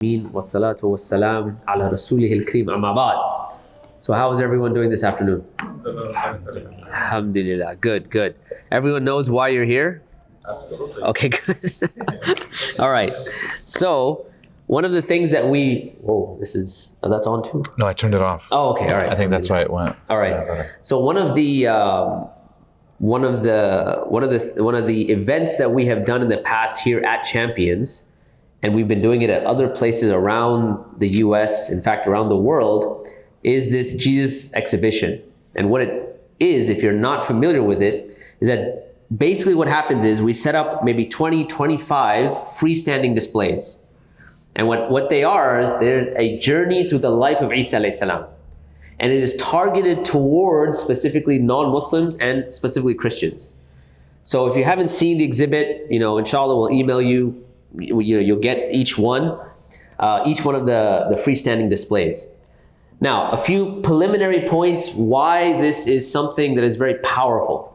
Wassalatu wassalam ala rasulihil kareem amma ba'd. So how is everyone doing this afternoon? Alhamdulillah. Good. Everyone knows why you're here? Absolutely. Okay, good. All right. So one of the things that that's on too? No, I turned it off. Oh, okay. All right. I think that's why it went. All right. So one of the events that we have done in the past here at Champions, and we've been doing it at other places around the US, in fact, around the world, is this Jesus exhibition. And what it is, if you're not familiar with it, is that basically what happens is we set up maybe 20, 25 freestanding displays. And what they are is they're a journey through the life of Isa alayhi salam. And it is targeted towards specifically non-Muslims and specifically Christians. So if you haven't seen the exhibit, inshallah, we'll email you. You'll get each one of the freestanding displays. Now, a few preliminary points why this is something that is very powerful.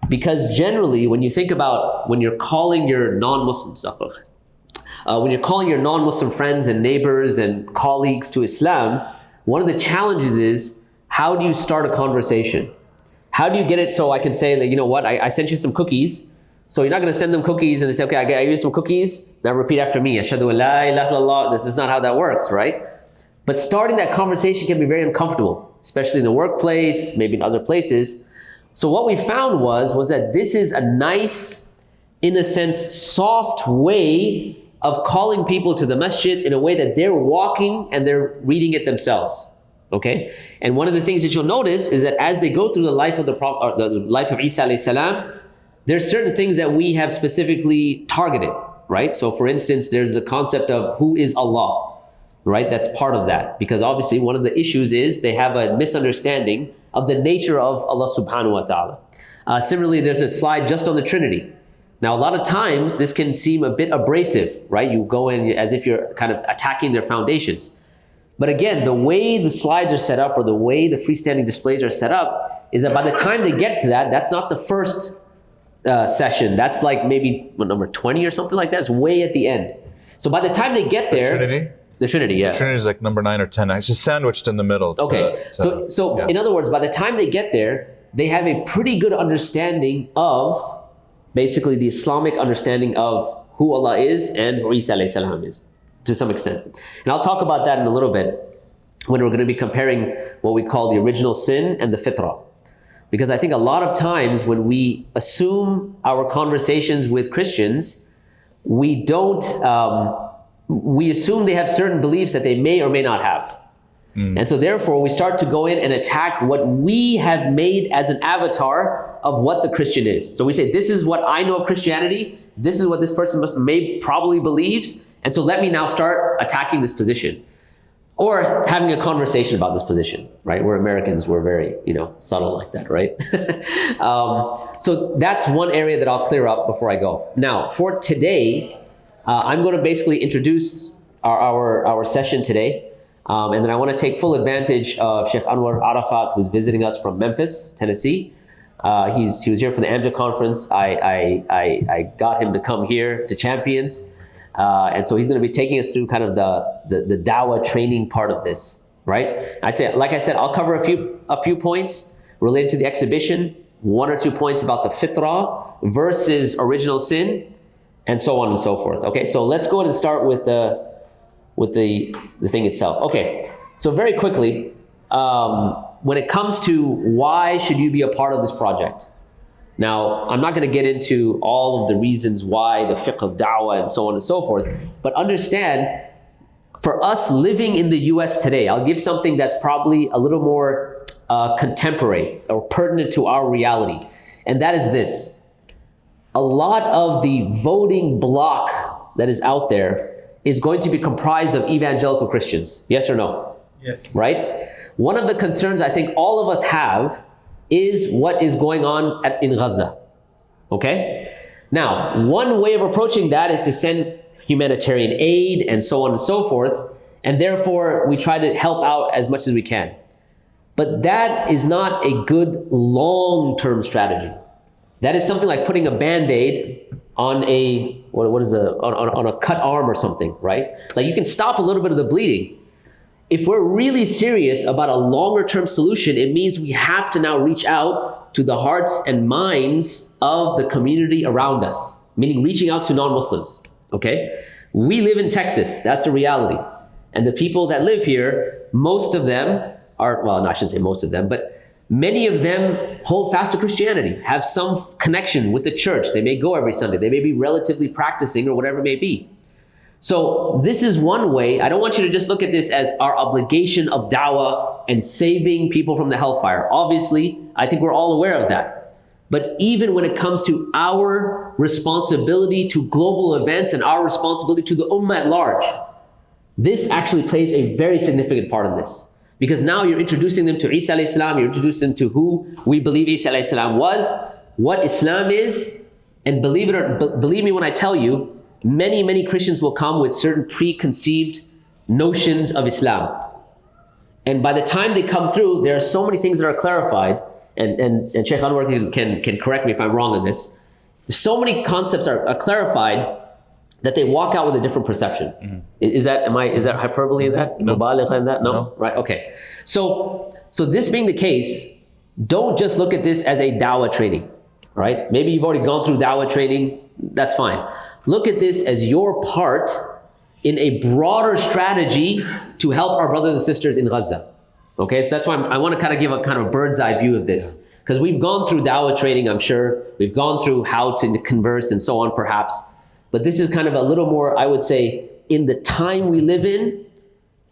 Because generally, when you think about when you're calling your non-Muslims, when you're calling your non-Muslim friends and neighbors and colleagues to Islam, one of the challenges is, how do you start a conversation? How do you get it so I can say that, you know what, I sent you some cookies. So you're not going to send them cookies and they say, okay, I gave you some cookies, now repeat after me. Ashhadu an la ilaha illallah. This is not how that works, right? But starting that conversation can be very uncomfortable, especially in the workplace, maybe in other places. So what we found was that this is a nice, in a sense, soft way of calling people to the masjid in a way that they're walking and they're reading it themselves. Okay? And one of the things that you'll notice is that as they go through the life of the life of Isa alayhi salam, there's certain things that we have specifically targeted, right? So for instance, there's the concept of who is Allah, right? That's part of that. Because obviously one of the issues is they have a misunderstanding of the nature of Allah subhanahu wa ta'ala. Similarly, there's a slide just on the Trinity. Now, a lot of times this can seem a bit abrasive, right? You go in as if you're kind of attacking their foundations. But again, the way the slides are set up or the way the freestanding displays are set up is that by the time they get to that, that's not the first session. That's like maybe number 20 or something like that. It's way at the end. So by the time they get there, the Trinity, yeah. The Trinity is like number 9 or 10. It's just sandwiched in the middle. So in other words, by the time they get there, they have a pretty good understanding of basically the Islamic understanding of who Allah is and who Isa alayhi salam is, to some extent. And I'll talk about that in a little bit when we're going to be comparing what we call the original sin and the fitrah. Because I think a lot of times when we assume our conversations with Christians, we assume they have certain beliefs that they may or may not have. And so therefore we start to go in and attack what we have made as an avatar of what the Christian is. So we say, this is what I know of Christianity, this is what this person probably believes, and so let me now start attacking this position. Or having a conversation about this position, right? We're Americans, we're very, subtle like that, right? So that's one area that I'll clear up before I go. Now, for today, I'm going to basically introduce our session today. And then I want to take full advantage of Sheikh Anwar Arafat, who's visiting us from Memphis, Tennessee. He was here for the AMJA conference. I got him to come here to Champions. And so he's going to be taking us through kind of the Dawah training part of this, right? Like I said, I'll cover a few points related to the exhibition, 1 or 2 points about the fitrah versus original sin, and so on and so forth. Okay, so let's go ahead and start with the thing itself. Okay, so very quickly, when it comes to why should you be a part of this project? Now, I'm not going to get into all of the reasons why, the fiqh of da'wah and so on and so forth, but understand, for us living in the US today, I'll give something that's probably a little more contemporary or pertinent to our reality, and that is this. A lot of the voting bloc that is out there is going to be comprised of evangelical Christians. Yes or no? Yes. Right? One of the concerns I think all of us have is what is going on in Gaza. Okay? Now, one way of approaching that is to send humanitarian aid and so on and so forth, and therefore we try to help out as much as we can. But that is not a good long-term strategy. That is something like putting a Band-Aid on a, what is on a cut arm or something, right? Like you can stop a little bit of the bleeding. If we're really serious about a longer term solution, it means we have to now reach out to the hearts and minds of the community around us, meaning reaching out to non-Muslims, okay? We live in Texas, that's the reality. And the people that live here, most of them are, well, no, I shouldn't say most of them, but many of them hold fast to Christianity, have some connection with the church. They may go every Sunday, they may be relatively practicing or whatever it may be. So this is one way. I don't want you to just look at this as our obligation of dawah and saving people from the hellfire. Obviously, I think we're all aware of that. But even when it comes to our responsibility to global events and our responsibility to the ummah at large, this actually plays a very significant part in this. Because now you're introducing them to Isa alayhi salam, you're introducing them to who we believe Isa alayhi salam was, what Islam is, and believe me when I tell you, many Christians will come with certain preconceived notions of Islam. And by the time they come through, there are so many things that are clarified, and Sheikh Anwar can correct me if I'm wrong on this. So many concepts are clarified that they walk out with a different perception. Mm-hmm. Is that hyperbole in that? No. Mubaligha in that? No? Right, okay. So this being the case, don't just look at this as a dawah training, right? Maybe you've already gone through dawah training, that's fine. Look at this as your part in a broader strategy to help our brothers and sisters in Gaza. Okay, so that's why I want to kind of give a kind of bird's eye view of this. Because we've gone through dawah training, I'm sure. We've gone through how to converse and so on, perhaps. But this is kind of a little more, I would say, in the time we live in,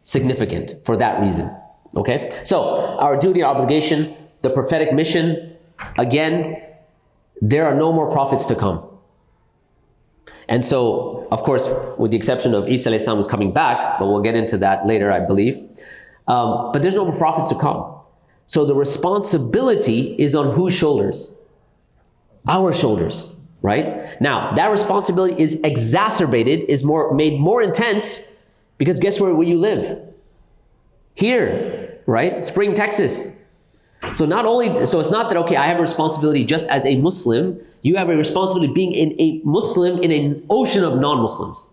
significant for that reason. Okay, so our duty, our obligation, the prophetic mission, again, there are no more prophets to come. And so, of course, with the exception of Isa alayhi salam who's coming back, but we'll get into that later, I believe. But there's no more prophets to come. So the responsibility is on whose shoulders? Our shoulders, right? Now, that responsibility is exacerbated, is made more intense, because guess where you live? Here, right? Spring, Texas. So it's not that, okay, I have a responsibility just as a Muslim. You have a responsibility being a Muslim in an ocean of non-Muslims,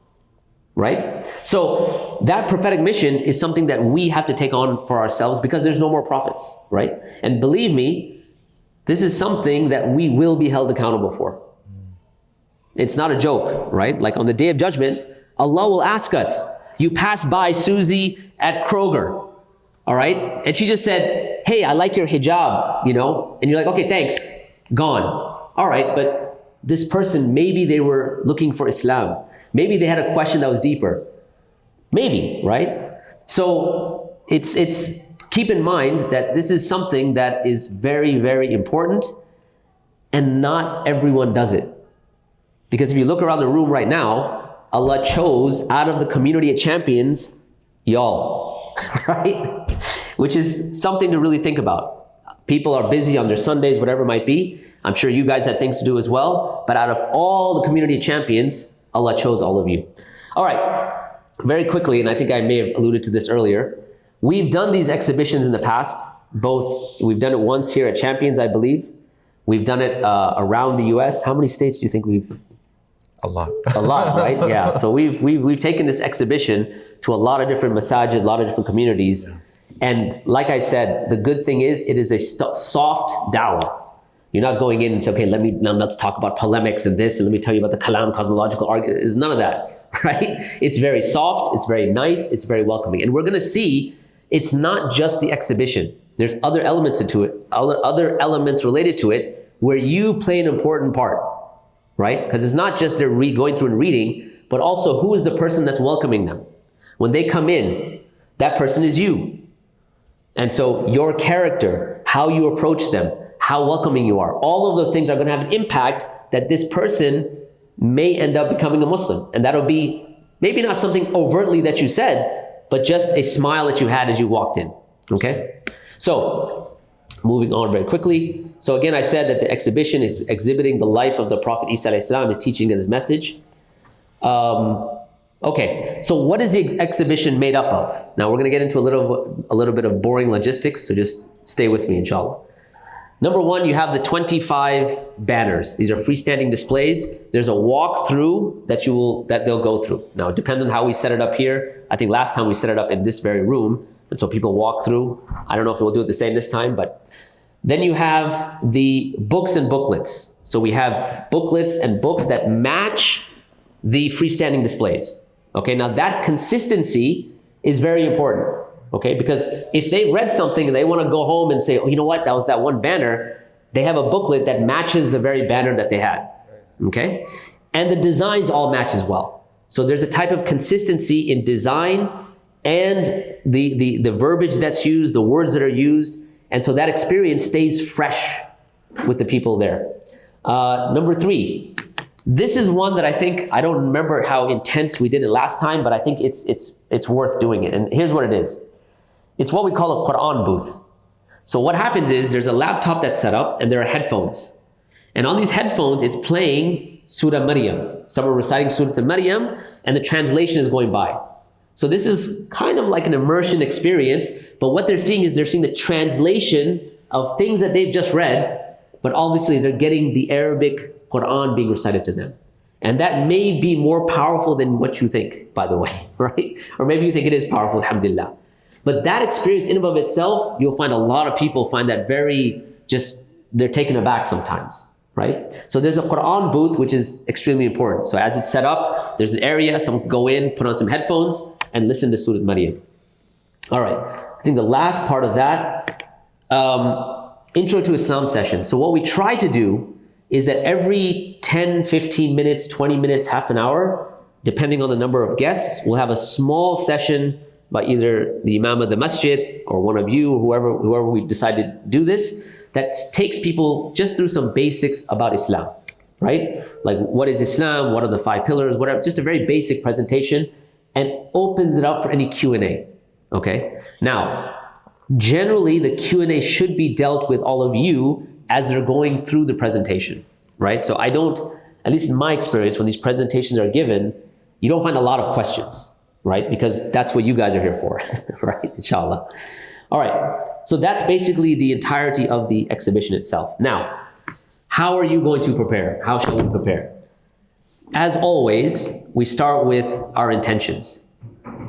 right? So that prophetic mission is something that we have to take on for ourselves because there's no more prophets, right? And believe me, this is something that we will be held accountable for. It's not a joke, right? Like on the Day of Judgment, Allah will ask us, you passed by Susie at Kroger, all right? And she just said, hey, I like your hijab, you know? And you're like, okay, thanks, gone. All right, but this person, maybe they were looking for Islam. Maybe they had a question that was deeper. Maybe, right? So it's keep in mind that this is something that is very, very important, and not everyone does it. Because if you look around the room right now, Allah chose out of the community of champions, y'all, right? Which is something to really think about. People are busy on their Sundays, whatever it might be. I'm sure you guys had things to do as well. But out of all the community of champions, Allah chose all of you. All right, very quickly, and I think I may have alluded to this earlier. We've done these exhibitions in the past. We've done it once here at Champions, I believe. We've done it around the US. How many states do you think we've? A lot. A lot, right? Yeah. So we've taken this exhibition to a lot of different masajid, a lot of different communities. Yeah. And like I said, the good thing is it is a soft dawah. You're not going in and say, okay, let's talk about polemics and this, and let me tell you about the kalam, cosmological argument. There's none of that, right? It's very soft, it's very nice, it's very welcoming. And we're gonna see it's not just the exhibition. There's other elements to it, other elements related to it, where you play an important part, right? Because it's not just they're going through and reading, but also who is the person that's welcoming them. When they come in, that person is you. And so your character, how you approach them, how welcoming you are, all of those things are going to have an impact that this person may end up becoming a Muslim. And that'll be maybe not something overtly that you said, but just a smile that you had as you walked in, okay? So, moving on very quickly. So again, I said that the exhibition is exhibiting the life of the Prophet Isa alayhi salam, his teaching and his message. Okay, so what is the exhibition made up of? Now we're going to get into a little bit of boring logistics, so just stay with me, inshallah. Number one, you have the 25 banners. These are freestanding displays. There's a walkthrough that they'll go through. Now, it depends on how we set it up here. I think last time we set it up in this very room, and so people walk through. I don't know if we'll do it the same this time, but then you have the books and booklets. So we have booklets and books that match the freestanding displays. Okay, now that consistency is very important. Okay, because if they read something and they want to go home and say, oh, you know what, that was that one banner, they have a booklet that matches the very banner that they had. Okay, and the designs all match as well. So there's a type of consistency in design and the verbiage that's used, the words that are used, and so that experience stays fresh with the people there. Number three, this is one that I think, I don't remember how intense we did it last time, but I think it's worth doing it. And here's what it is. It's what we call a Quran booth. So what happens is there's a laptop that's set up and there are headphones. And on these headphones, it's playing Surah Maryam. Someone reciting Surah Maryam and the translation is going by. So this is kind of like an immersion experience, but what they're seeing is they're seeing the translation of things that they've just read, but obviously they're getting the Arabic Quran being recited to them. And that may be more powerful than what you think, by the way, right? Or maybe you think it is powerful, alhamdulillah. But that experience in and of itself, you'll find a lot of people find that very they're taken aback sometimes, right? So there's a Quran booth, which is extremely important. So as it's set up, there's an area, someone can go in, put on some headphones, and listen to Surah Maryam. All right, I think the last part of that, Intro to Islam session. So what we try to do is that every 10, 15 minutes, 20 minutes, half an hour, depending on the number of guests, we'll have a small session by either the Imam of the Masjid or one of you, or whoever we decide to do this, that takes people just through some basics about Islam, right? Like what is Islam, what are the 5 pillars, whatever, just a very basic presentation, and opens it up for any Q&A, okay? Now, generally the Q&A should be dealt with all of you as they're going through the presentation, right? So I don't, at least in my experience, when these presentations are given, you don't find a lot of questions, right? Because that's what you guys are here for, right? Inshallah. All right, so that's basically the entirety of the exhibition itself. Now, how are you going to prepare? How shall we prepare? As always, we start with our intentions.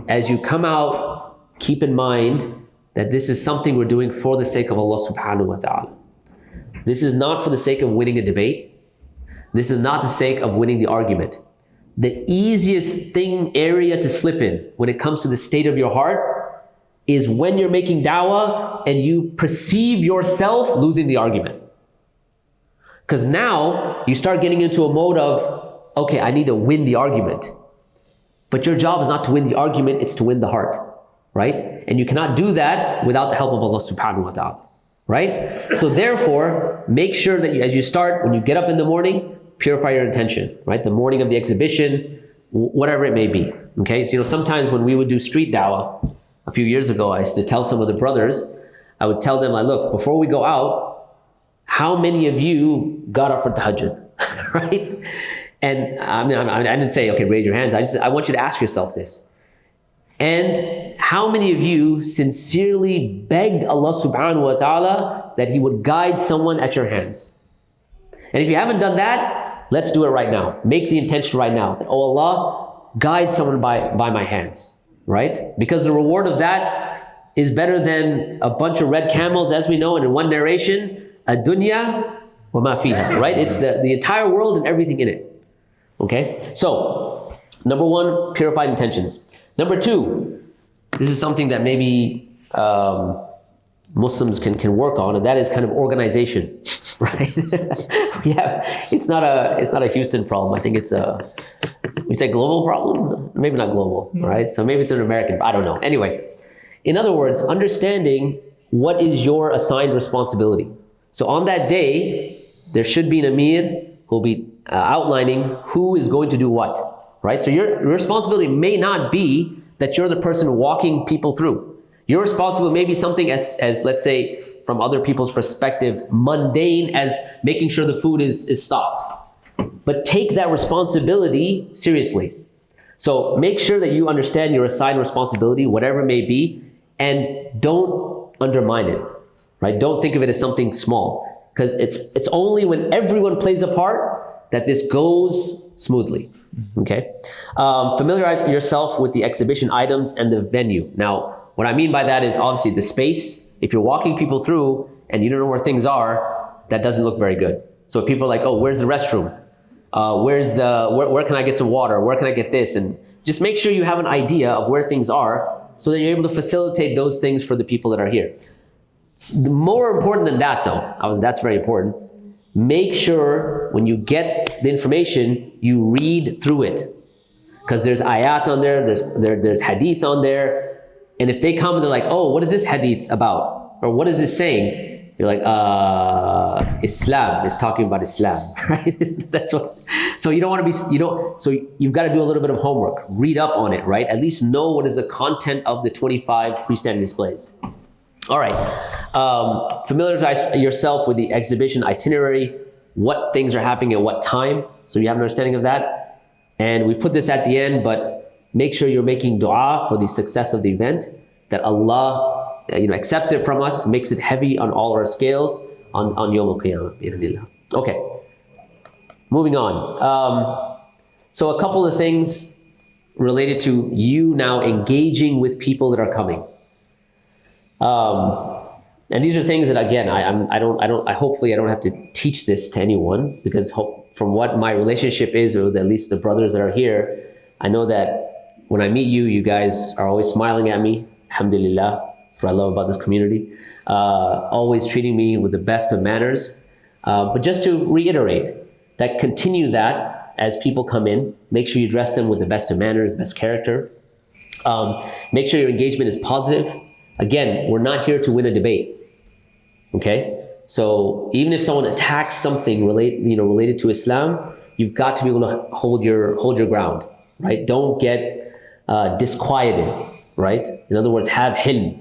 As you come out, keep in mind that this is something we're doing for the sake of Allah subhanahu wa ta'ala. This is not for the sake of winning a debate. This is not the sake of winning the argument. The easiest area to slip in when it comes to the state of your heart is when you're making dawah and you perceive yourself losing the argument. Because now you start getting into a mode of, okay, I need to win the argument. But your job is not to win the argument, it's to win the heart, right? And you cannot do that without the help of Allah subhanahu wa ta'ala, right? So therefore, make sure that as you start, when you get up in the morning, purify your intention, right? The morning of the exhibition, whatever it may be, okay? So, sometimes when we would do street dawah, a few years ago, I used to tell some of the brothers, I would tell them, like, look, before we go out, how many of you got up for tahajjud, right? And I didn't say, okay, raise your hands. I want you to ask yourself this. And how many of you sincerely begged Allah subhanahu wa ta'ala that He would guide someone at your hands? And if you haven't done that, let's do it right now. Make the intention right now. Oh Allah, guide someone by my hands, right? Because the reward of that is better than a bunch of red camels, as we know, and in one narration, ad-dunya wa ma fiha, right? It's the entire world and everything in it. Okay? So, number one, purified intentions. Number two, this is something that maybe Muslims can work on, and that is kind of organization, right? It's not a Houston problem. I think it's we say global problem? Maybe not global, right? So maybe it's an American, I don't know. Anyway, in other words, understanding what is your assigned responsibility. So on that day, there should be an Amir who will be outlining who is going to do what, right? So your responsibility may not be that you're the person walking people through. Your responsibility may be something as let's say, from other people's perspective, mundane as making sure the food is stocked. But take that responsibility seriously. So make sure that you understand your assigned responsibility, whatever it may be, and don't undermine it, right? Don't think of it as something small. Because it's only when everyone plays a part that this goes smoothly. Okay? Familiarize yourself with the exhibition items and the venue. Now, what I mean by that is obviously the space. If you're walking people through and you don't know where things are, that doesn't look very good. So people are like, oh, where's the restroom? Where can I get some water? Where can I get this? And just make sure you have an idea of where things are so that you're able to facilitate those things for the people that are here. More important than that though, that's very important. Make sure when you get the information, you read through it. Because there's ayat on there, there's hadith on there. And if they come and they're like, oh, what is this hadith about? Or what is this saying? You're like, Islam is talking about Islam, right? That's what. So you don't want to be, so you've got to do a little bit of homework. Read up on it, right? At least know what is the content of the 25 freestanding displays. All right. Familiarize yourself with the exhibition itinerary, what things are happening at what time, so you have an understanding of that. And we put this at the end, but make sure you're making dua for the success of the event, that Allah accepts it from us, makes it heavy on all our scales on Yawm al-Qiyamah. Okay, moving on. So a couple of things related to you now engaging with people that are coming. And these are things that, again, hopefully I don't have to teach this to anyone, because from what my relationship is with at least the brothers that are here, I know that when I meet you, you guys are always smiling at me. Alhamdulillah. That's what I love about this community. Always treating me with the best of manners. But just to reiterate, that continue that as people come in. Make sure you address them with the best of manners, best character. Make sure your engagement is positive. Again, we're not here to win a debate. Okay? So even if someone attacks something related to Islam, you've got to be able to hold your ground, right? Don't get disquieted, right? In other words, have hilm.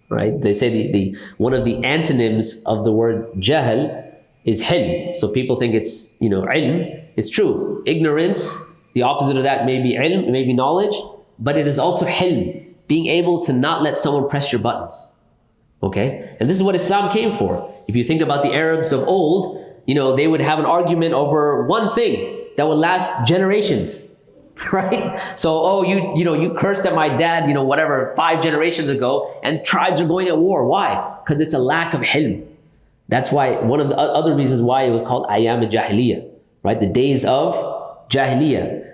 Right? They say the one of the antonyms of the word jahl is hilm. So people think it's ilm. It's true. Ignorance, the opposite of that may be ilm, may be knowledge, but it is also hilm, being able to not let someone press your buttons. Okay? And this is what Islam came for. If you think about the Arabs of old, they would have an argument over one thing that would last generations. Right? So, you cursed at my dad, 5 generations ago, and tribes are going at war. Why? Because it's a lack of hilm. That's why one of the other reasons why it was called Ayyam al-Jahiliyyah, right? The days of Jahiliyyah.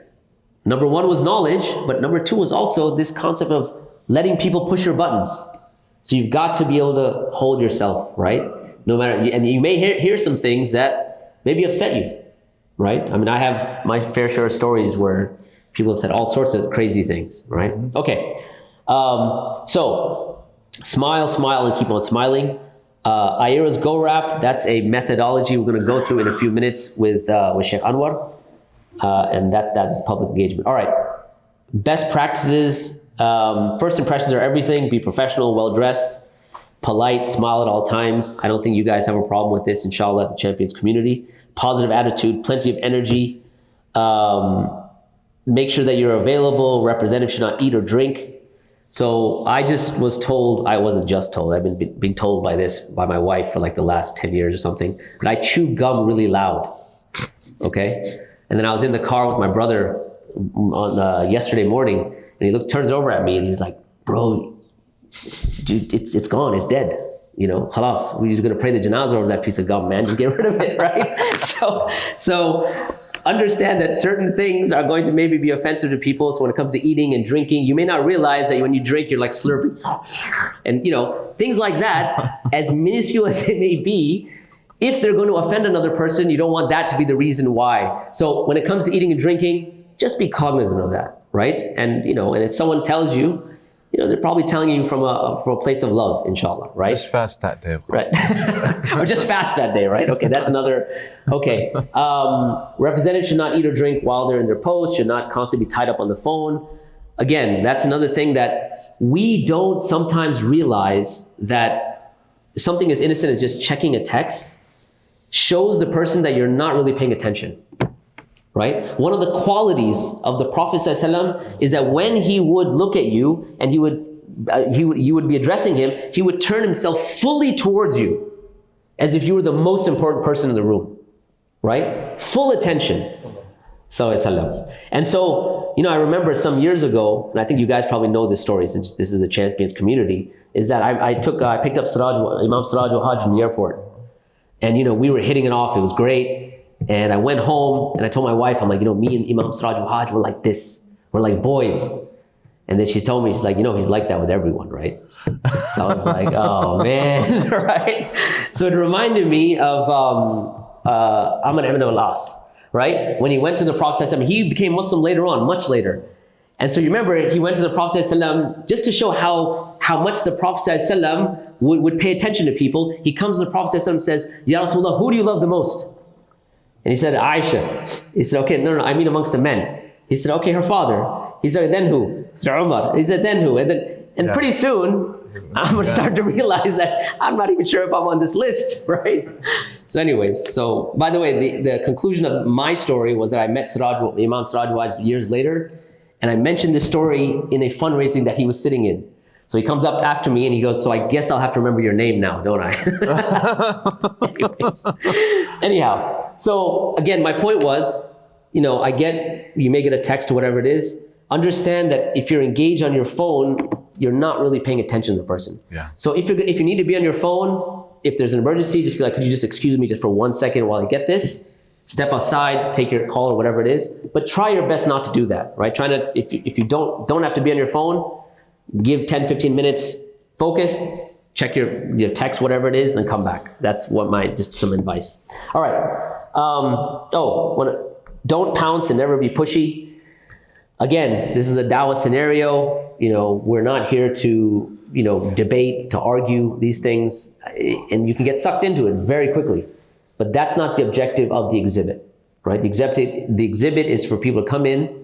Number 1 was knowledge, but number 2 was also this concept of letting people push your buttons. So you've got to be able to hold yourself, right? No matter, and you may hear some things that maybe upset you, right? I mean, I have my fair share of stories where people have said all sorts of crazy things, right? Okay. So smile, and keep on smiling. Ayera's Go Rap, that's a methodology we're going to go through in a few minutes with Sheikh Anwar. And that is public engagement. All right. Best practices. First impressions are everything. Be professional, well-dressed, polite, smile at all times. I don't think you guys have a problem with this, inshallah, at the Champions community. Positive attitude, plenty of energy. Make sure that you're available. Representative should not eat or drink. So I just was told, I wasn't just told, I've been being told by my wife for like the last 10 years or something, that I chew gum really loud. Okay? And then I was in the car with my brother on yesterday morning, and he turns over at me and he's like, bro, dude, it's gone, it's dead. Khalas, we're just gonna pray the janazah over that piece of gum, man. Just get rid of it, right? So understand that certain things are going to maybe be offensive to people. So when it comes to eating and drinking, you may not realize that when you drink, you're like slurping, and things like that, as minuscule as it may be, if they're going to offend another person, you don't want that to be the reason why. So when it comes to eating and drinking, just be cognizant of that, right? And and if someone tells you, they're probably telling you from a place of love, inshallah, right? Just fast that day. Right. Or just fast that day, right? Okay, that's another, okay. Representatives should not eat or drink while they're in their post, should not constantly be tied up on the phone. Again, that's another thing that we don't sometimes realize, that something as innocent as just checking a text shows the person that you're not really paying attention. Right? One of the qualities of the Prophet ﷺ is that when he would look at you and you would be addressing him, he would turn himself fully towards you as if you were the most important person in the room, right? Full attention. And so, I remember some years ago, and I think you guys probably know this story since this is the Champions community, is that I picked up Imam Siraj al-Hajj from the airport. And, we were hitting it off. It was great. And I went home and I told my wife, I'm like, me and Imam Siraj al-Hajj, we're like this. We're like boys. And then she told me, she's like, he's like that with everyone, right? So I was like, oh man, right? So it reminded me of Amr ibn al-As, right? When he went to the Prophet, he became Muslim later on, much later. And so you remember, he went to the Prophet just to show how much the Prophet would pay attention to people. He comes to the Prophet and says, Ya Rasulullah, who do you love the most? And he said, Aisha. He said, okay, no, I mean amongst the men. He said, okay, her father. He said, then who? He said, Umar. He said, then who? And pretty soon, I'm going to start to realize that I'm not even sure if I'm on this list, right? So anyways, by the way, the conclusion of my story was that I met Imam Siraj al-Hajj years later, and I mentioned this story in a fundraising that he was sitting in. So he comes up after me and he goes, so I guess I'll have to remember your name now, don't I? Anyhow, so again, my point was, I get, you may get a text or whatever it is. Understand that if you're engaged on your phone, you're not really paying attention to the person. Yeah. So if you need to be on your phone, if there's an emergency, just be like, could you just excuse me just for 1 second while I get this? Step outside, take your call or whatever it is. But try your best not to do that, right? Try to, if you don't have to be on your phone, give 10, 15 minutes, focus, check your text, whatever it is, then come back. That's just some advice. All right. Don't pounce and never be pushy. Again, this is a Dawah scenario. We're not here to, debate, to argue these things, and you can get sucked into it very quickly. But that's not the objective of the exhibit, right? The exhibit is for people to come in,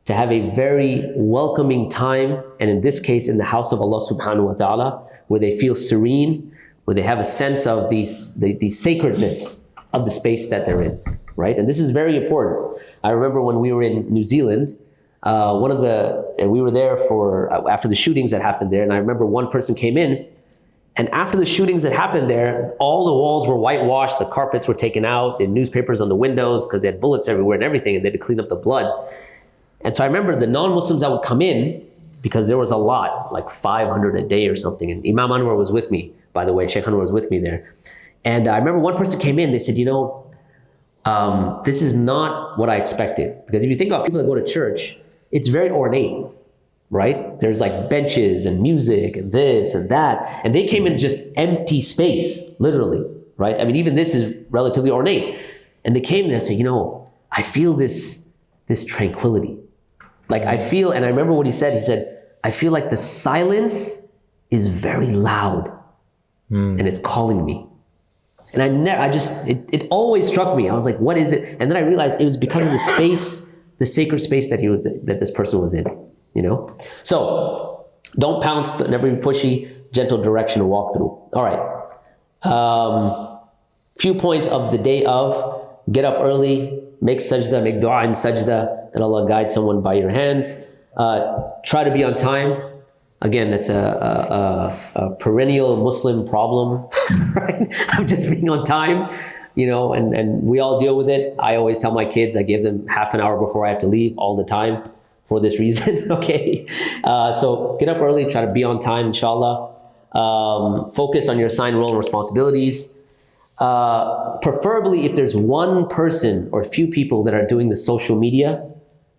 to have a very welcoming time, and in this case, in the house of Allah subhanahu wa ta'ala, where they feel serene, where they have a sense of the sacredness of the space that they're in, right? And this is very important. I remember when we were in New Zealand, we were there after the shootings that happened there, and I remember one person came in, and after the shootings that happened there, all the walls were whitewashed, the carpets were taken out, the newspapers on the windows, because they had bullets everywhere and everything, and they had to clean up the blood. And so I remember the non-Muslims that would come in, because there was a lot, like 500 a day or something, and Imam Anwar was with me, by the way, Sheikh Anwar was with me there. And I remember one person came in, they said, this is not what I expected. Because if you think about people that go to church, it's very ornate, right? There's like benches and music and this and that. And they came in just empty space, literally, right? I mean, even this is relatively ornate. And they came there and said, I feel this tranquility. Like I feel, and I remember what he said, I feel like the silence is very loud and it's calling me. And it always struck me. I was like, what is it? And then I realized it was because of the space, the sacred space that this person was in, So don't pounce, never be pushy, gentle direction to walk through. All right. Few points of the day of: get up early, make sajda, make dua and sajda, that Allah guide someone by your hands. Try to be on time. Again, that's a perennial Muslim problem, right? Of just being on time, and we all deal with it. I always tell my kids, I give them half an hour before I have to leave all the time for this reason, okay? So get up early, try to be on time, inshallah. Focus on your assigned role and responsibilities. Preferably if there's one person or a few people that are doing the social media,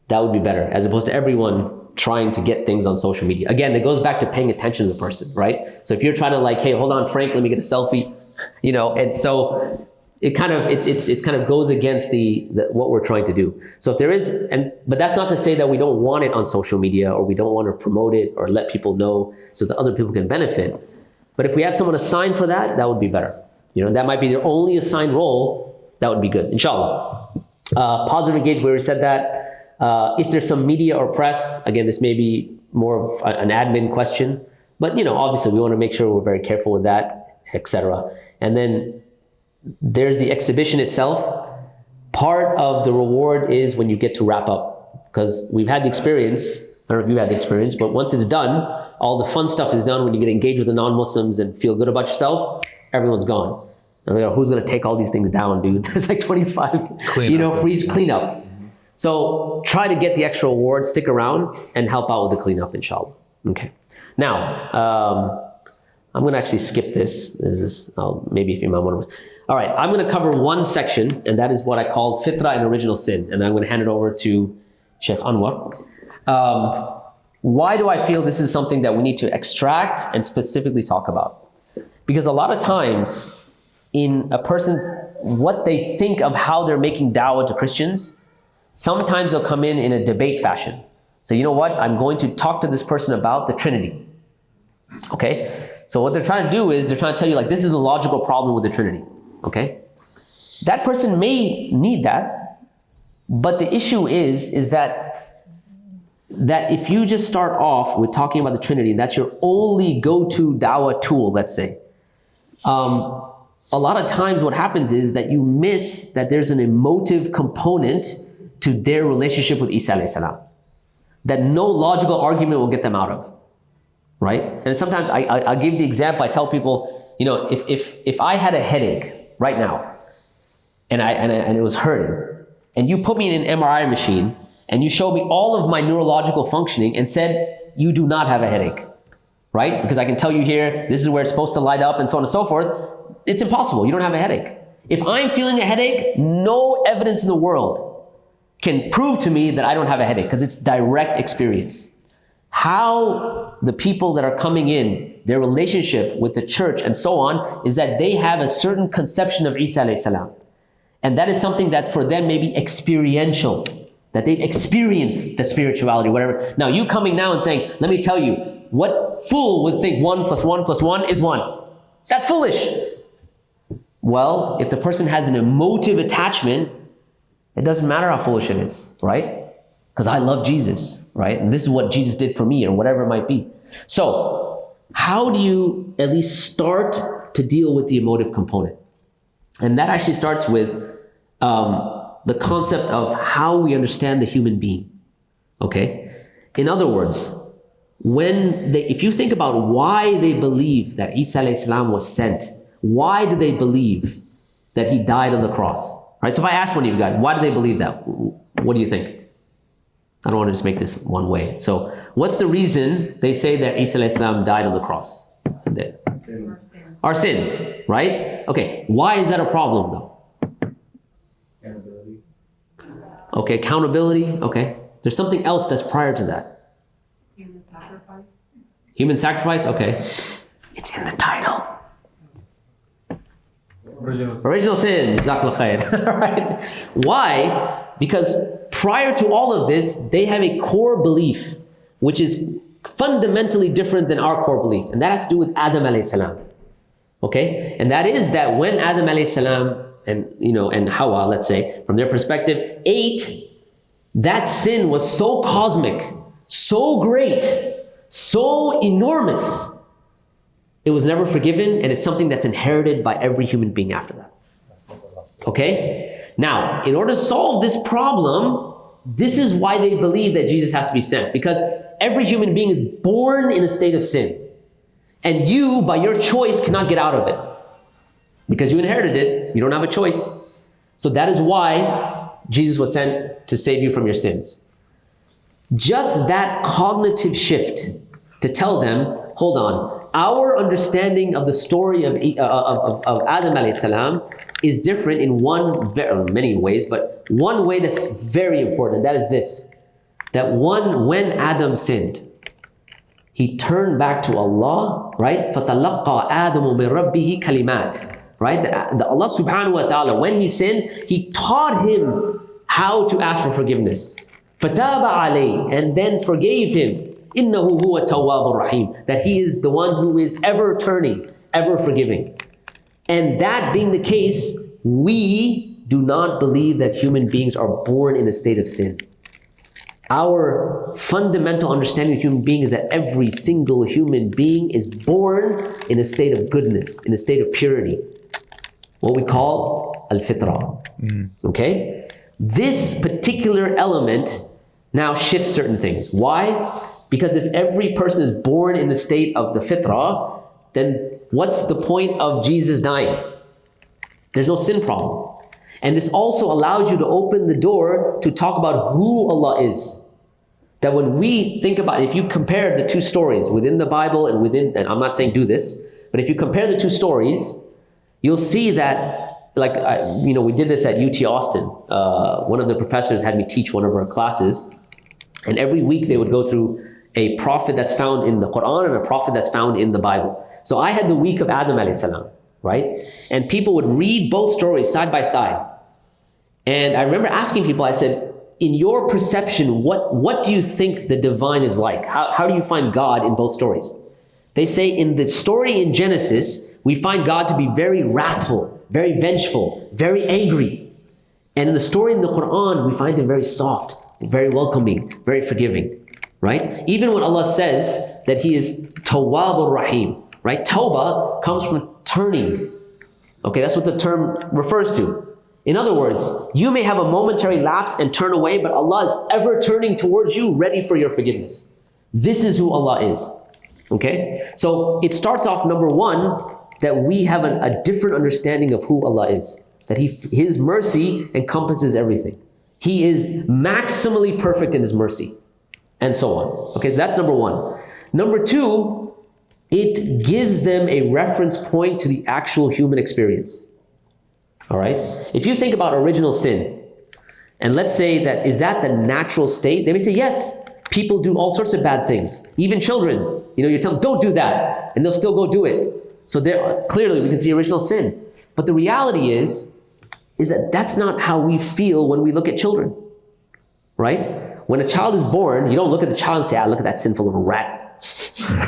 that would be better, as opposed to everyone trying to get things on social media. Again, it goes back to paying attention to the person, right? So if you're trying to hey, hold on, Frank, let me get a selfie, and so it kind of goes against the what we're trying to do. So if there is, but that's not to say that we don't want it on social media, or we don't want to promote it or let people know so that other people can benefit. But if we have someone assigned for that, that would be better. That might be their only assigned role. That would be good, inshallah. Positive engagement, we already said that. If there's some media or press, again, this may be more of an admin question, but obviously we want to make sure we're very careful with that, etc. And then there's the exhibition itself. Part of the reward is when you get to wrap up, because we've had the experience. I don't know if you had the experience, but once it's done, all the fun stuff is done. When you get engaged with the non-Muslims and feel good about yourself, everyone's gone. And they're like, who's gonna take all these things down, dude? There's like 25, free cleanup. So try to get the extra reward, stick around, and help out with the cleanup, inshallah. Okay. Now, I'm gonna actually skip this. This is maybe if you might want to. All right, I'm gonna cover one section, and that is what I call fitra and original sin, and I'm gonna hand it over to Sheikh Anwar. Why do I feel this is something that we need to extract and specifically talk about? Because a lot of times, in a person's, what they think of how they're making dawah to Christians, sometimes they'll come in a debate fashion. So you know what, I'm going to talk to this person about the Trinity. Okay? So what they're trying to do is, they're trying to tell you like, this is the logical problem with the Trinity. Okay? That person may need that, but the issue is that if you just start off with talking about the Trinity, that's your only go-to dawah tool, let's say. A lot of times what happens is that you miss that there's an emotive component to their relationship with Isa alayhi salam that no logical argument will get them out of, right? And sometimes I give the example, I tell people, if I had a headache right now and it was hurting, and you put me in an MRI machine and you showed me all of my neurological functioning and said, you do not have a headache, right? Because I can tell you here, this is where it's supposed to light up and so on and so forth. It's impossible, you don't have a headache. If I'm feeling a headache, no evidence in the world can prove to me that I don't have a headache, because it's direct experience. How the people that are coming in, their relationship with the church and so on, is that they have a certain conception of Isa alayhi salam. And that is something that for them may be experiential, that they've experienced the spirituality, whatever. Now you coming now and saying, let me tell you, what fool would think 1 + 1 + 1 is 1? That's foolish. Well, if the person has an emotive attachment, it doesn't matter how foolish it is, right? Because I love Jesus, right? And this is what Jesus did for me, or whatever it might be. So, how do you at least start to deal with the emotive component? And that actually starts with the concept of how we understand the human being, okay? In other words, if you think about why they believe that Isa alayhi salam was sent, why do they believe that he died on the cross? Right? So if I ask one of you guys, why do they believe that? What do you think? I don't want to just make this one way. So what's the reason they say that Isa alayhi salam died on the cross? Our sins, right? Okay, why is that a problem though? Accountability. Okay, accountability, okay. There's something else that's prior to that. Human sacrifice. Human sacrifice, okay. It's in the title. Original sin, Jazakallah khair. Right? Why? Because prior to all of this, they have a core belief which is fundamentally different than our core belief, and that has to do with Adam alayhi salam. Okay? And that is that when Adam alayhi salam and Hawa, let's say, from their perspective, ate, that sin was so cosmic, so great, so enormous, it was never forgiven, and it's something that's inherited by every human being after that. Okay? Now, in order to solve this problem, this is why they believe that Jesus has to be sent, because every human being is born in a state of sin. And you, by your choice, cannot get out of it. Because you inherited it, you don't have a choice. So that is why Jesus was sent to save you from your sins. Just that cognitive shift to tell them, hold on, our understanding of the story of Adam alayhi salam is different in many ways, but one way that's very important, that is this, that when Adam sinned, he turned back to Allah, right? فَتَلَقَّى آدَمُ مِنْ رَبِّهِ كَلِمَاتٍ, right? That Allah subhanahu wa ta'ala, when he sinned, he taught him how to ask for forgiveness. فَتَابَ عَلَيْهِ, and then forgave him. إِنَّهُ هُوَ التَّوَّابُ الرَّحِيمُ, that he is the one who is ever turning, ever forgiving. And that being the case, we do not believe that human beings are born in a state of sin. Our fundamental understanding of human being is that every single human being is born in a state of goodness, in a state of purity. What we call al-fitra. Okay? This particular element now shifts certain things. Why? Because if every person is born in the state of the fitrah, then what's the point of Jesus dying? There's no sin problem. And this also allows you to open the door to talk about who Allah is. That when we think about it, if you compare the two stories within the Bible and I'm not saying do this, but if you compare the two stories, you'll see that, like, we did this at UT Austin. One of the professors had me teach one of our classes, and every week they would go through a prophet that's found in the Quran and a prophet that's found in the Bible. So I had the week of Adam alayhi salam, right? And people would read both stories side by side. And I remember asking people, I said, in your perception, what do you think the divine is like? How do you find God in both stories? They say in the story in Genesis, we find God to be very wrathful, very vengeful, very angry. And in the story in the Quran, we find him very soft, very welcoming, very forgiving, right? Even when Allah says that he is Tawwab Rahim, right? Tawbah comes from turning. Okay, that's what the term refers to. In other words, you may have a momentary lapse and turn away, but Allah is ever turning towards you, ready for your forgiveness. This is who Allah is. Okay? So it starts off, number one, that we have a different understanding of who Allah is. That His mercy encompasses everything. He is maximally perfect in His mercy. And so on. Okay, so that's number one. Number two, it gives them a reference point to the actual human experience. All right? If you think about original sin, and let's say that, is that the natural state? They may say, yes, people do all sorts of bad things. Even children, you tell them, don't do that, and they'll still go do it. So clearly we can see original sin. But the reality is that that's not how we feel when we look at children, right? When a child is born, you don't look at the child and say, look at that sinful little rat,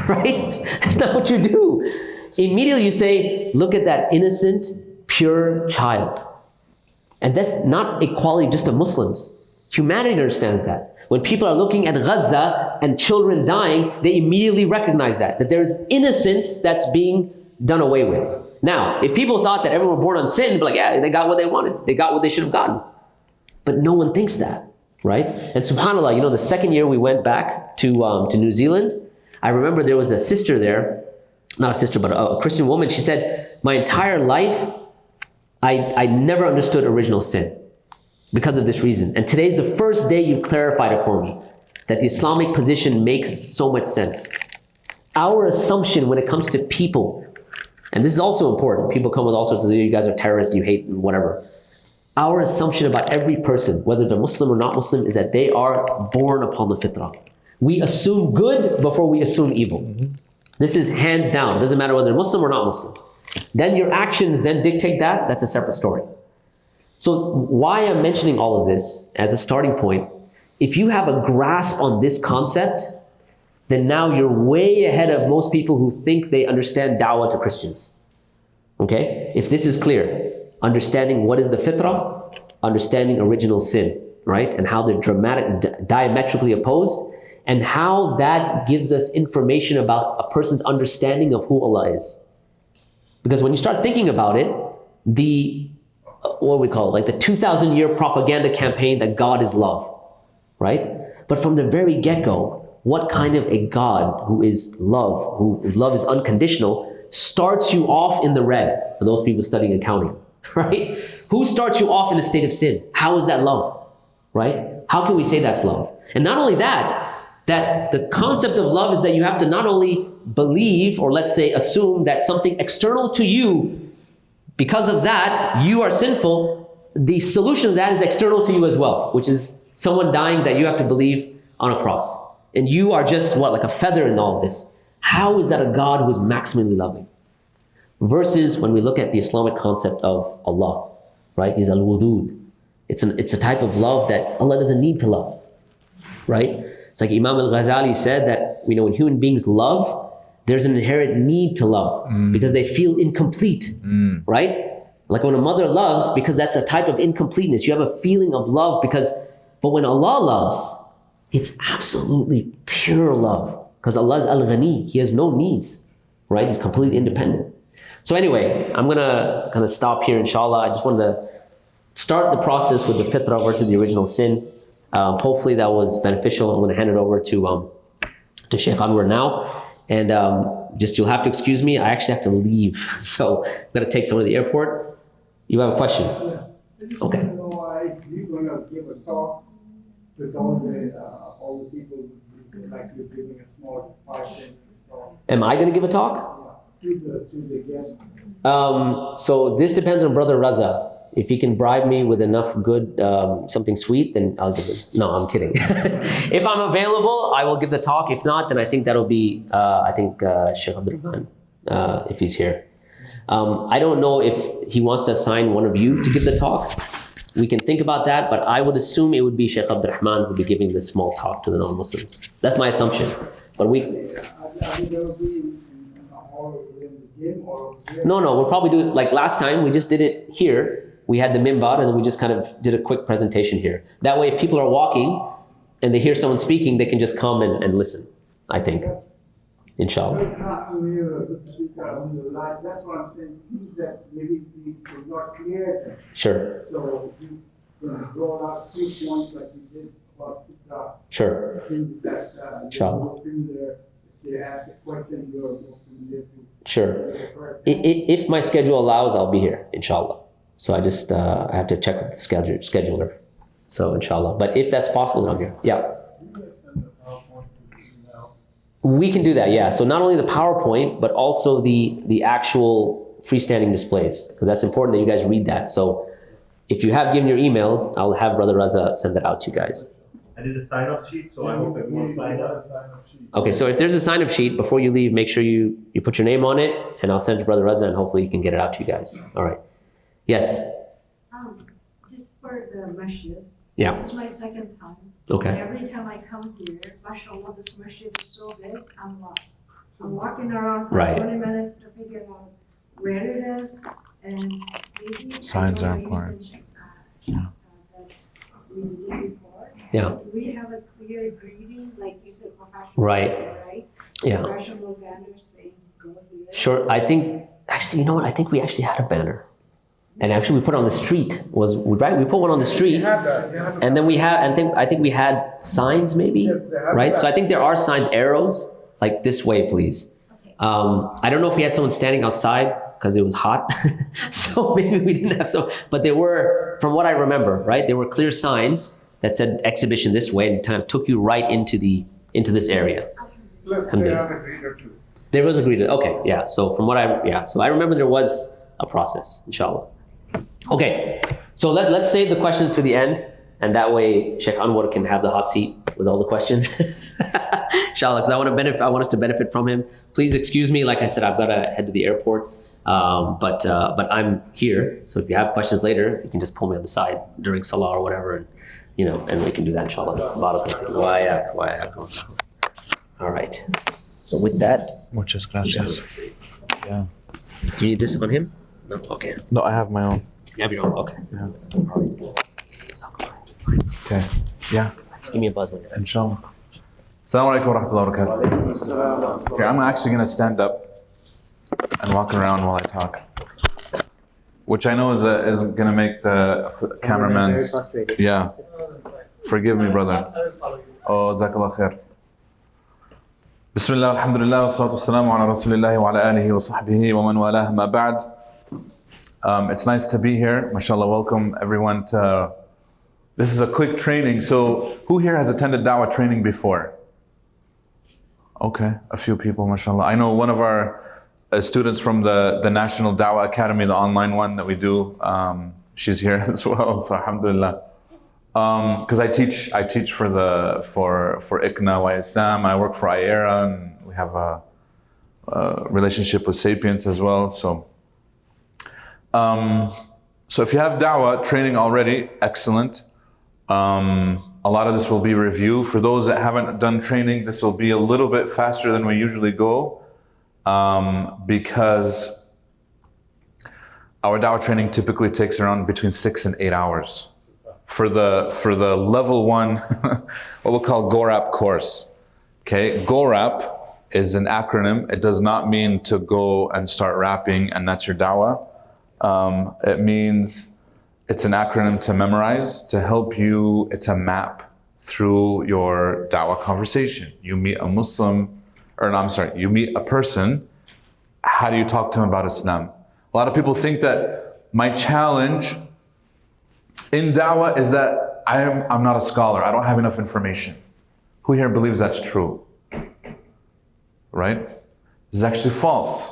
right? That's not what you do. Immediately you say, look at that innocent, pure child. And that's not a quality just of Muslims. Humanity understands that. When people are looking at Gaza and children dying, they immediately recognize that there's innocence that's being done away with. Now, if people thought that everyone born on sin, they'd be like, yeah, they got what they wanted. They got what they should have gotten. But no one thinks that, right? And subhanAllah, the second year we went back to New Zealand, I remember there was a sister there, not a sister, but a Christian woman. She said, my entire life, I never understood original sin because of this reason. And today's the first day you clarified it for me, that the Islamic position makes so much sense. Our assumption when it comes to people, and this is also important, people come with all sorts of, you guys are terrorists, you hate whatever. Our assumption about every person, whether they're Muslim or not Muslim, is that they are born upon the fitrah. We assume good before we assume evil. This is hands down. It doesn't matter whether they're Muslim or not Muslim. Then your actions then dictate that. That's a separate story. So why I'm mentioning all of this as a starting point, if you have a grasp on this concept, then now you're way ahead of most people who think they understand Dawah to Christians. Okay? If this is clear, understanding what is the fitrah, understanding original sin, right? And how they're diametrically opposed, and how that gives us information about a person's understanding of who Allah is. Because when you start thinking about it, what we call it, like the 2,000-year propaganda campaign that God is love, right? But from the very get-go, what kind of a God who is love, whose love is unconditional, starts you off in the red, for those people studying accounting, right? Who starts you off in a state of sin? How is that love, right? How can we say that's love? And not only that the concept of love is that you have to not only believe, or let's say assume, that something external to you, because of that, you are sinful. The solution to that is external to you as well, which is someone dying that you have to believe on a cross. And you are just, like a feather in all of this. How is that a God who is maximally loving? Versus when we look at the Islamic concept of Allah, right? He's al-wudud. It's a type of love that Allah doesn't need to love, right? It's like Imam al-Ghazali said that, when human beings love, there's an inherent need to love because they feel incomplete, right? Like when a mother loves, because that's a type of incompleteness. You have a feeling of love but when Allah loves, it's absolutely pure love because Allah is al-Ghani. He has no needs, right? He's completely independent. So anyway, I'm going to kind of stop here, inshallah. I just wanted to start the process with the fitrah versus the original sin. Hopefully that was beneficial. I'm going to hand it over to Sheikh Anwar now. And you'll have to excuse me. I actually have to leave. So I'm going to take someone to the airport. You have a question? Yeah. Okay. You're going to give a talk with all the people, like you're giving a small 5-10 talk. Am I going to give a talk? To the guests. So this depends on Brother Raza. If he can bribe me with enough good, something sweet, then I'll give it. No, I'm kidding. If I'm available, I will give the talk. If not, then I think that'll be, Sheikh Abdul Rahman, if he's here. I don't know if he wants to assign one of you to give the talk. We can think about that, but I would assume it would be Sheikh Abdul Rahman who would be giving the small talk to the non-Muslims. That's my assumption. But we... No, we'll probably do it like last time. We just did it here. We had the minbar and then we just kind of did a quick presentation here. That way, if people are walking and they hear someone speaking, they can just come and listen, I think. Inshallah. That's what I'm saying. Things that maybe it's not clear. Sure. So you draw out 3 points like you did about sure. things that Inshallah. they ask a question, you're more familiar to. Sure. If my schedule allows, I'll be here, inshallah. So I just I have to check with the scheduler. So inshallah. But if that's possible, then I'm here. Yeah. We can do that, yeah. So not only the PowerPoint, but also the actual freestanding displays, because that's important that you guys read that. So if you have given your emails, I'll have Brother Raza send that out to you guys. I did a sign-up sheet, so I hope everyone signed up. Okay, so if there's a sign-up sheet, before you leave, make sure you put your name on it, and I'll send it to Brother Raza, and hopefully he can get it out to you guys. All right. Yes? Just for the masjid. Yeah. This is my second time. Okay. And every time I come here, mashallah, this masjid is so big, I'm lost. I'm walking around for Right. 20 minutes to figure out where it is, and maybe Signs I are know you important. mentioned, Yeah. that we did before. Yeah. Do we have a clear greeting, like you said, professional? Right. Right? Yeah. Professional banner saying, go here. Sure. I think, actually, you know what? I think we actually had a banner. And actually, we put it on the street. Right? We put one on the street. And then I think we had signs maybe, right? So I think there are signs, arrows, like this way, please. Okay. I don't know if we had someone standing outside because it was hot. So maybe we didn't have so, but there were, from what I remember, right? There were clear signs that said exhibition this way and kind of took you right into this area. Plus, they have a greeter too. There was a greeter. Okay, yeah. So so I remember there was a process, inshallah. Okay, so let's save the questions to the end, and that way Sheikh Anwar can have the hot seat with all the questions. Inshallah, because I want us to benefit from him. Please excuse me, like I said, I've got to head to the airport, but I'm here. So if you have questions later, you can just pull me on the side during Salah or whatever, and we can do that, inshallah. All right. So with that, Muchas gracias. Yeah. do you need this on him? No. Okay. No, I have my own. You have your own. Okay. Yeah. Okay. Yeah. Give me a buzz when you're done. Inshallah. Assalamu alaikum wa rahmatullahi wa barakatuh. Okay, I'm actually going to stand up and walk around while I talk. Which I know is going to make the cameraman's... Yeah. Forgive me, brother. Oh, jazakallah khair. Bismillah, alhamdulillah, wa salatu wassalamu ala rasulillahi wa ala alihi wa sahbihi wa man walah ma ba'd. It's nice to be here. MashaAllah, welcome everyone to... This is a quick training. So, who here has attended Dawah training before? Okay, a few people, MashaAllah. I know one of our students from the National Dawah Academy, the online one that we do, she's here as well, so alhamdulillah. Because I teach for ICNA wa Islam. I work for IERA, and we have a relationship with Sapiens as well. So if you have Dawah training already, excellent. A lot of this will be review. For those that haven't done training, this will be a little bit faster than we usually go, because our Dawah training typically takes around between 6 and 8 hours. For the level 1, what we'll call GORAP course. Okay, GORAP is an acronym. It does not mean to go and start rapping and that's your Dawah. It means it's an acronym to memorize, to help you. It's a map through your Dawah conversation. You meet a Muslim, you meet a person. How do you talk to him about Islam? A lot of people think that My challenge in da'wah is that I'm not a scholar. I don't have enough information. Who here believes that's true? Right? This is actually false.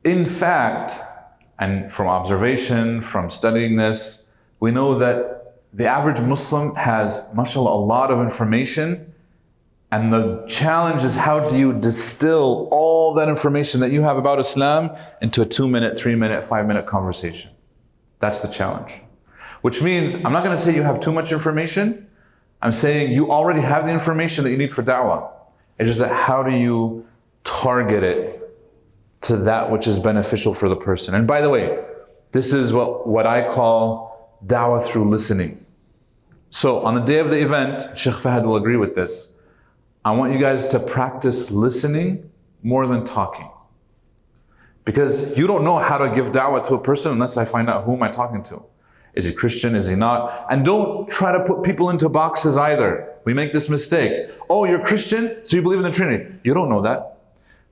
In fact, and from observation, from studying this, we know that the average Muslim has, mashallah, a lot of information. And the challenge is, how do you distill all that information that you have about Islam into a 2-minute, 3-minute, 5-minute conversation? That's the challenge. Which means, I'm not going to say you have too much information. I'm saying you already have the information that you need for da'wah. It's just that how do you target it to that which is beneficial for the person? And by the way, this is what I call da'wah through listening. So on the day of the event, Sheikh Fahad will agree with this. I want you guys to practice listening more than talking. Because you don't know how to give da'wah to a person unless I find out who am I talking to. Is he Christian? Is he not? And don't try to put people into boxes either. We make this mistake. Oh, you're Christian, so you believe in the Trinity. You don't know that.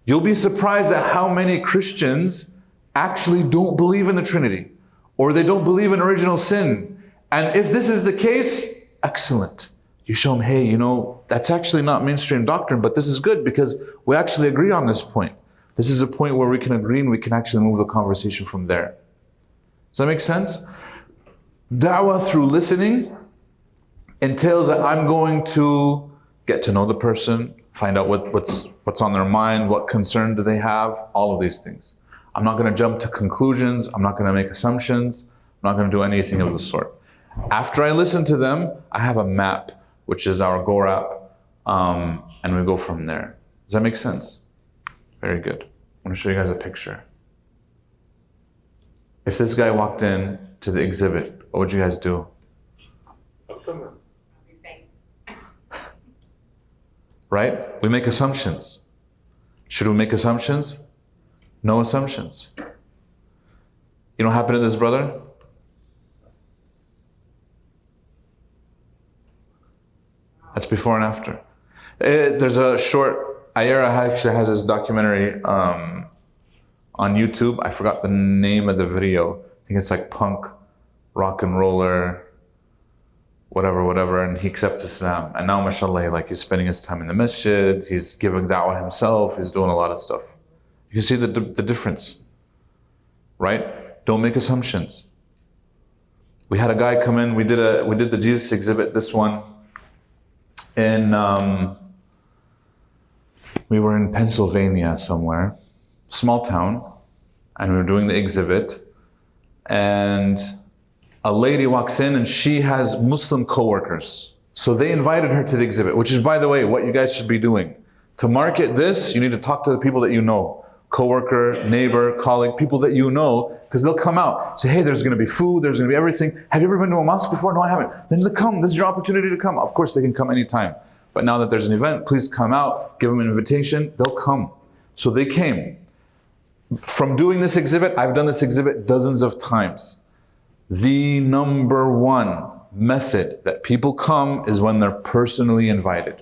You'll be surprised at how many Christians actually don't believe in the Trinity, or they don't believe in original sin. And if this is the case, excellent. You show them, hey, you know, that's actually not mainstream doctrine, but this is good because we actually agree on this point. This is a point where we can agree and we can actually move the conversation from there. Does that make sense? Da'wah through listening entails that I'm going to get to know the person, find out what's on their mind, what concern do they have, all of these things. I'm not going to jump to conclusions. I'm not going to make assumptions. I'm not going to do anything of the sort. After I listen to them, I have a map, which is our Go app, and we go from there. Does that make sense? Very good. I'm going to show you guys a picture. If this guy walked in to the exhibit, what would you guys do? Right? We make assumptions. Should we make assumptions? No assumptions. You know what happened to this brother? That's before and after. There's a short, Ayera actually has this documentary on YouTube. I forgot the name of the video. I think it's like punk, rock and roller, whatever, and he accepts Islam. And now, mashallah, like he's spending his time in the masjid, he's giving da'wah himself, he's doing a lot of stuff. You can see the difference, right? Don't make assumptions. We had a guy come in, we did the Jesus exhibit, this one, we were in Pennsylvania somewhere, small town, and we were doing the exhibit, and a lady walks in and she has Muslim co-workers. So they invited her to the exhibit, which is, by the way, what you guys should be doing. To market this, you need to talk to the people that you know. Co-worker, neighbor, colleague, people that you know, because they'll come out. Say, hey, there's going to be food, there's going to be everything. Have you ever been to a mosque before? No, I haven't. Then they'll come. This is your opportunity to come. Of course, they can come anytime. But now that there's an event, please come out, give them an invitation, they'll come. So they came. From doing this exhibit, I've done this exhibit dozens of times. The number one method that people come is when they're personally invited.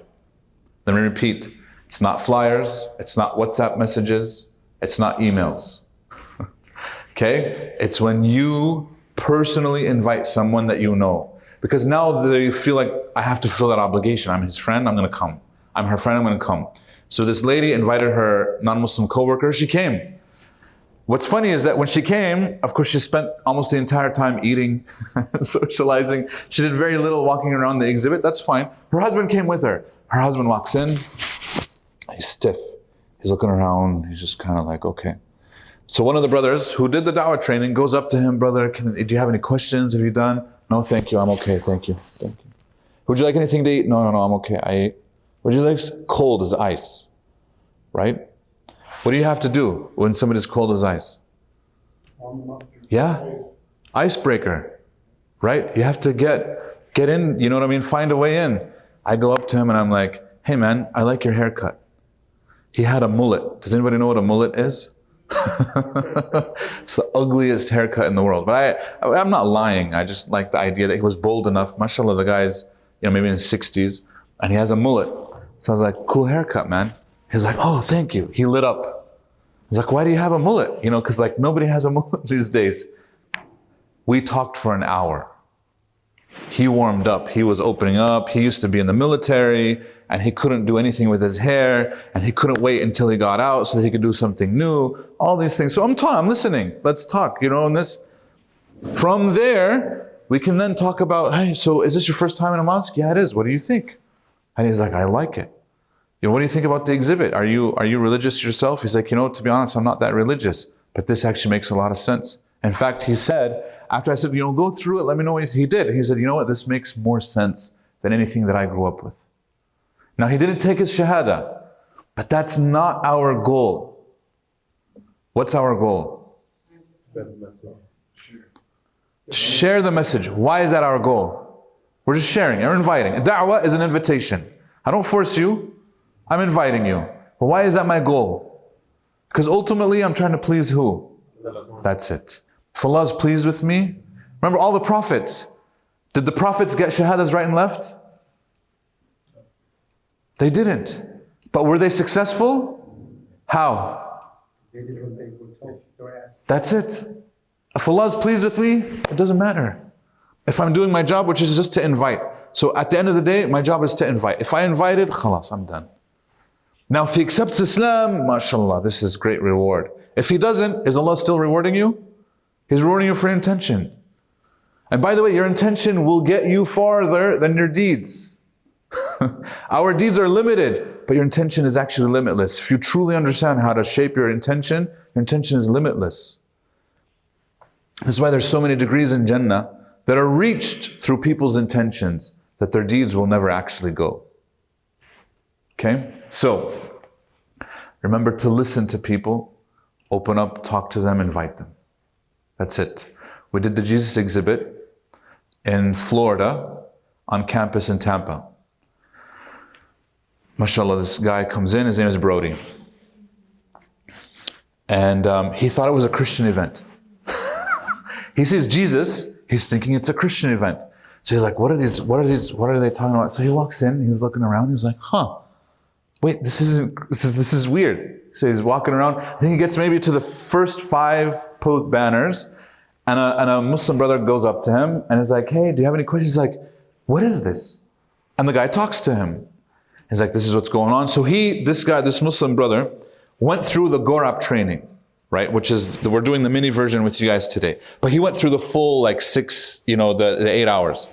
Let me repeat. It's not flyers. It's not WhatsApp messages. It's not emails. Okay? It's when you personally invite someone that you know. Because now they feel like, I have to fulfill that obligation. I'm his friend, I'm going to come. I'm her friend, I'm going to come. So this lady invited her non-Muslim co-worker. She came. What's funny is that when she came, of course, she spent almost the entire time eating, socializing. She did very little walking around the exhibit. That's fine. Her husband came with her. Her husband walks in. He's stiff. He's looking around. He's just kind of like, okay. So one of the brothers who did the da'wah training goes up to him, brother, do you have any questions? Have you done? No, thank you. I'm okay. Thank you. Thank you. Would you like anything to eat? No, I'm okay. I ate. Would you like cold as ice? Right? What do you have to do when somebody's cold as ice? Yeah, icebreaker, right? You have to get in, you know what I mean? Find a way in. I go up to him and I'm like, hey man, I like your haircut. He had a mullet. Does anybody know what a mullet is? It's the ugliest haircut in the world. But I'm not lying. I just like the idea that he was bold enough. MashaAllah, the guy's, maybe in his 60s, and he has a mullet. So I was like, cool haircut, man. He's like, oh, thank you. He lit up. He's like, why do you have a mullet? Because like nobody has a mullet these days. We talked for an hour. He warmed up. He was opening up. He used to be in the military and he couldn't do anything with his hair and he couldn't wait until he got out so that he could do something new. All these things. So I'm listening. Let's talk, and this. From there, we can then talk about, hey, so is this your first time in a mosque? Yeah, it is. What do you think? And he's like, I like it. What do you think about the exhibit? Are you religious yourself? He's like, to be honest, I'm not that religious, but this actually makes a lot of sense. In fact, he said, after I said, go through it, let me know what he did. He said, you know what, this makes more sense than anything that I grew up with. Now, he didn't take his shahada, but that's not our goal. What's our goal? Share the message. Why is that our goal? We're just sharing, we're inviting. Da'wah is an invitation. I don't force you, I'm inviting you. But why is that my goal? Because ultimately I'm trying to please who? That's it. If Allah is pleased with me, remember all the prophets. Did the prophets get shahadas right and left? They didn't. But were they successful? How? That's it. If Allah is pleased with me, it doesn't matter. If I'm doing my job, which is just to invite. So at the end of the day, my job is to invite. If I invited, khalas, I'm done. Now if he accepts Islam, mashallah, this is great reward. If he doesn't, is Allah still rewarding you? He's rewarding you for your intention. And by the way, your intention will get you farther than your deeds. Our deeds are limited, but your intention is actually limitless. If you truly understand how to shape your intention is limitless. That's why there's so many degrees in Jannah that are reached through people's intentions, that their deeds will never actually go. Okay? So, remember to listen to people, open up, talk to them, invite them. That's it. We did the Jesus exhibit in Florida on campus in Tampa. MashaAllah, this guy comes in, his name is Brody. And he thought it was a Christian event. He sees Jesus, he's thinking it's a Christian event. So he's like, what are they talking about? So he walks in, he's looking around, he's like, wait, this is weird. So he's walking around, I think he gets maybe to the first 5 banners, and a Muslim brother goes up to him and is like, hey, do you have any questions? He's like, what is this? And the guy talks to him. He's like, this is what's going on. So this Muslim brother went through the Gorab training, right? Which is, we're doing the mini version with you guys today. But he went through the full 6, the 8 hours.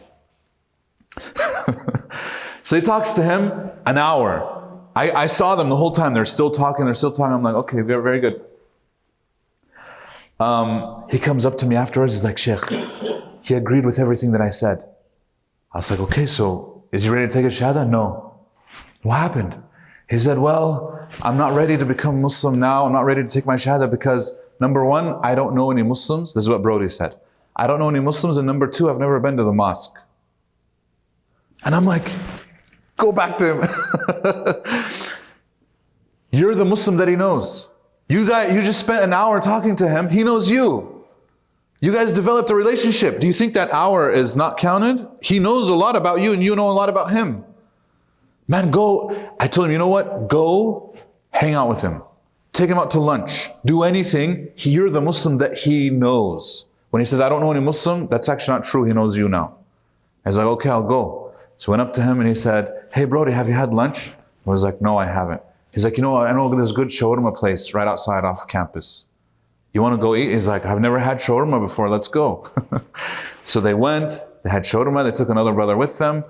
So he talks to him an hour. I saw them the whole time. They're still talking. I'm like, okay, very good. He comes up to me afterwards. He's like, Sheikh, he agreed with everything that I said. I was like, okay, so is he ready to take a shahada? No. What happened? He said, well, I'm not ready to become Muslim now. I'm not ready to take my shahada because, number 1, I don't know any Muslims. This is what Brody said. I don't know any Muslims. And number 2, I've never been to the mosque. And I'm like, go back to him. You're the Muslim that he knows. You just spent an hour talking to him. He knows you. You guys developed a relationship. Do you think that hour is not counted? He knows a lot about you and you know a lot about him. Man, go. I told him, you know what? Go hang out with him. Take him out to lunch. Do anything. You're the Muslim that he knows. When he says, I don't know any Muslim, that's actually not true. He knows you now. I was like, okay, I'll go. So I went up to him and he said, hey, Brody, have you had lunch? I was like, no, I haven't. He's like, I know this good shawarma place right outside off campus. You want to go eat? He's like, I've never had shawarma before. Let's go. So they went. They had shawarma. They took another brother with them.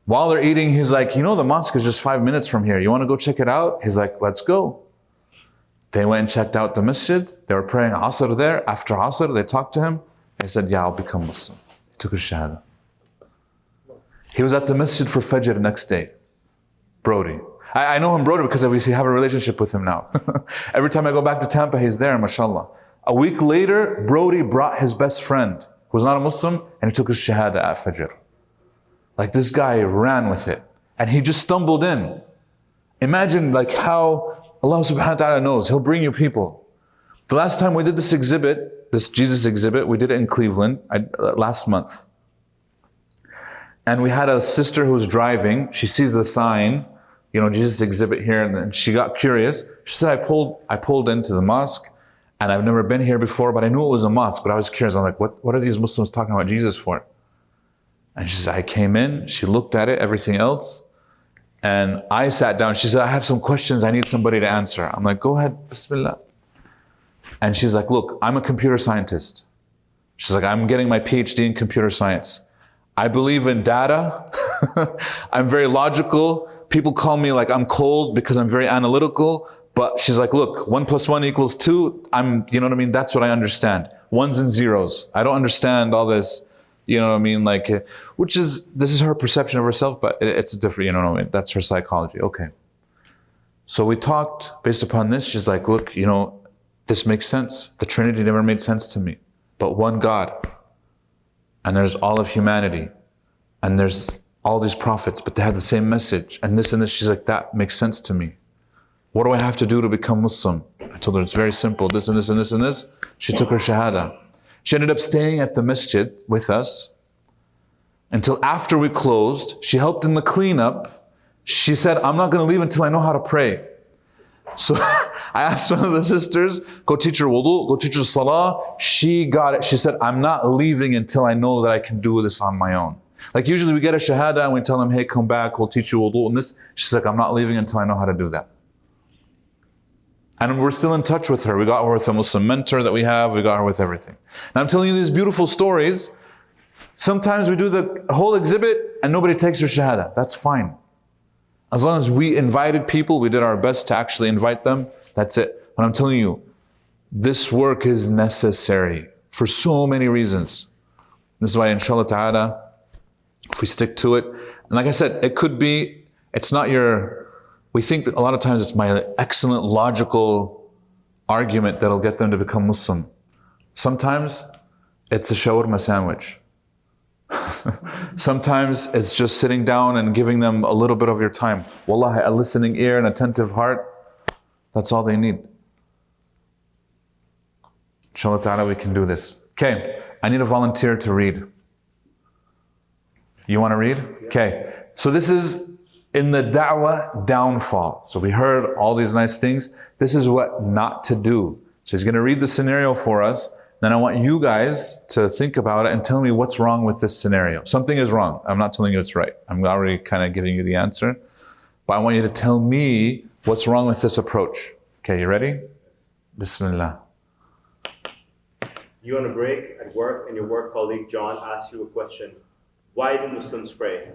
While they're eating, he's like, the mosque is just 5 minutes from here. You want to go check it out? He's like, let's go. They went and checked out the masjid. They were praying Asr there. After Asr, they talked to him. He said, yeah, I'll become Muslim. He took his shahada. He was at the masjid for Fajr next day. Brody. I know him, Brody, because we have a relationship with him now. Every time I go back to Tampa, he's there, mashallah. A week later, Brody brought his best friend, who was not a Muslim, and he took his shahada at Fajr. Like this guy ran with it. And he just stumbled in. Imagine how Allah subhanahu wa ta'ala knows. He'll bring you people. The last time we did this exhibit, this Jesus exhibit, we did it in Cleveland last month. And we had a sister who was driving. She sees the sign, Jesus exhibit here, and then she got curious. She said, I pulled into the mosque, And I've never been here before, but I knew it was a mosque, but I was curious. I'm like, what are these Muslims talking about Jesus for? And she said, I came in, she looked at it, everything else, and I sat down. She said, I have some questions I need somebody to answer. I'm like, go ahead, Bismillah. And she's like, look, I'm a computer scientist. She's like, I'm getting my PhD in computer science. I believe in data. I'm very logical. People call me like I'm cold because I'm very analytical. But she's like, look, 1 + 1 = 2. You know what I mean? That's what I understand. Ones and zeros. I don't understand all this, you know what I mean? Like, this is her perception of herself, but it's different, you know what I mean? That's her psychology. Okay. So we talked based upon this. She's like, look, you know, this makes sense. The Trinity never made sense to me. But one God. And there's all of humanity. And there's all these prophets, but they have the same message. And this and this. She's like, that makes sense to me. What do I have to do to become Muslim? I told her it's very simple. This and this and this and this. She took her Shahada. She ended up staying at the masjid with us until after we closed. She helped in the cleanup. She said, I'm not going to leave until I know how to pray. So I asked one of the sisters, go teach her wudu, go teach her salah. She got it. She said, I'm not leaving until I know that I can do this on my own. Like usually we get a Shahada and we tell them, hey, come back, we'll teach you wudu and this. She's like, I'm not leaving until I know how to do that. And we're still in touch with her. We got her with a Muslim mentor that we have. We got her with everything. Now I'm telling you these beautiful stories. Sometimes we do the whole exhibit and nobody takes her Shahada. That's fine. As long as we invited people, we did our best to actually invite them. That's it. But I'm telling you, this work is necessary for so many reasons. This is why, inshallah ta'ala, if we stick to it, and like I said, it could be, it's not your, we think that a lot of times it's my excellent logical argument that'll get them to become Muslim. Sometimes it's a shawarma sandwich. Sometimes it's just sitting down and giving them a little bit of your time. Wallahi, a listening ear and attentive heart, that's all they need. Inshallah ta'ala, we can do this. Okay, I need a volunteer to read. You want to read? Okay, so this is in the Dawah downfall. So we heard all these nice things. This is what not to do. So he's going to read the scenario for us. Then I want you guys to think about it and tell me what's wrong with this scenario. Something is wrong. I'm not telling you it's right. I'm already kind of giving you the answer. But I want you to tell me what's wrong with this approach. Okay, you ready? Bismillah. You on a break at work and your work colleague John asks you a question. Why do Muslims pray?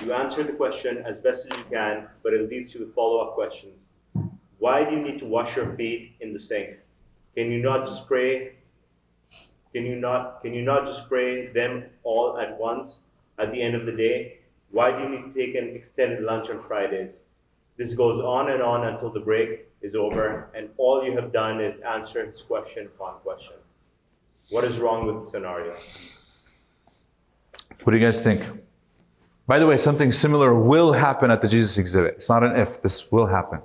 You answer the question as best as you can, but it leads to the follow-up questions. Why do you need to wash your feet in the sink? Can you not just pray? Can you not just pray them all at once at the end of the day? Why do you need to take an extended lunch on Fridays? This goes on and on until the break is over, and all you have done is answer his question upon question. What is wrong with the scenario? What do you guys think? By the way, something similar will happen at the Jesus exhibit. It's not an if, this will happen.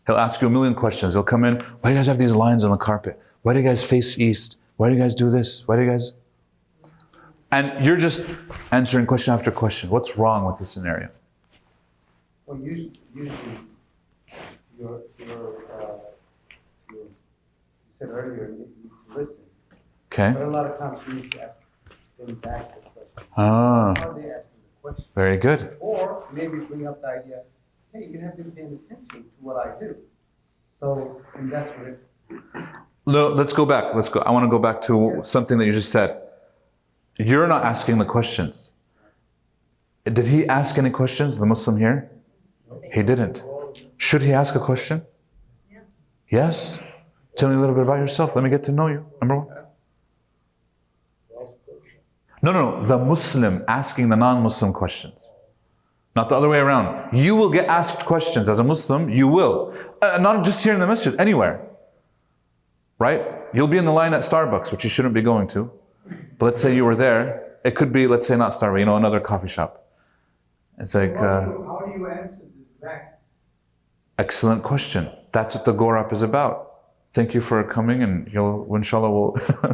He'll ask you a million questions. He'll come in, why do you guys have these lines on the carpet? Why do you guys face east? Why do you guys do this? Why do you guys? And you're just answering question after question. What's wrong with the scenario? Well, usually you said earlier, you need to listen. Okay. But a lot of times you need to ask them back the question. Ah. How are they asking the question? Very good. Or maybe bring up the idea, hey, you have been paying attention to what I do. So, and that's what it. No, let's go back. I want to go back to something that you just said. You're not asking the questions. Did he ask any questions, the Muslim here? He didn't. Should he ask a question? Yeah. Yes. Tell me a little bit about yourself. Let me get to know you. Number one. No. The Muslim asking the non-Muslim questions. Not the other way around. You will get asked questions as a Muslim. You will. Not just here in the masjid, anywhere. Right? You'll be in the line at Starbucks, which you shouldn't be going to. But let's say you were there. It could be, let's say not Starbucks, another coffee shop. It's like... How do you answer this back? Excellent question. That's what the Gorap is about. Thank you for coming, and inshallah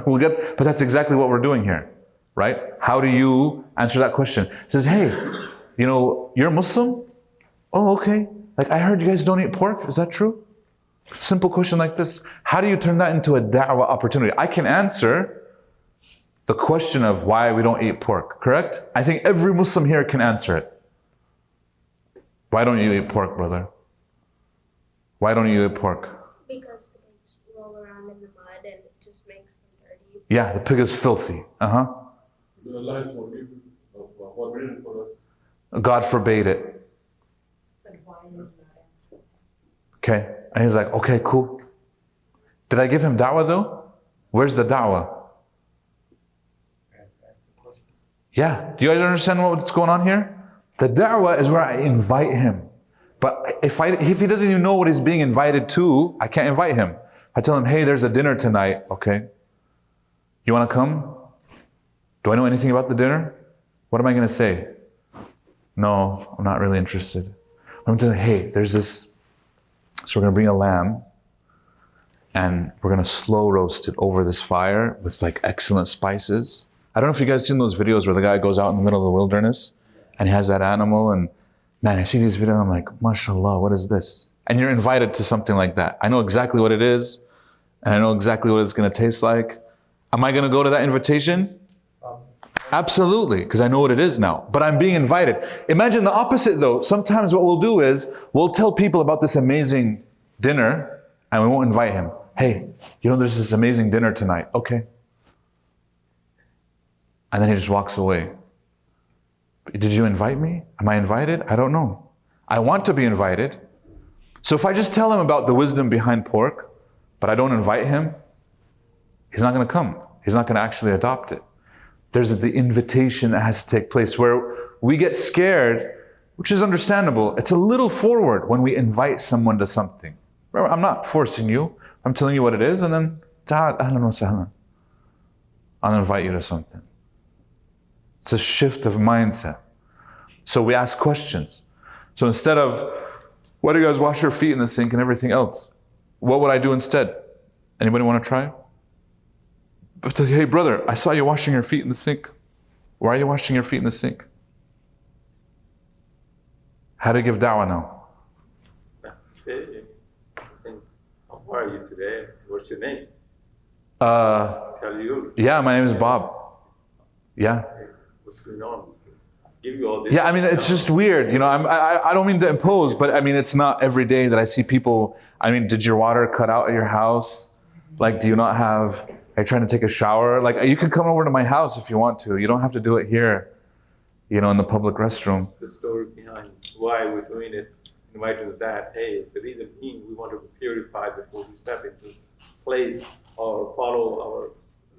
we'll get... But that's exactly what we're doing here. Right? How do you answer that question? It says, hey, you're Muslim? Oh, okay. Like, I heard you guys don't eat pork. Is that true? Simple question like this. How do you turn that into a da'wah opportunity? I can answer the question of why we don't eat pork, correct? I think every Muslim here can answer it. Why don't you eat pork, brother? Why don't you eat pork? Because the pigs roll around in the mud and it just makes them dirty. Yeah, the pig is filthy. Allah is forbidden for us. God forbade it. But why is not answered? Okay. And he's like, okay, cool. Did I give him da'wah though? Where's the da'wah? Yeah. Do you guys understand what's going on here? The da'wah is where I invite him. But if he doesn't even know what he's being invited to, I can't invite him. I tell him, hey, there's a dinner tonight. Okay. You want to come? Do I know anything about the dinner? What am I going to say? No, I'm not really interested. I'm telling him, hey, there's this. So we're going to bring a lamb and we're going to slow roast it over this fire with like excellent spices. I don't know if you guys seen those videos where the guy goes out in the middle of the wilderness and he has that animal, and man, I see these videos and I'm like, mashallah, what is this? And you're invited to something like that. I know exactly what it is and I know exactly what it's going to taste like. Am I going to go to that invitation? Absolutely, because I know what it is now. But I'm being invited. Imagine the opposite though. Sometimes what we'll do is we'll tell people about this amazing dinner and we won't invite him. Hey, you know there's this amazing dinner tonight. Okay. And then he just walks away. Did you invite me? Am I invited? I don't know. I want to be invited. So if I just tell him about the wisdom behind pork, but I don't invite him, he's not going to come. He's not going to actually adopt it. There's the invitation that has to take place where we get scared, which is understandable. It's a little forward when we invite someone to something. Remember, I'm not forcing you. I'm telling you what it is, and then ahlan wa sahlan. I'll invite you to something. It's a shift of mindset. So we ask questions. So instead of, why do you guys wash your feet in the sink and everything else? What would I do instead? Anybody want to try? But hey brother, I saw you washing your feet in the sink. Why are you washing your feet in the sink? How to give da'wah now? Hey, how are you today? What's your name? Tell you. Yeah, my name is Bob. Yeah. What's going on? Give you all this. Yeah, I mean, it's just weird. You know, I don't mean to impose, but I mean, it's not every day that I see people. I mean, did your water cut out at your house? Like, do you not have, are you trying to take a shower? Like, you can come over to my house if you want to. You don't have to do it here, you know, in the public restroom. The story behind why we're doing it, inviting that, hey, the reason being we want to be purified before we step into place or follow our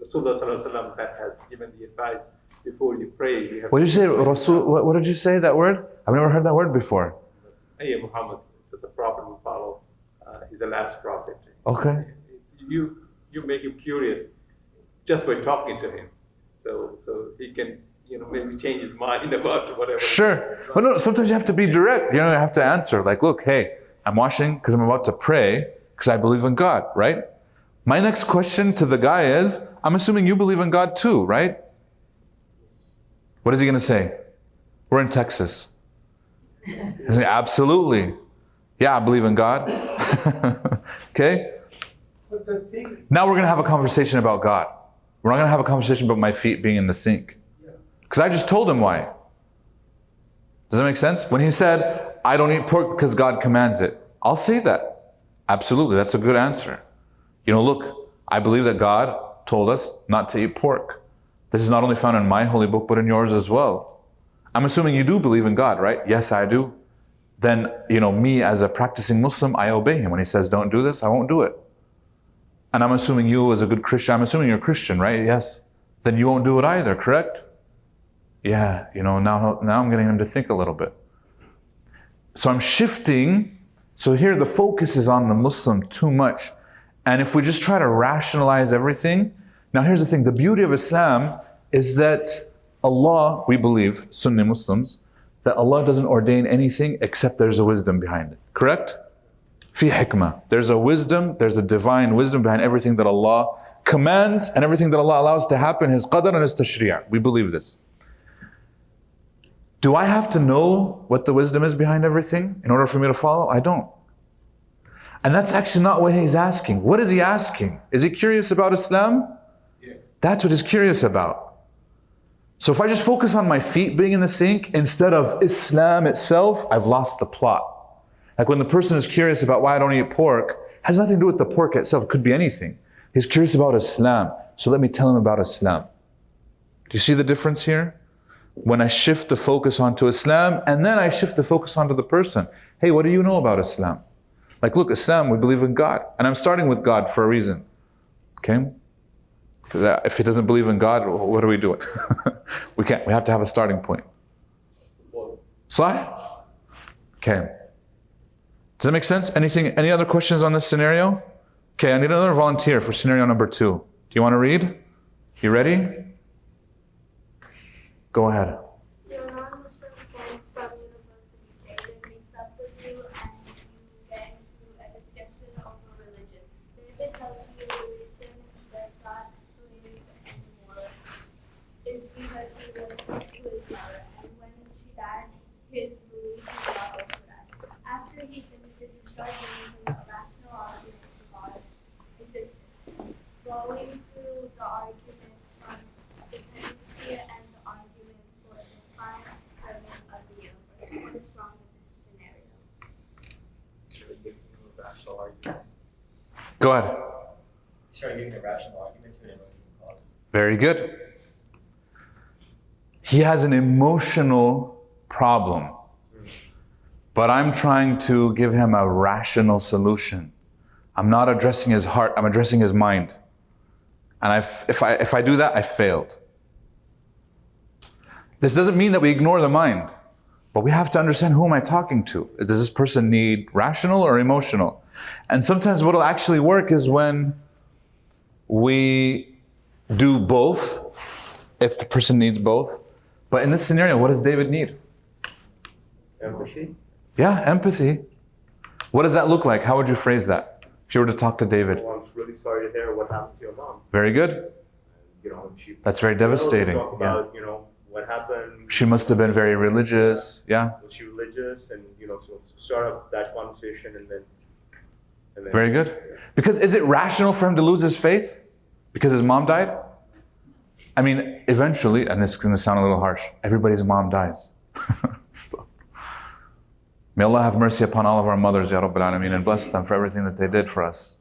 Rasulullah Sallallahu Alaihi Wasallam that has given the advice before you pray. You have What did you say, Rasul? What did you say, that word? I've never heard that word before. Hey, Muhammad, the prophet we follow, he's the last prophet. Okay. You make him curious just by talking to him. So he can, you know, maybe change his mind about whatever. Sure. But no, sometimes you have to be direct. You know, you have to answer. Like, look, hey, I'm washing because I'm about to pray because I believe in God, right? My next question to the guy is, I'm assuming you believe in God too, right? What is he going to say? We're in Texas. He's like, absolutely. Yeah, I believe in God. Okay? But the thing, Now we're going to have a conversation about God. We're not going to have a conversation about my feet being in the sink. Because I just told him why. Does that make sense? When he said, I don't eat pork because God commands it. I'll say that. Absolutely, that's a good answer. You know, look, I believe that God told us not to eat pork. This is not only found in my holy book, but in yours as well. I'm assuming you do believe in God, right? Yes, I do. Then, you know, me as a practicing Muslim, I obey him. When he says don't do this, I won't do it. And I'm assuming you as a good Christian, I'm assuming you're a Christian, right? Yes. Then you won't do it either, correct? Yeah, you know, now I'm getting him to think a little bit. So I'm shifting. So here the focus is on the Muslim too much. And if we just try to rationalize everything, now here's the thing, the beauty of Islam is that Allah, we believe, Sunni Muslims, that Allah doesn't ordain anything except there's a wisdom behind it, correct? Fi hikmah. There's a wisdom, there's a divine wisdom behind everything that Allah commands and everything that Allah allows to happen, His qadr and His tashri'. We believe this. Do I have to know what the wisdom is behind everything in order for me to follow? I don't. And that's actually not what he's asking. What is he asking? Is he curious about Islam? Yes. That's what he's curious about. So if I just focus on my feet being in the sink instead of Islam itself, I've lost the plot. Like when the person is curious about why I don't eat pork, it has nothing to do with the pork itself. It could be anything. He's curious about Islam. So let me tell him about Islam. Do you see the difference here? When I shift the focus onto Islam and then I shift the focus onto the person. Hey, what do you know about Islam? Like, look, Islam, we believe in God. And I'm starting with God for a reason. Okay? If he doesn't believe in God, what are we doing? We can't. We have to have a starting point. Sahih? Okay. Does that make sense? Any other questions on this scenario? Okay, I need another volunteer for scenario number 2. Do you want to read? You ready? Go ahead. Your non-Muslim friend from university David meets up with you and you get into a discussion over religion. David tells you the reason he does not believe anymore is because he was close to his mother, and when she died, his belief in God also died. After he finishes, you start giving him a rational argument for God's existence. Going through the argument from dependency and the argument for the prime element of the universe. What is wrong with this scenario? Should we give him a rational argument? Go ahead. Start giving a rational argument to an emotional cause. Very good. He has an emotional problem, but I'm trying to give him a rational solution. I'm not addressing his heart, I'm addressing his mind. And if I do that, I failed. This doesn't mean that we ignore the mind, but we have to understand, who am I talking to? Does this person need rational or emotional? And sometimes what will actually work is when we do both, if the person needs both. But in this scenario, what does David need? Empathy? Yeah, empathy. What does that look like? How would you phrase that if you were to talk to David? Oh, I'm really sorry to hear what happened to your mom. Very good. You know, she. That's very devastating. Talk about, you know, what happened. She must have been very religious. Yeah. Was she religious? And you know, so start up that conversation and then. Very good. Because is it rational for him to lose his faith because his mom died? I mean, eventually, and this is going to sound a little harsh, everybody's mom dies. Stop. May Allah have mercy upon all of our mothers, Ya Rabbil Alameen, and bless them for everything that they did for us.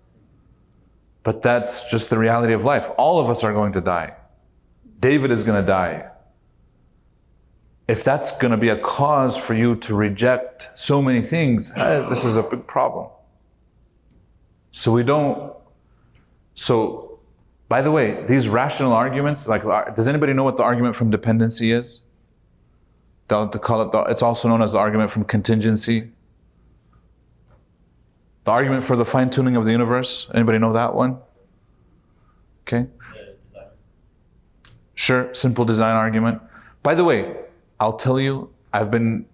But that's just the reality of life. All of us are going to die. David is going to die. If that's going to be a cause for you to reject so many things, this is a big problem. So by the way, these rational arguments, like, does anybody know what the argument from dependency is? It's also known as the argument from contingency. The argument for the fine-tuning of the universe. Anybody know that one? Okay. Sure, simple design argument. By the way, I'll tell you, I've been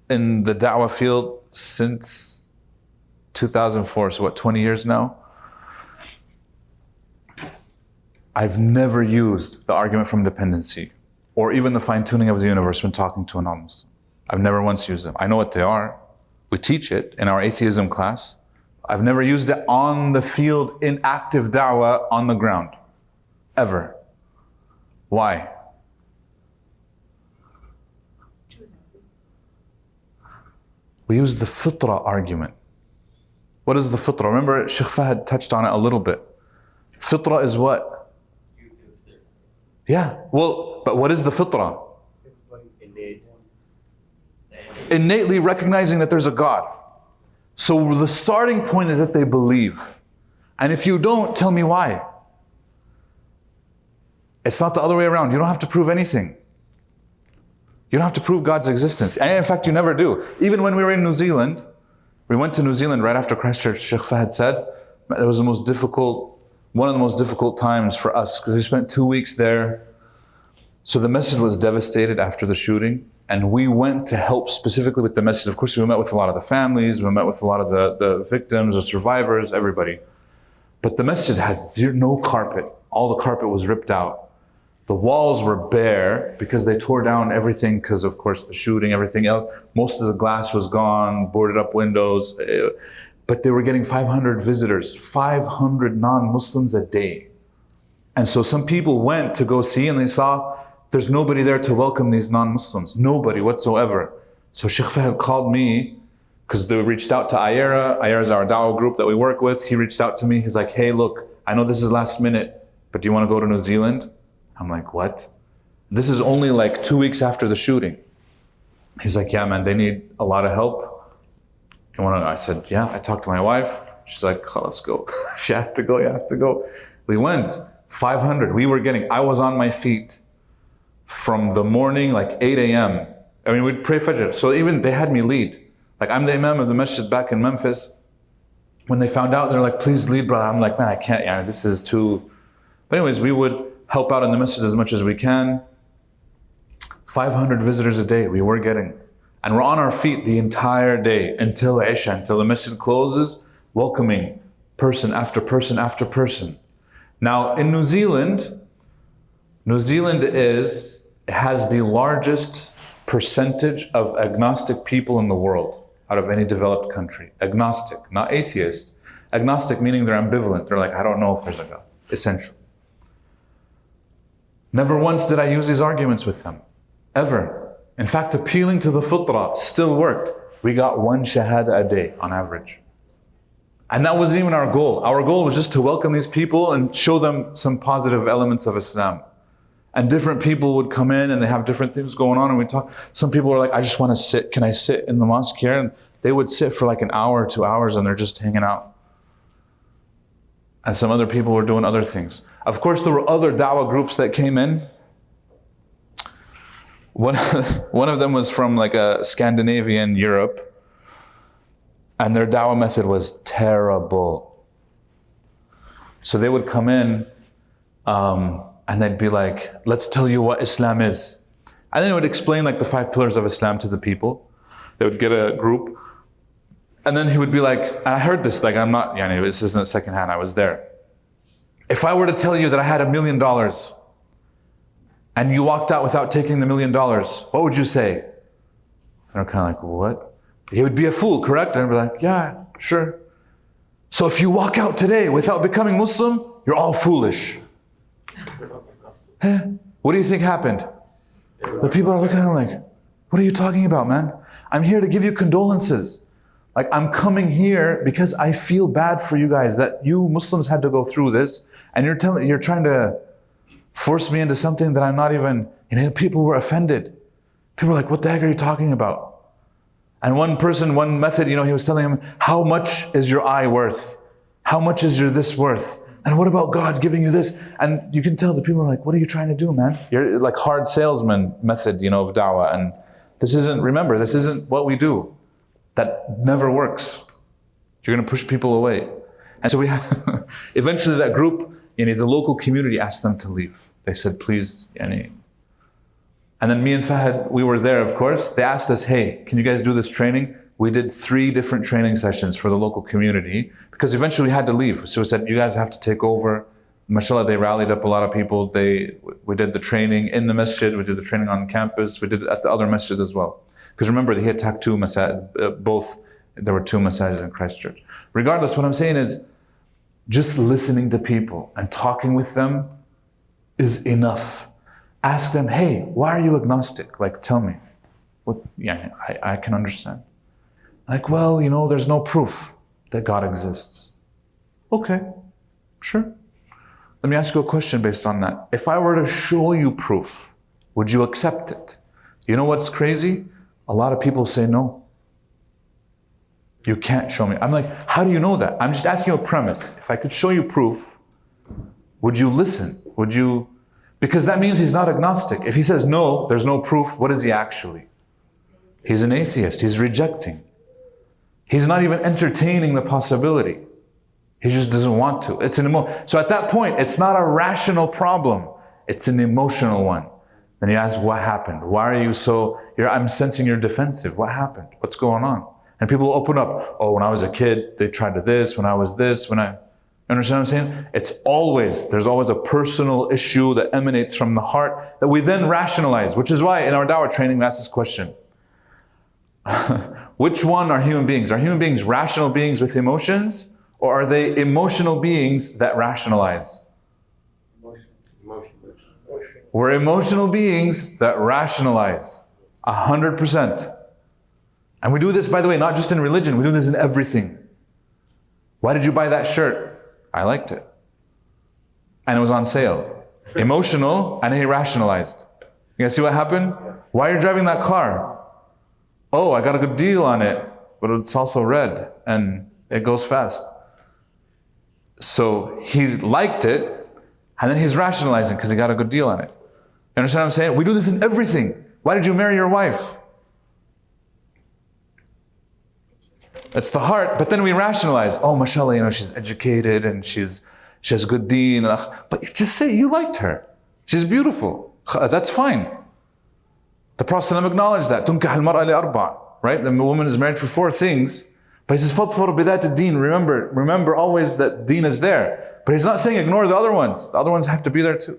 in the Dawah field since 2004, so 20 years now? I've never used the argument from dependency or even the fine-tuning of the universe when talking to a non-Muslim. I've never once used them. I know what they are. We teach it in our atheism class. I've never used it on the field in active da'wah on the ground. Ever. Why? We use the fitra argument. What is the fitra? Remember, Sheikh Fahad touched on it a little bit. Fitra is what? Yeah, well, but what is the fitra? Innately recognizing that there's a God. So the starting point is that they believe. And if you don't, tell me why. It's not the other way around. You don't have to prove anything. You don't have to prove God's existence. And in fact, you never do. Even when we were in New Zealand, we went to New Zealand right after Christchurch. Sheikh Fahad said it was one of the most difficult times for us because we spent 2 weeks there. So the masjid was devastated after the shooting, and we went to help specifically with the masjid. Of course, we met with a lot of the families, we met with a lot of the victims, the survivors, everybody. But the masjid had no carpet. All the carpet was ripped out. The walls were bare because they tore down everything because, of course, the shooting, everything else. Most of the glass was gone, boarded up windows. but they were getting 500 visitors, 500 non-Muslims a day. And so some people went to go see and they saw there's nobody there to welcome these non-Muslims, nobody whatsoever. So Sheikh Fahad called me because they reached out to Ayera. Ayera is our Dawah group that we work with. He reached out to me. He's like, hey, look, I know this is last minute, but do you want to go to New Zealand? I'm like, what? This is only like 2 weeks after the shooting. He's like, yeah, man, they need a lot of help. You want to? I said, yeah. I talked to my wife. She's like, oh, let's go. If you have to go, you have to go. We went. 500. I was on my feet from the morning, like 8 a.m. I mean, we'd pray Fajr. So even they had me lead. Like, I'm the imam of the masjid back in Memphis. When they found out, they're like, please lead, brother. I'm like, man, I can't. Yeah, this is too. But anyways, we would help out in the masjid as much as we can. 500 visitors a day we were getting. And we're on our feet the entire day until Isha, until the masjid closes, welcoming person after person after person. Now in New Zealand has the largest percentage of agnostic people in the world out of any developed country. Agnostic, not atheist. Agnostic meaning they're ambivalent. They're like, I don't know if there's a God, essentially. Never once did I use these arguments with them, ever. In fact, appealing to the fitrah still worked. We got 1 shahada a day on average. And that wasn't even our goal. Our goal was just to welcome these people and show them some positive elements of Islam. And different people would come in and they have different things going on and we talk. Some people were like, I just want to sit. Can I sit in the mosque here? And they would sit for like an hour, 2 hours and they're just hanging out. And some other people were doing other things. Of course, there were other da'wah groups that came in. One of them was from like a Scandinavian Europe. And their da'wah method was terrible. So they would come in and they'd be like, let's tell you what Islam is. And then they would explain like the 5 pillars of Islam to the people. They would get a group. And then he would be like, and I heard this, like I'm not, this isn't secondhand, I was there. If I were to tell you that I had $1 million and you walked out without taking the $1 million, what would you say? And I'm kind of like, what? He would be a fool, correct? And I'd be like, yeah, sure. So if you walk out today without becoming Muslim, you're all foolish. What do you think happened? The people are looking at him like, what are you talking about, man? I'm here to give you condolences. Like, I'm coming here because I feel bad for you guys that you Muslims had to go through this, and you're trying to force me into something that I'm not even, people were offended. People were like, what the heck are you talking about? And one method, he was telling him, how much is your eye worth? How much is your this worth? And what about God giving you this? And you can tell the people are like, what are you trying to do, man? You're like hard salesman method, of da'wah. And this isn't what we do. That never works. You're going to push people away. And so we have, eventually that group, the local community asked them to leave. They said, please, And then me and Fahad, we were there, of course. They asked us, hey, can you guys do this training? We did 3 different training sessions for the local community because eventually we had to leave. So we said, you guys have to take over. MashaAllah, they rallied up a lot of people. We did the training in the masjid. We did the training on campus. We did it at the other masjid as well. Because remember, he attacked 2 masajid, there were 2 masajid in Christchurch. Regardless, what I'm saying is, just listening to people and talking with them is enough. Ask them, hey, why are you agnostic? Like, tell me. I can understand. Like, well, there's no proof that God exists. Okay, sure. Let me ask you a question based on that. If I were to show you proof, would you accept it? You know what's crazy? A lot of people say no. You can't show me. I'm like, how do you know that? I'm just asking you a premise. If I could show you proof, would you listen? Would you? Because that means he's not agnostic. If he says no, there's no proof, what is he actually? He's an atheist. He's rejecting. He's not even entertaining the possibility. He just doesn't want to. So at that point, it's not a rational problem. It's an emotional one. Then you ask, what happened? Why are you so, I'm sensing you're defensive. What happened? What's going on? And people will open up. Oh, when I was a kid, they tried to this. When I was this, you understand what I'm saying? There's always a personal issue that emanates from the heart that we then rationalize, which is why in our da'wah training we ask this question. Which one are human beings? Are human beings rational beings with emotions, or are they emotional beings that rationalize? We're emotional beings that rationalize. 100%. And we do this, by the way, not just in religion, we do this in everything. Why did you buy that shirt? I liked it. And it was on sale. Emotional, and he rationalized. You guys see what happened? Why are you driving that car? Oh, I got a good deal on it, but it's also red and it goes fast. So he liked it, and then he's rationalizing because he got a good deal on it. You understand what I'm saying? We do this in everything. Why did you marry your wife? It's the heart, but then we rationalize. Oh, mashallah, she's educated and she has good deen. But just say you liked her. She's beautiful. That's fine. The Prophet ﷺ acknowledged that. تُنْكَحَ الْمَرْأَ لِأَرْبَعٍ. Right? The woman is married for 4 things. But he says, فَضْفَرْ بِذَاتِ الدِّينِ. Remember always that deen is there. But he's not saying ignore the other ones. The other ones have to be there too.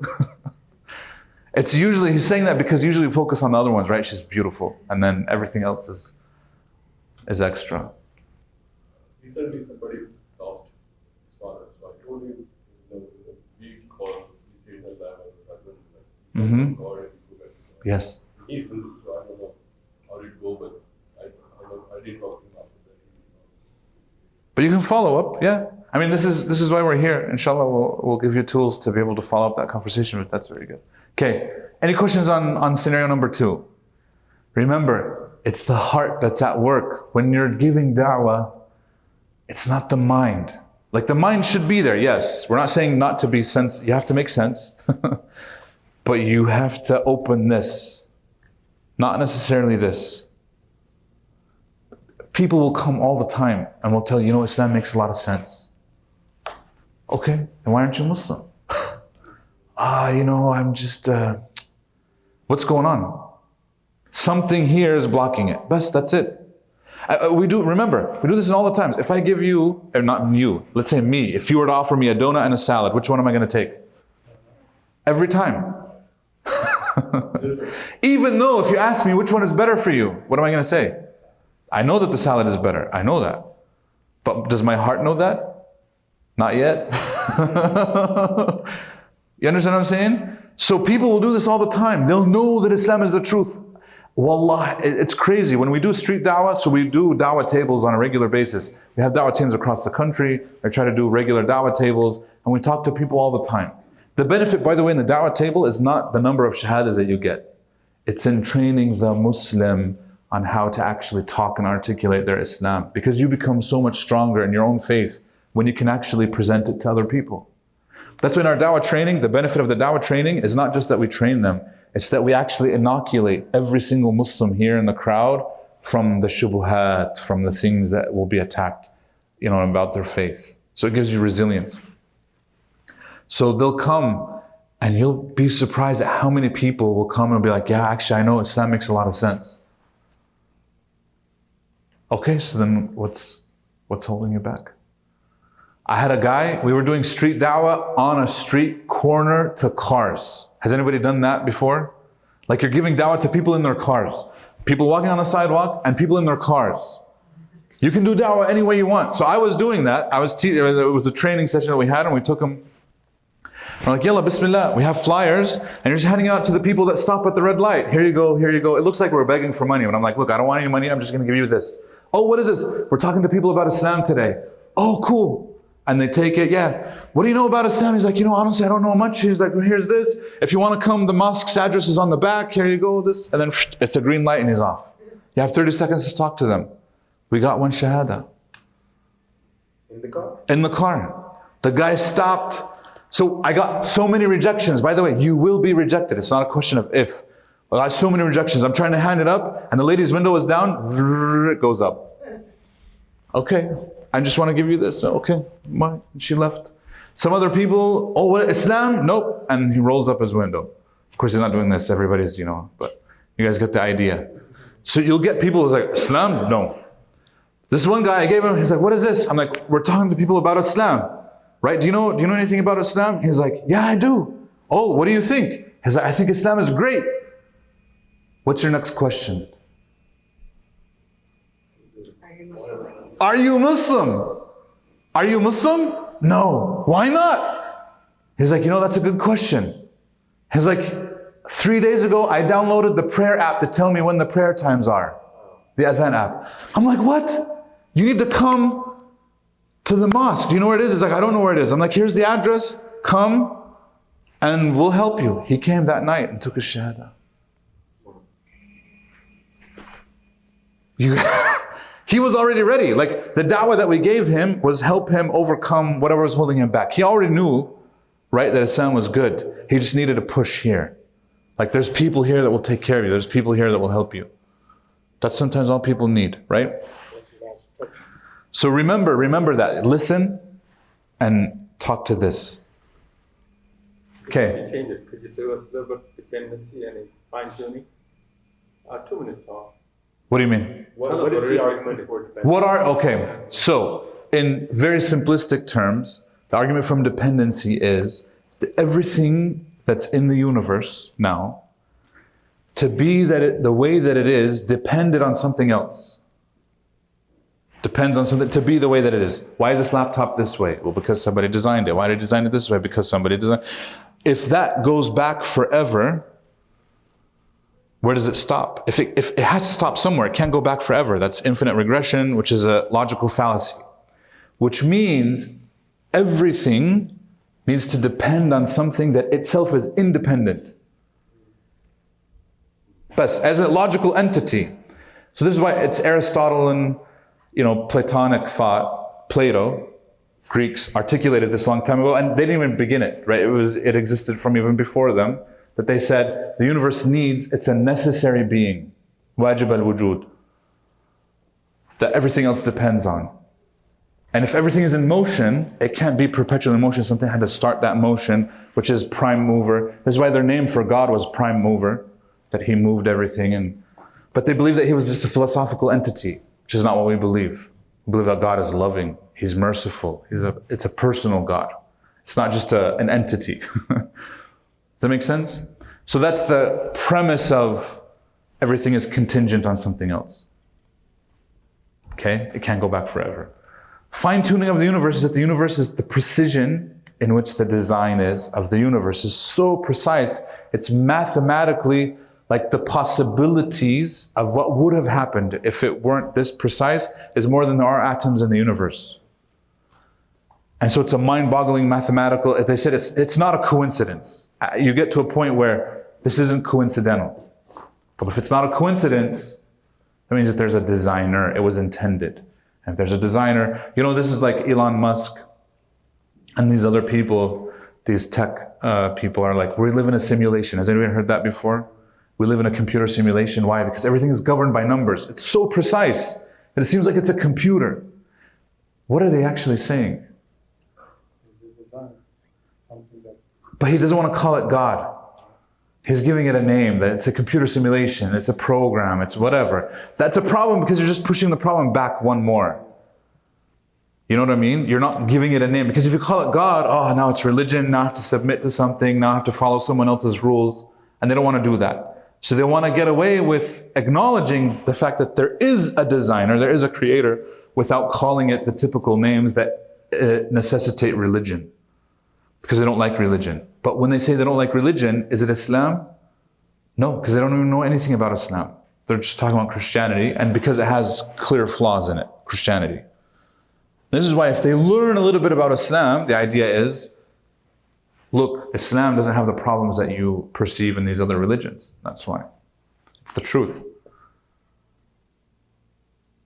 It's usually, he's saying that because usually we focus on the other ones, right? She's beautiful. And then everything else is extra. Recently somebody lost his father. So I told him, we call, he said that I was God and he go. Yes. He's Hindu, so I don't know how it go, but I did talk to him after that. But you can follow up, yeah. I mean, this is why we're here. Inshallah, we'll give you tools to be able to follow up that conversation with. That's very good. Okay, any questions on scenario number 2? Remember, it's the heart that's at work. When you're giving da'wah, it's not the mind. Like the mind should be there, yes. We're not saying not to be sense. You have to make sense. But you have to open this. Not necessarily this. People will come all the time and will tell you, Islam makes a lot of sense. Okay, then why aren't you Muslim? I'm just, what's going on? Something here is blocking it. That's it. We do this in all the times. If I give you, or not you, let's say me, if you were to offer me a donut and a salad, which one am I going to take? Every time. Even though if you ask me which one is better for you, what am I going to say? I know that the salad is better. I know that. But does my heart know that? Not yet. You understand what I'm saying? So people will do this all the time. They'll know that Islam is the truth. Wallah, it's crazy. When we do street da'wah, so we do da'wah tables on a regular basis. We have da'wah teams across the country. I try to do regular da'wah tables, and we talk to people all the time. The benefit, by the way, in the da'wah table is not the number of shahadas that you get. It's in training the Muslim on how to actually talk and articulate their Islam. Because you become so much stronger in your own faith when you can actually present it to other people. That's why in our da'wah training, the benefit of the da'wah training is not just that we train them, it's that we actually inoculate every single Muslim here in the crowd from the shubuhat, from the things that will be attacked, about their faith. So it gives you resilience. So they'll come and you'll be surprised at how many people will come and be like, yeah, actually I know Islam makes a lot of sense. Okay, so then what's holding you back? I had a guy, we were doing street da'wah on a street corner to cars. Has anybody done that before? Like you're giving da'wah to people in their cars. People walking on the sidewalk and people in their cars. You can do da'wah any way you want. So I was doing that. It was a training session that we had and we took them. We're like, yalla, bismillah. We have flyers and you're just handing out to the people that stop at the red light. Here you go, here you go. It looks like we're begging for money. And I'm like, look, I don't want any money. I'm just going to give you this. Oh, what is this? We're talking to people about Islam today. Oh, cool. And they take it, yeah. What do you know about Islam? He's like, honestly, I don't know much. He's like, well, here's this. If you want to come, the mosque's address is on the back. Here you go, this. And then it's a green light and he's off. You have 30 seconds to talk to them. We got 1 shahada. In the car? In the car. The guy stopped. So I got so many rejections. By the way, you will be rejected. It's not a question of if. I got so many rejections. I'm trying to hand it up and the lady's window is down. It goes up. Okay. I just want to give you this. Okay, she left. Some other people, oh, what, Islam? Nope. And he rolls up his window. Of course, he's not doing this. Everybody's, but you guys get the idea. So you'll get people who's like, Islam? No. This one guy, I gave him, he's like, what is this? I'm like, we're talking to people about Islam, right? Do you know anything about Islam? He's like, yeah, I do. Oh, what do you think? He's like, I think Islam is great. What's your next question? Are you Muslim? Are you Muslim? No. Why not? He's like, that's a good question. He's like, 3 days ago, I downloaded the prayer app to tell me when the prayer times are. The Adhan app. I'm like, what? You need to come to the mosque. Do you know where it is? He's like, I don't know where it is. I'm like, here's the address. Come and we'll help you. He came that night and took his shahada. He was already ready. Like the da'wah that we gave him was help him overcome whatever was holding him back. He already knew, right, that Islam was good. He just needed a push here. Like there's people here that will take care of you. There's people here that will help you. That's sometimes all people need, right? So remember that. Listen and talk to this. Okay. You change it. Could you do a little bit of dependency and fine tuning? 2 minutes talk. What do you mean? What is the argument for dependency? Okay, so in very simplistic terms, the argument from dependency is that everything that's in the universe now, to be the way that it is, depended on something else. Depends on something, to be the way that it is. Why is this laptop this way? Well, because somebody designed it. Why did they design it this way? Because somebody designed it. If that goes back forever, where does it stop? If it has to stop somewhere, it can't go back forever. That's infinite regression, which is a logical fallacy. Which means everything needs to depend on something that itself is independent. But as a logical entity. So this is why it's Aristotle and Platonic thought, Plato, Greeks articulated this a long time ago, and they didn't even begin it, right? It existed from even before them. That they said the universe it's a necessary being, wajib al-wujud, that everything else depends on. And if everything is in motion, it can't be perpetually in motion. Something had to start that motion, which is prime mover. This is why their name for God was prime mover, that he moved everything. But they believe that he was just a philosophical entity, which is not what we believe. We believe that God is loving, he's merciful, it's a personal God. It's not just an entity. Does that make sense? So that's the premise of everything is contingent on something else. Okay? It can't go back forever. Fine-tuning of the universe is that the universe is the precision in which the design is of the universe is so precise. It's mathematically like the possibilities of what would have happened if it weren't this precise is more than there are atoms in the universe. And so it's a mind-boggling mathematical, they said it's not a coincidence. You get to a point where this isn't coincidental. But if it's not a coincidence, that means that there's a designer, it was intended. And if there's a designer, this is like Elon Musk and these other people, these tech people are like, we live in a simulation. Has anyone heard that before? We live in a computer simulation. Why? Because everything is governed by numbers. It's so precise that it seems like it's a computer. What are they actually saying? But he doesn't want to call it God. He's giving it a name, that it's a computer simulation, it's a program, it's whatever. That's a problem because you're just pushing the problem back one more. You know what I mean? You're not giving it a name. Because if you call it God, now it's religion, now I have to submit to something, now I have to follow someone else's rules. And they don't want to do that. So they want to get away with acknowledging the fact that there is a designer, there is a creator, without calling it the typical names that necessitate religion. Because they don't like religion. But when they say they don't like religion, is it Islam? No, because they don't even know anything about Islam. They're just talking about Christianity, and because it has clear flaws in it, Christianity. This is why if they learn a little bit about Islam, the idea is, look, Islam doesn't have the problems that you perceive in these other religions. That's why. It's the truth.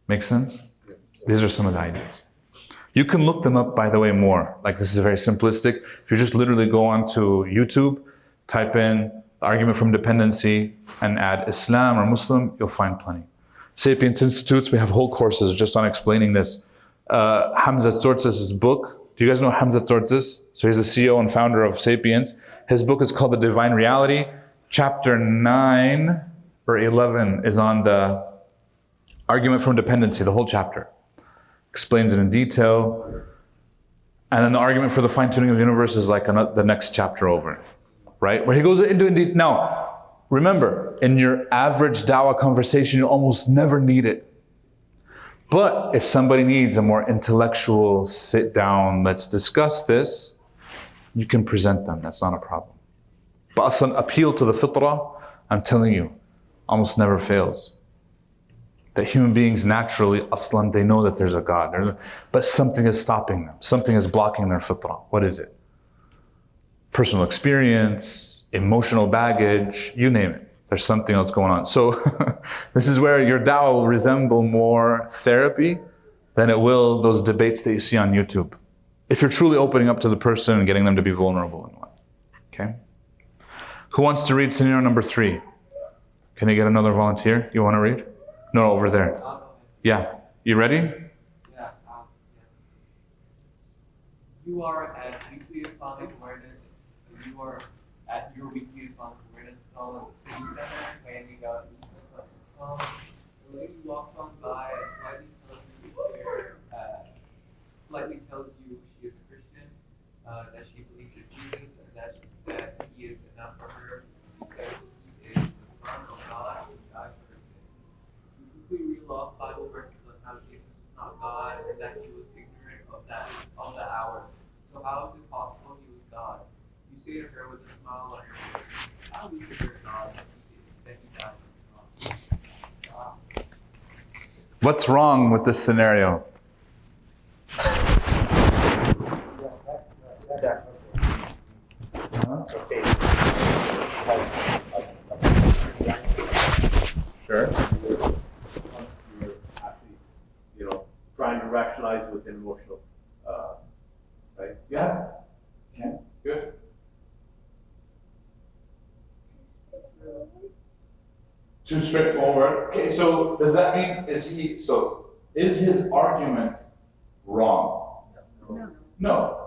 Make sense? These are some of the ideas. You can look them up, by the way, more. Like this is very simplistic. If you just literally go onto YouTube, type in the argument from dependency and add Islam or Muslim, you'll find plenty. Sapiens Institutes, we have whole courses just on explaining this. Hamza Tzortzis' book. Do you guys know Hamza Tzortzis? So he's the CEO and founder of Sapiens. His book is called The Divine Reality. Chapter 9 or 11 is on the argument from dependency, the whole chapter. Explains it in detail. And then the argument for the fine-tuning of the universe is like the next chapter over, right? Where he goes into detail. Now, remember, in your average Dawah conversation, you almost never need it. But if somebody needs a more intellectual sit down, let's discuss this, you can present them. That's not a problem. But an appeal to the fitrah, I'm telling you, almost never fails. That human beings naturally, aslan, they know that there's a God. But something is stopping them. Something is blocking their fitrah. What is it? Personal experience, emotional baggage, you name it. There's something else going on. So this is where your da'wah will resemble more therapy than it will those debates that you see on YouTube. If you're truly opening up to the person and getting them to be vulnerable and what. Okay? Who wants to read scenario number 3? Can I get another volunteer? You want to read? No, over there. Yeah. You ready? Yeah. You are at Weekly Islamic Awareness. You are at your Weekly Islamic Awareness stall at the city center, handing out leaflets on the stall. The lady walks on by and politely tells you she is a Christian, that she believes in Jesus, and that he is enough for her because he is the Son of God and he died for her sins. You quickly reel off Bible verses on how Jesus is not God and that he was ignorant of the hour. So how is it possible he was God? You say to her with a smile on your face, how is it God that he died for God? What's wrong with this scenario? Sure. You're actually, trying to rationalize with an emotional, right? Yeah. Okay. Good. Too straightforward. Okay, so does that mean is his argument wrong? No.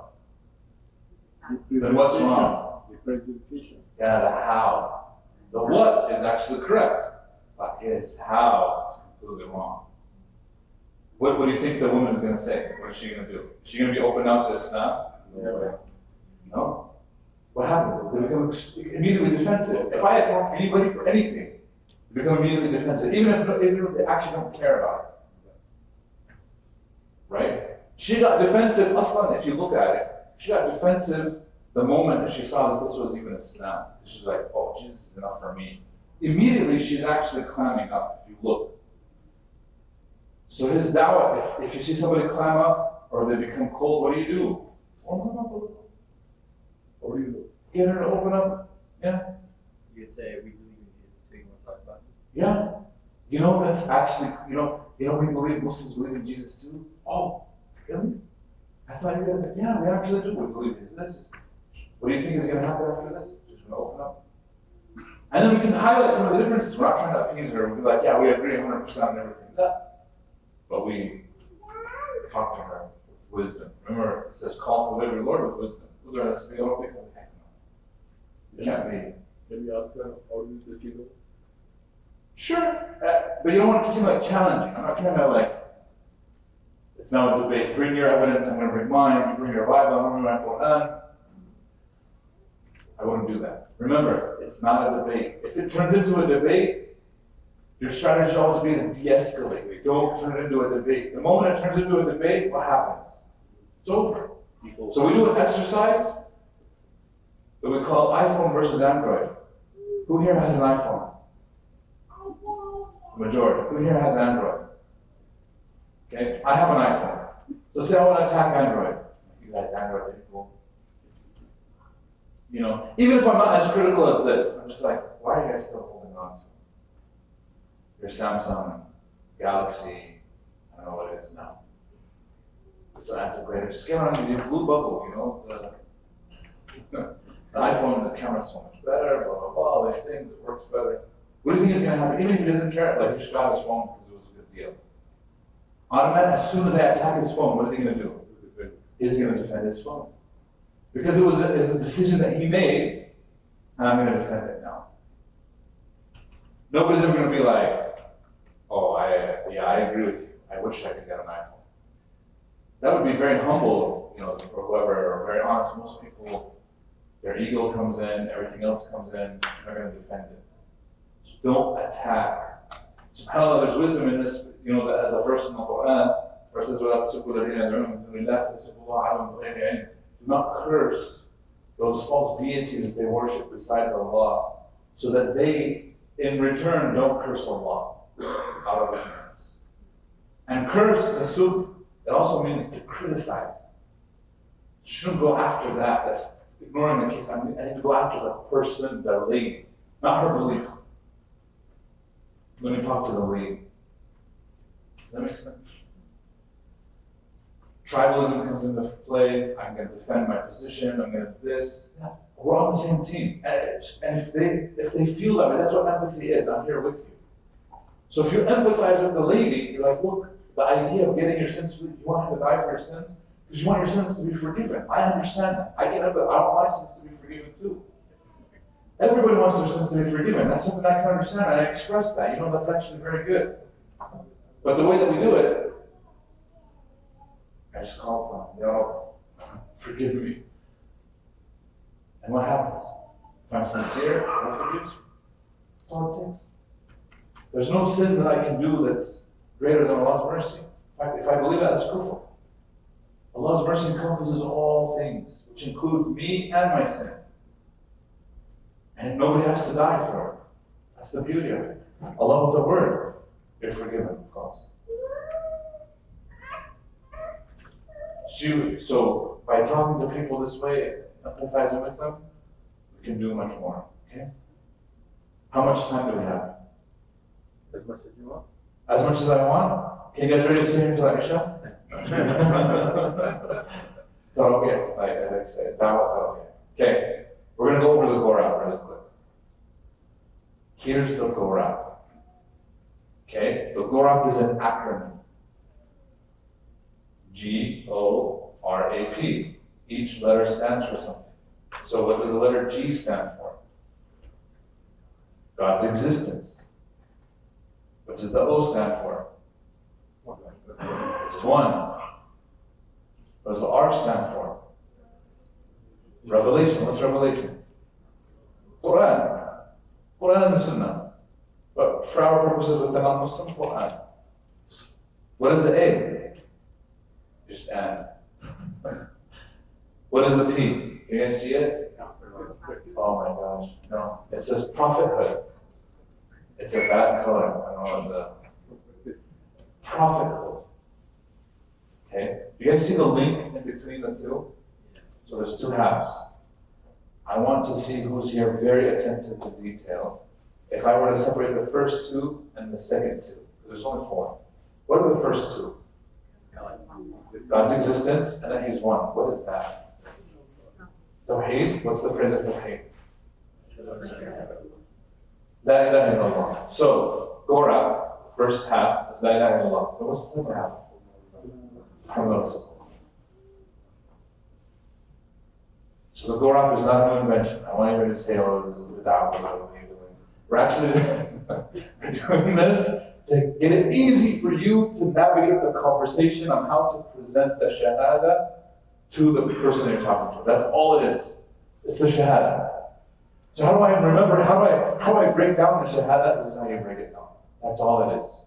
Then what's wrong? The presentation. Yeah, the how. The what is actually correct, but his how is completely wrong. What do you think the woman is going to say? What is she going to do? Is she going to be open now to Islam? No. What happens? They become immediately defensive. If I attack anybody for anything, they become immediately defensive, even if they actually don't care about it. Right? She got defensive, aslan, if you look at it, she got defensive the moment that she saw that this was even Islam. She's like, oh, Jesus is enough for me. Immediately, she's actually climbing up, if you look. So his da'wah, if you see somebody climb up, or they become cold, what do you do? Warm them up a little. What do you do? Get her to open up. Yeah? You could say, we believe in Jesus, so you want to talk about it? Yeah. That's actually, Muslims believe in Jesus too? Oh, really? I thought you were going to, yeah, we actually do. We believe in this. What do you think is going to happen after this? Just going to open up. And then we can highlight some of the differences. We're not trying to appease her. We'll be like, yeah, we agree 100% on everything. Yeah. But we talk to her with wisdom. Remember, it says, call to live your Lord with wisdom. We don't become a heck no. It can't be. Can we ask her how do you know? Sure. But you don't want it to seem like challenging. I'm not trying to it's now a debate. Bring your evidence, I'm going to bring mine. You bring your Bible, I'm going to bring my Quran. I wouldn't do that. Remember, it's not a debate. If it turns into a debate, your strategy should always be to de-escalate. Don't turn it into a debate. The moment it turns into a debate, what happens? It's over. So we do an exercise that we call iPhone versus Android. Who here has an iPhone? The majority. Who here has Android? Okay, I have an iPhone. So say I want to attack Android. You guys Android people. Even if I'm not as critical as this, I'm just like, why are you guys still holding on to your Samsung, Galaxy, I don't know what it is now. It's an antiquated. Just get on your blue bubble, the iPhone, the camera's so much better, blah, blah, blah, all these things, it works better. What do you think is going to happen? Even if he doesn't care, he should have his phone because it was a good deal. Automatically, as soon as I attack his phone, what is he going to do? He's going to defend his phone. Because it was a decision that he made, and I'm going to defend it now. Nobody's ever going to be like, oh, I agree with you. I wish I could get an iPhone. That would be very humble, for whoever, or very honest. Most people, their ego comes in, everything else comes in, they're going to defend it. So don't attack. SubhanAllah, there's wisdom in this. the verse in the Quran, verses وَلَا تَسُبُّوا الَّذِينَ يَدْعُونَ مِن دُونِ اللَّهِ فَيَسُبُّوا اللَّهَ عَدْوًا بِغَيْرِ عِلْمٍ. Do not curse those false deities that they worship besides Allah, so that they, in return, don't curse Allah out of ignorance. And curse, tasub, it also means to criticize. You shouldn't go after that. That's ignoring the case. I need to go after the person, the lady, not her belief. Let me talk to the lady. Does that make sense? Tribalism comes into play. I'm going to defend my position. I'm going to this. Yeah, we're on the same team. And if they feel that way, that's what empathy is. I'm here with you. So if you empathize with the lady, you're like, look, the idea of getting your sins, you want him to die for your sins because you want your sins to be forgiven. I understand that. I want my sins to be forgiven too. Everybody wants their sins to be forgiven. That's something I can understand, and I express that. That's actually very good. But the way that we do it, I just call upon, forgive me. And what happens? If I'm sincere, Allah forgives me. That's all it takes. There's no sin that I can do that's greater than Allah's mercy. In fact, if I believe that, that's kufr. Allah's mercy encompasses all things, which includes me and my sin. And nobody has to die for it. That's the beauty of it. Allah with the word, you're forgiven, of course. So by talking to people this way, empathizing with them, we can do much more. Okay? How much time do we have? As much as you want. As much as I want? Can you guys ready to stay here until Isha? Tawbiyat, like I say, Dawah. Okay, we're going to go over the Gorab really quick. Here's the Gorab. Okay, the Gorab is an acronym. G-O-R-A-P. Each letter stands for something. So what does the letter G stand for? God's existence. What does the O stand for? It's one. What does the R stand for? Revelation. What's revelation? Quran. Quran and Sunnah. But for our purposes with the non-Muslim, Quran. What is the A? Just and. What is the P? Can you guys see it? Oh my gosh. No. It says prophethood. It's a bad color. I don't know the prophethood. Okay? You guys see the link in between the two? So there's two halves. I want to see who's here very attentive to detail. If I were to separate the first two and the second two, there's only four. What are the first two? God's existence, and then He's one. What is that? Tawheed. What's the phrase of Tawheed? La ilaha illallah. So, Gorab, first half is La ilaha illallah. But what's the second half? So the Gorab is not a new invention. I want anybody to say, oh, this is without what are you doing? We're actually we're doing this to get it easy for you to navigate the conversation on how to present the Shahada to the person you're talking to. That's all it is. It's the Shahada. So how do I remember, how do I break down the Shahada? This is how you break it down. That's all it is.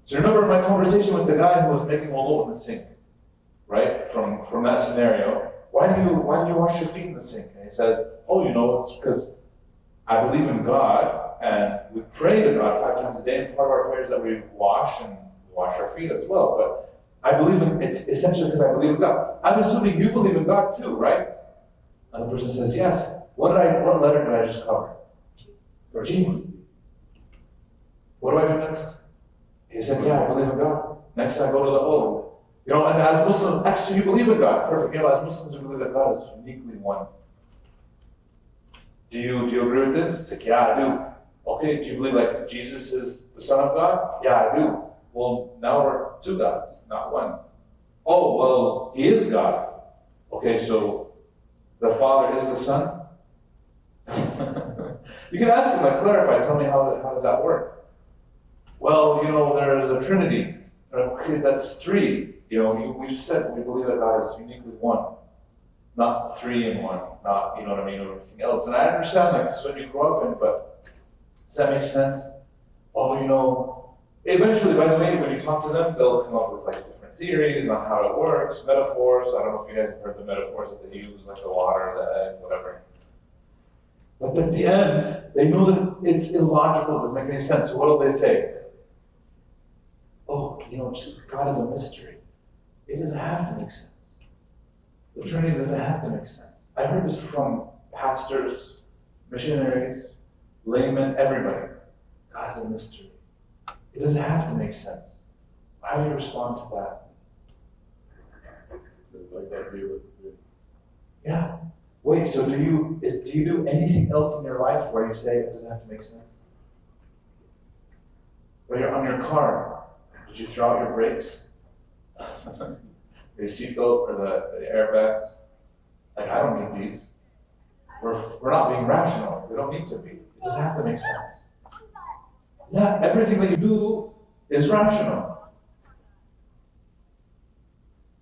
So remember my conversation with the guy who was making wudu in the sink, right? From that scenario. Why do you wash your feet in the sink? And he says, oh, it's because I believe in God and we pray to God 5 times a day, and part of our prayer is that we wash our feet as well. But I believe it's essentially because I believe in God. I'm assuming you believe in God too, right? And the person says, yes. What letter did I just cover? Or G. What do I do next? He said, yeah, I believe in God. Next I go to the O. And as Muslims, actually you believe in God. Perfect. As Muslims, we believe that God is uniquely one. Do you agree with this? It's like, yeah, I do. Okay, do you believe like Jesus is the Son of God? Yeah, I do. Well, now we're two gods, not one. Oh, well, He is God. Okay, so the Father is the Son? You can ask Him, clarify, tell me how does that work? Well, there is a Trinity. Okay, that's 3. We just said we believe that God is uniquely one. Not 3 in 1, not, or everything else. And I understand, this is what you grew up in, but does that make sense? Oh, Eventually, by the way, when you talk to them, they'll come up with like different theories on how it works, metaphors. I don't know if you guys have heard the metaphors that they use, like the water, the egg, whatever. But at the end, they know that it's illogical, it doesn't make any sense. So what do they say? Oh, God is a mystery. It doesn't have to make sense. The Trinity doesn't have to make sense. I heard this from pastors, missionaries, laymen, everybody. God is a mystery. It doesn't have to make sense. How do you respond to that? Like that view. Yeah. Wait, so do you do anything else in your life where you say it doesn't have to make sense? When you're on your car, did you throw out your brakes? Your seatbelt or the airbags? Like, I don't need these. We're not being rational. We don't need to be. It doesn't have to make sense. Yeah, everything that you do is rational.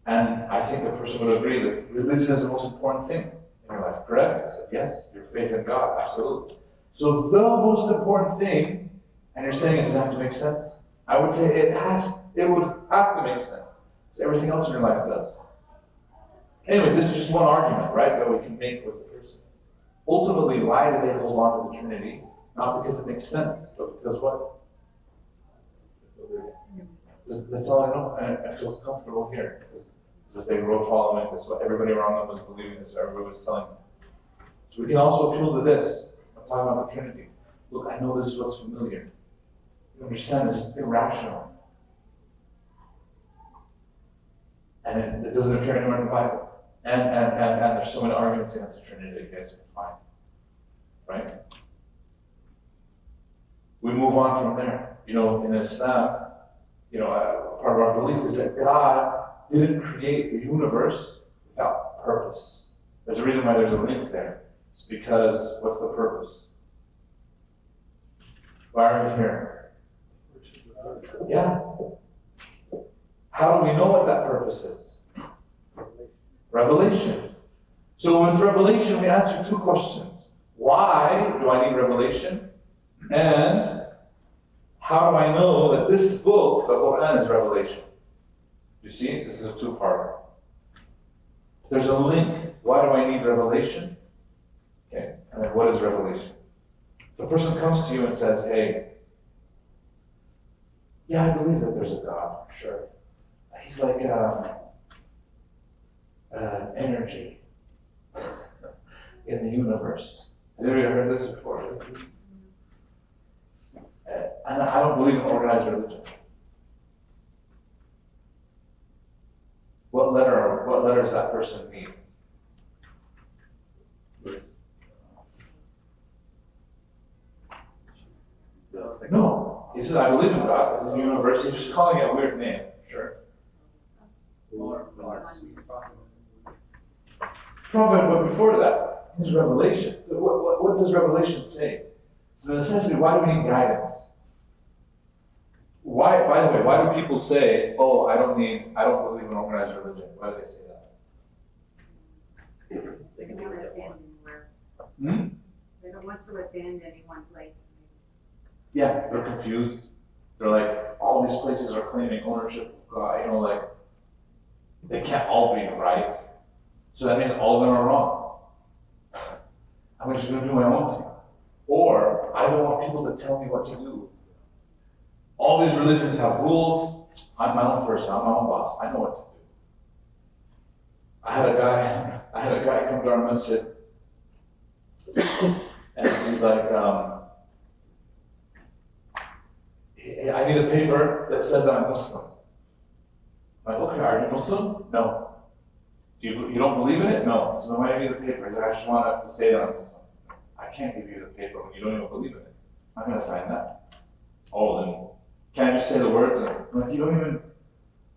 And I think the person would agree that religion is the most important thing in your life, correct? I said, yes, your faith in God, absolutely. So the most important thing, and you're saying it doesn't have to make sense? I would say it would have to make sense. Because everything else in your life does. Anyway, this is just one argument, right, that we can make with the person. Ultimately, why do they hold on to the Trinity? Not because it makes sense, but because what? That's all I know, and it feels comfortable here. Because they grew up following this, what everybody around them was believing this, everybody was telling them. So we can also appeal to this. I'm talking about the Trinity. Look, I know this is what's familiar. You understand this is irrational. And it doesn't appear anywhere in the Bible. And there's so many arguments against the Trinity that you guys can find. Right? We move on from there. In Islam, part of our belief is that God didn't create the universe without purpose. There's a reason why there's a link there. It's because, what's the purpose? Why are we here? Yeah. How do we know what that purpose is? Revelation. So with revelation, we answer two questions. Why do I need revelation? And how do I know that this book, the Quran, is revelation? You see, this is a two-parter. There's a link. Why do I need revelation? Okay, and then what is revelation? The person comes to you and says, hey, yeah, I believe that there's a God, sure. He's like energy in the universe. Has anybody heard this before? And I don't believe in organized religion. What letter does that person need? No. He says, I believe in God, in the universe. He's just calling it a weird name. Sure. Prophet, but before that, his revelation. What does revelation say? So essentially, why do we need guidance? Why, by the way, why do people say, oh, I don't believe in organized religion? Why do they say that? They don't want to attend anywhere. They don't want to attend any one place. Yeah, they're confused. They're like, all these places are claiming ownership of God, they can't all be right. So that means all of them are wrong. I'm just going to do my own thing. Or, I don't want people to tell me what to do. All these religions have rules. I'm my own person. I'm my own boss. I know what to do. I had a guy come to our masjid, and he's like, I need a paper that says that I'm Muslim. I'm like, okay, are you Muslim? No. You don't believe in it? No. So why do you need the paper? He's like, I just want to say that I'm Muslim. I can't give you the paper when you don't even believe in it. I'm going to sign that. Oh, then can't you say the words? I'm like, you don't even,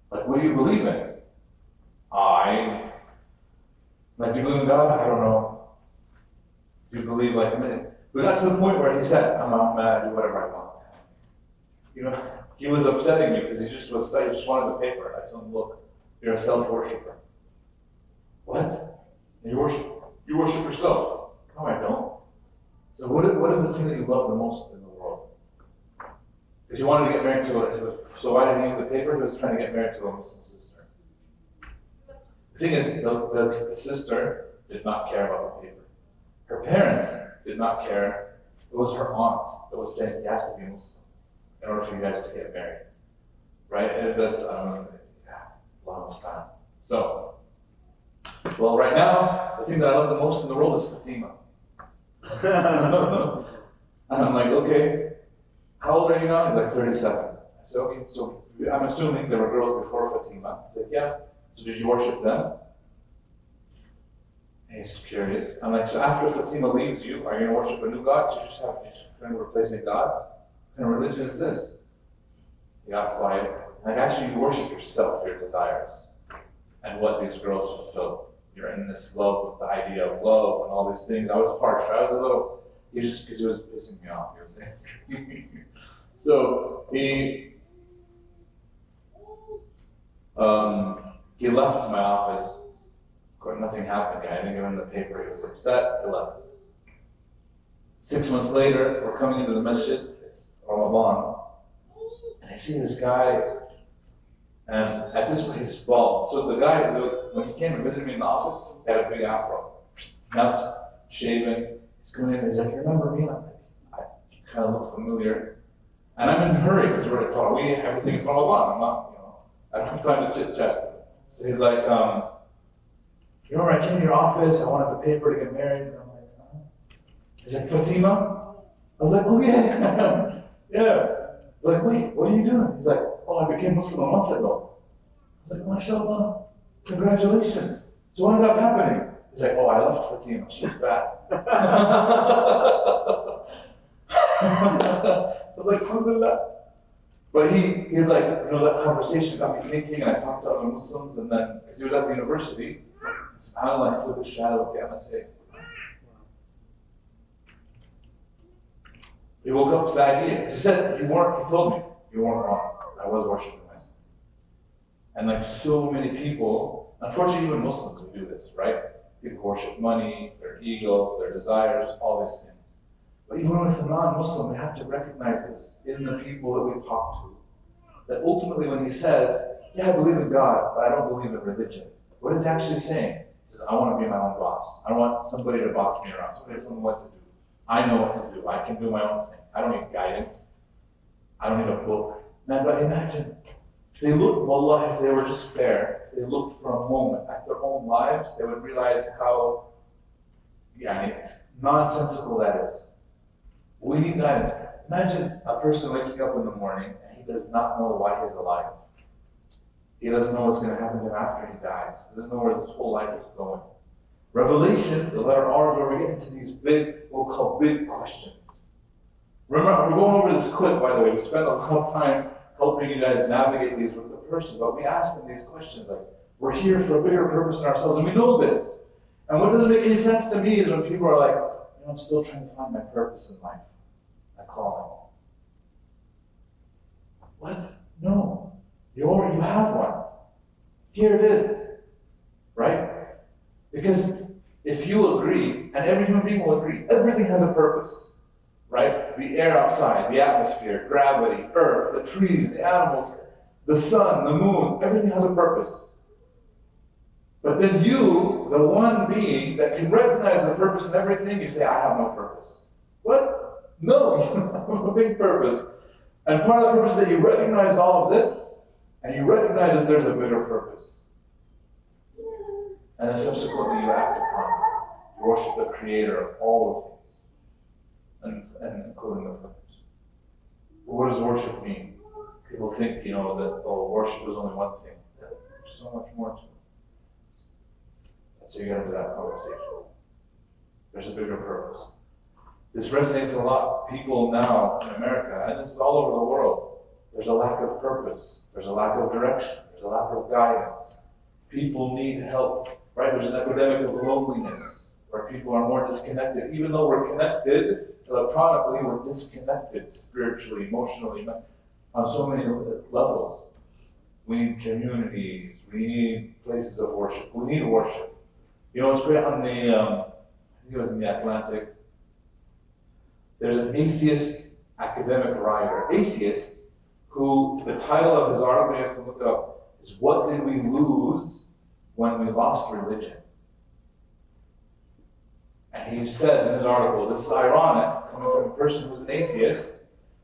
what do you believe in? Do you believe in God? I don't know. Do you believe we got to the point where he said, I'm out mad, I do whatever I want. He was upsetting me because he just wanted the paper. I told him, look, you're a self-worshiper. What? You worship yourself. No, I don't. So what is the thing that you love the most in the world? Because he wanted to get married to so why did he need the paper? He was trying to get married to a Muslim sister. The thing is, the sister did not care about the paper. Her parents did not care. It was her aunt that was saying he has to be Muslim in order for you guys to get married. Right? And that's, long time. So, well, right now, the thing that I love the most in the world is Fatima. And I'm like, okay, how old are you now? He's like 37. I said, okay, so I'm assuming there were girls before Fatima. He's like, yeah. So did you worship them? And he's curious. I'm like, so after Fatima leaves you, are you going to worship a new god? So you're just going to replacing gods? What kind of religion is this? He got quiet. Like, actually, you worship yourself, your desires, and what these girls fulfill. You're in this love, the idea of love and all these things. I was harsh. I was a little, just because he was pissing me off. He was angry. So he left my office. Of course, nothing happened. I didn't give him the paper. He was upset. He left. 6 months later, we're coming into the masjid. It's Ramadan. And I see this guy, and at this point he's bald. So the guy, when he came and visited me in the office, he had a big afro. Nuts, shaven. He's coming in, he's like, you remember me? And I'm like, I kind of look familiar. And I'm in a hurry because we're at Tawah, everything is Ramadan. I'm not, I don't have time to chit chat. So he's like, you remember I came to your office, I wanted the paper to get married. And I'm like, He's like, Fatima? I was like, oh yeah, yeah. I was like, wait, what are you doing? He's like, oh, I became Muslim a month ago. I was like, mashallah, congratulations. So what ended up happening? He's like, oh, I left Fatima, she was bad. I was like, alhamdulillah. But he's like, that conversation got me thinking, and I talked to other Muslims, and then, because he was at the university, subhanAllah, I took the shadow of the MSA. He woke up to the idea. He said, he told me, you weren't wrong. I was worshiping myself. And like so many people, unfortunately even Muslims will do this, right? People worship money, their ego, their desires, all these things. But even with a non-Muslim, we have to recognize this in the people that we talk to. That ultimately when he says, yeah, I believe in God, but I don't believe in religion. What is he actually saying? He says, I want to be my own boss. I don't want somebody to boss me around, somebody to tell me what to do. I know what to do. I can do my own thing. I don't need guidance. I don't need a book. Man, but imagine, if they looked, wallah, if they were just fair, if they looked for a moment at their own lives, they would realize how nonsensical that is. We need guidance. Imagine a person waking up in the morning and he does not know why he's alive. He doesn't know what's going to happen to him after he dies. He doesn't know where his whole life is going. Revelation, the letter R, where we get into these big, what we'll call big questions. Remember, we're going over this quick, by the way. We spent a lot of time helping you guys navigate these with the person, but we ask them these questions like, we're here for a bigger purpose in ourselves, and we know this. And what doesn't make any sense to me is when people are like, I'm still trying to find my purpose in life, my calling. What? No. You have one. Here it is. Right? Because if you agree, and every human being will agree, everything has a purpose. Right? The air outside, the atmosphere, gravity, earth, the trees, the animals, the sun, the moon, everything has a purpose. But then you, the one being that can recognize the purpose in everything, you say, I have no purpose. What? No, you have a big purpose. And part of the purpose is that you recognize all of this, and you recognize that there's a bigger purpose. And then subsequently you act upon it. You worship the creator of all of things. And including the purpose. But what does worship mean? People think, that worship is only one thing. There's so much more to it. And so you get into that conversation. There's a bigger purpose. This resonates a lot. People now in America, and this is all over the world, there's a lack of purpose. There's a lack of direction. There's a lack of guidance. People need help, right? There's an epidemic of loneliness where people are more disconnected. Even though we're connected, electronically, we're disconnected spiritually, emotionally, on so many levels. We need communities. We need places of worship. We need worship. It's great on the, I think it was in the Atlantic, there's an atheist academic writer. Atheist who the title of his article, you have to look it up, is "What Did We Lose When We Lost Religion?" And he says in his article, this is ironic, coming from a person who's an atheist,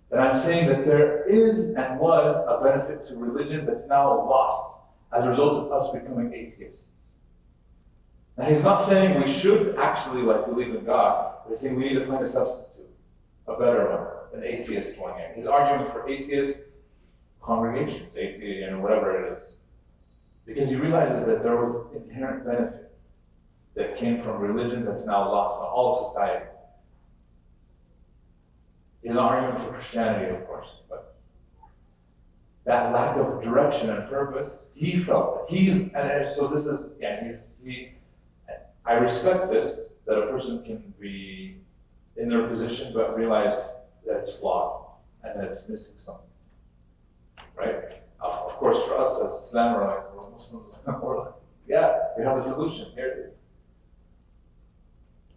that I'm saying that there is and was a benefit to religion that's now lost as a result of us becoming atheists. Now he's not saying we should actually believe in God, but he's saying we need to find a substitute, a better one, an atheist one here. He's arguing for atheist congregations, atheist, whatever it is. Because he realizes that there was inherent benefit that came from religion that's now lost in all of society. He's not arguing for Christianity, of course, but that lack of direction and purpose, he felt that I respect this, that a person can be in their position but realize that it's flawed and that it's missing something, right? Of course, for us as Islam, we're Muslims, we have the solution, here it is.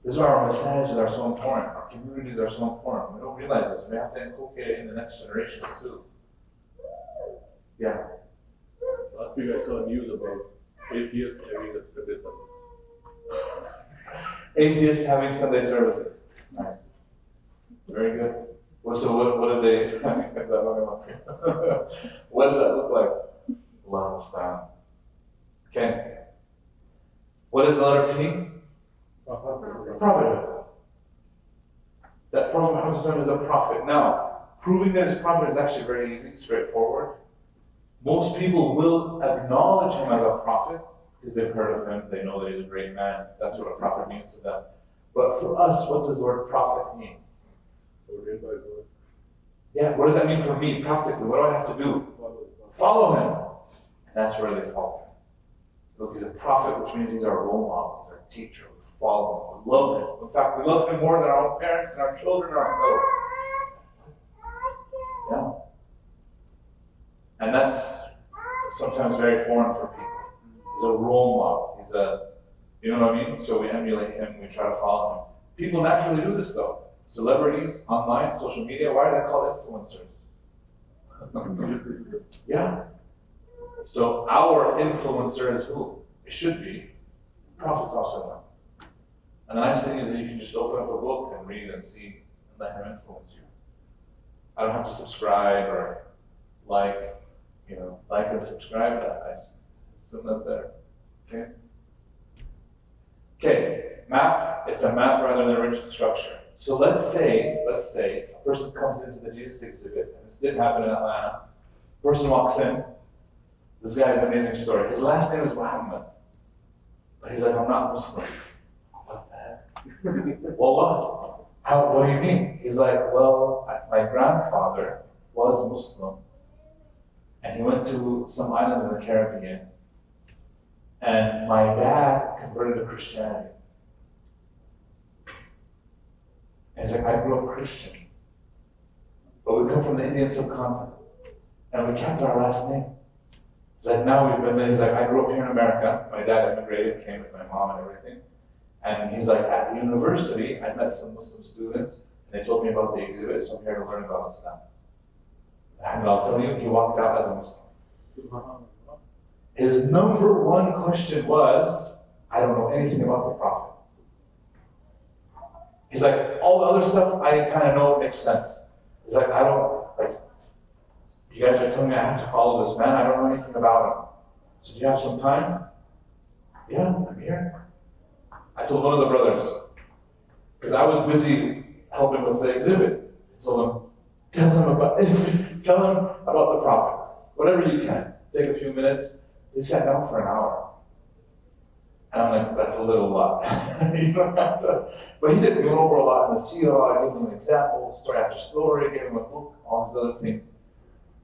This is why our massages are so important, our communities are so important. We don't realize this. We have to inculcate it in the next generations too. Yeah. Last week I saw news about atheists having a Sunday service. Atheists having Sunday services. Nice. Very good. So what do they, what does that look like? Allah understand. Okay. What is the letter P? Prophethood. That Prophet Muhammad is a prophet. Now, proving that his prophet is actually very easy, straightforward. Most people will acknowledge him as a prophet because they've heard of him, they know that he's a great man. That's what a prophet means to them. But for us, what does the word prophet mean? Yeah, what does that mean for me practically? What do I have to do? Follow him. And that's where they falter. Look, he's a prophet, which means he's our role model, he's our teacher. Follow him. We love him. In fact, we love him more than our own parents and our children and ourselves. Yeah. And that's sometimes very foreign for people. He's a role model. He's you know what I mean? So we emulate him, we try to follow him. People naturally do this though. Celebrities, online, social media, why are they called influencers? Yeah. So our influencer is who? It should be Prophet ﷺ. And the nice thing is that you can just open up a book and read and see and let him influence you. I don't have to subscribe or like and subscribe. I assume that's there. Okay? Okay, map. It's a map rather than a rigid structure. So let's say a person comes into the Jesus exhibit, and this did happen in Atlanta. Person walks in. This guy has an amazing story. His last name is Muhammad. But he's like, I'm not Muslim. What the heck? Well, what do you mean? He's like, well, my grandfather was Muslim. And he went to some island in the Caribbean. And my dad converted to Christianity. And he's like, I grew up Christian. But we come from the Indian subcontinent. And we kept our last name. He's like, now we've been there. He's like, I grew up here in America. My dad immigrated, came with my mom and everything. And he's like, at the university, I met some Muslim students, and they told me about the exhibit, so I'm here to learn about Islam. And I'll tell you, he walked out as a Muslim. His number one question was, I don't know anything about the Prophet. He's like, all the other stuff I kind of know makes sense. He's like, you guys are telling me I have to follow this man, I don't know anything about him. So do you have some time? Yeah, I'm here. I told one of the brothers, because I was busy helping with the exhibit. I told him, tell him about the Prophet. Whatever you can. Take a few minutes. They sat down for an hour. And I'm like, that's a little lot. You don't have to. But he did. We went over a lot in the seerah. I gave him examples, story after story, gave him a book, all these other things.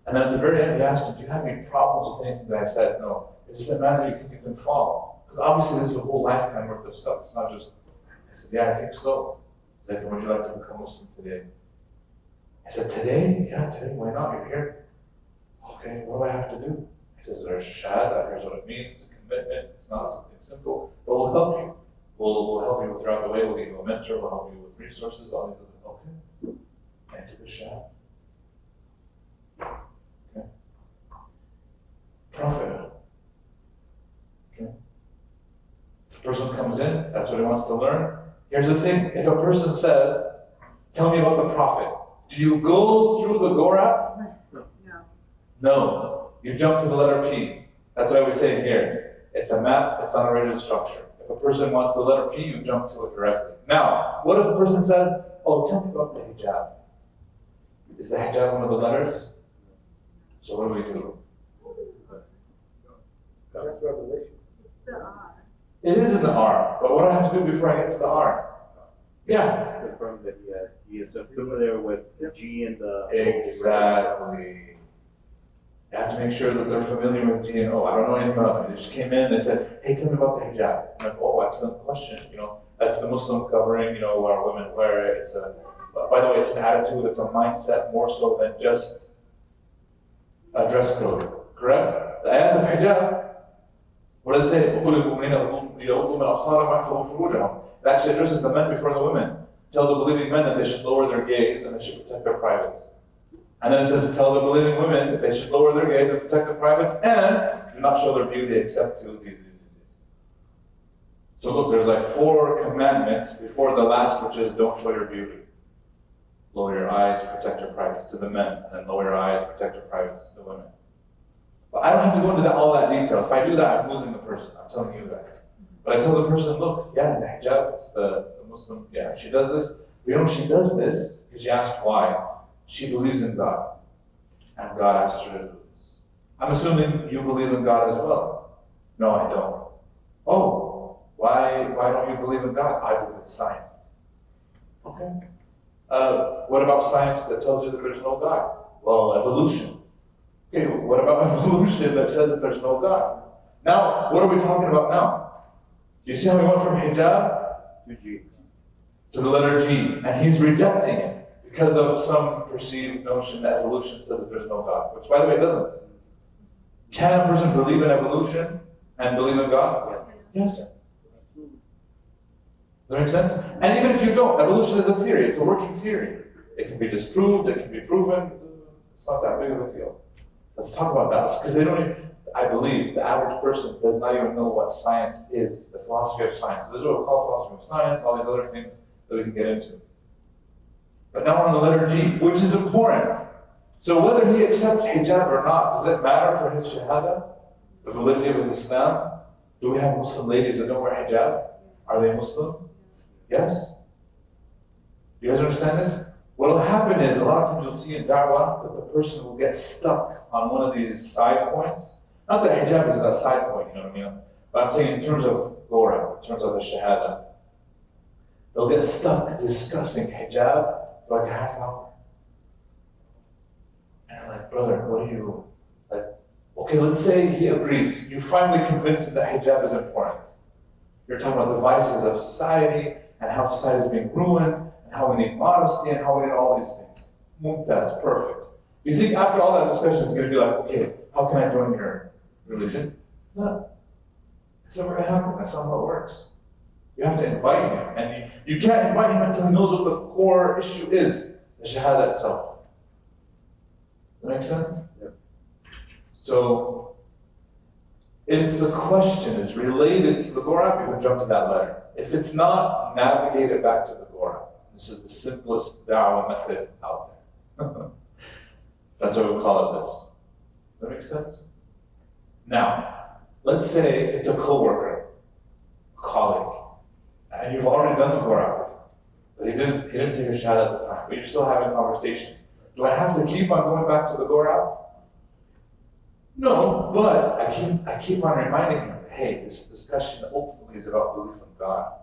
And then at the very end, he asked him, do you have any problems with anything that I said? No. Is this a man that you think you can follow? Because obviously this is a whole lifetime worth of stuff. It's not just, I said, yeah, I think so. He's like, would you like to become Muslim today? I said, today? Yeah, today. Why not? You're here. Okay, what do I have to do? He says, there's shahada, here's what it means, it's a commitment, it's not something simple, but we'll help you. We'll help you throughout the way, we'll give you a mentor, we'll help you with resources, all these other, okay. And to the shahada. prophethood. Okay? If a person comes in, that's what he wants to learn. Here's the thing, if a person says, tell me about the prophet, do you go through the Gorab? No. No. You jump to the letter P. That's why we say here, it's a map, it's on a rigid structure. If a person wants the letter P, you jump to it directly. Now, what if a person says, oh, tell me about the hijab? Is the hijab one of the letters? So what do we do? That's revelation. It's the R. It is in the R, but what do I have to do before I get to the R? Yeah. Confirm that he is familiar with the G and the Exactly. You have to make sure that they're familiar with G and O. I don't know anything about them. They just came in, they said, hey, tell me about the hijab. I'm like, oh, excellent question. That's the Muslim covering, where women wear it. By the way, it's an attitude, it's a mindset more so than just a dress code. Correct? The ayat of hijab, what does it say? It actually addresses the men before the women. Tell the believing men that they should lower their gaze and they should protect their privates. And then it says, tell the believing women that they should lower their gaze and protect their privates and do not show their beauty except to these. So look, there's like 4 commandments before the last, which is don't show your beauty. Lower your eyes, protect your privates to the men, and then lower your eyes, protect your privates to the women. But I don't have to go into all that detail. If I do that, I'm losing the person. I'm telling you guys. But I tell the person, look, the hijab is the Muslim, she does this. But she does this because she asked why. She believes in God. And God asked her to do this. I'm assuming you believe in God as well. No, I don't. Oh, why don't you believe in God? I believe in science. Okay. What about science that tells you that there's no God? Well, evolution. Okay, what about evolution that says that there's no God? Now, what are we talking about now? Do you see how we went from hijab to G, to the letter G? And he's rejecting it because of some perceived notion that evolution says that there's no God, which, by the way, it doesn't. Can a person believe in evolution and believe in God? Yes, sir. Does that make sense? And even if you don't, evolution is a theory. It's a working theory. It can be disproved. It can be proven. It's not that big of a deal. Let's talk about that because they don't even, I believe the average person does not even know what science is, the philosophy of science. So this is what we call philosophy of science, all these other things that we can get into. But now we're on the letter G, which is important. So whether he accepts hijab or not, does it matter for his shahada? The validity of his Islam? Do we have Muslim ladies that don't wear hijab? Are they Muslim? Yes? You guys understand this? What will happen is, a lot of times you'll see in Dawah that the person will get stuck on one of these side points. Not that hijab is a side point, you know what I mean? But I'm saying in terms of Gorab, in terms of the Shahada, they'll get stuck discussing hijab for like a half hour. And I'm like, brother, what do you, like, okay, let's say he agrees. You finally convince him that hijab is important. You're talking about the vices of society, and how society is being ruined, and how we need modesty, and how we need all these things. Mumtaz, perfect. Do you think after all that discussion is going to be like, okay, how can I join your religion? No. It's never going to happen. That's not how it works. You have to invite him, and you can't invite him until he knows what the core issue is, the Shahada itself. Does that make sense? Yeah. So, if the question is related to the Gorab, you would jump to that letter. If it's not, navigate it back to the Gorab. This is the simplest da'wah method out there. That's why we call it this. Does that make sense? Now, let's say it's a coworker, a colleague, and you've already done the Gorab with him, but he didn't take a shot at the time, but you're still having conversations. Do I have to keep on going back to the Gorab? No, but I keep on reminding him, hey, this discussion ultimately is about belief in God.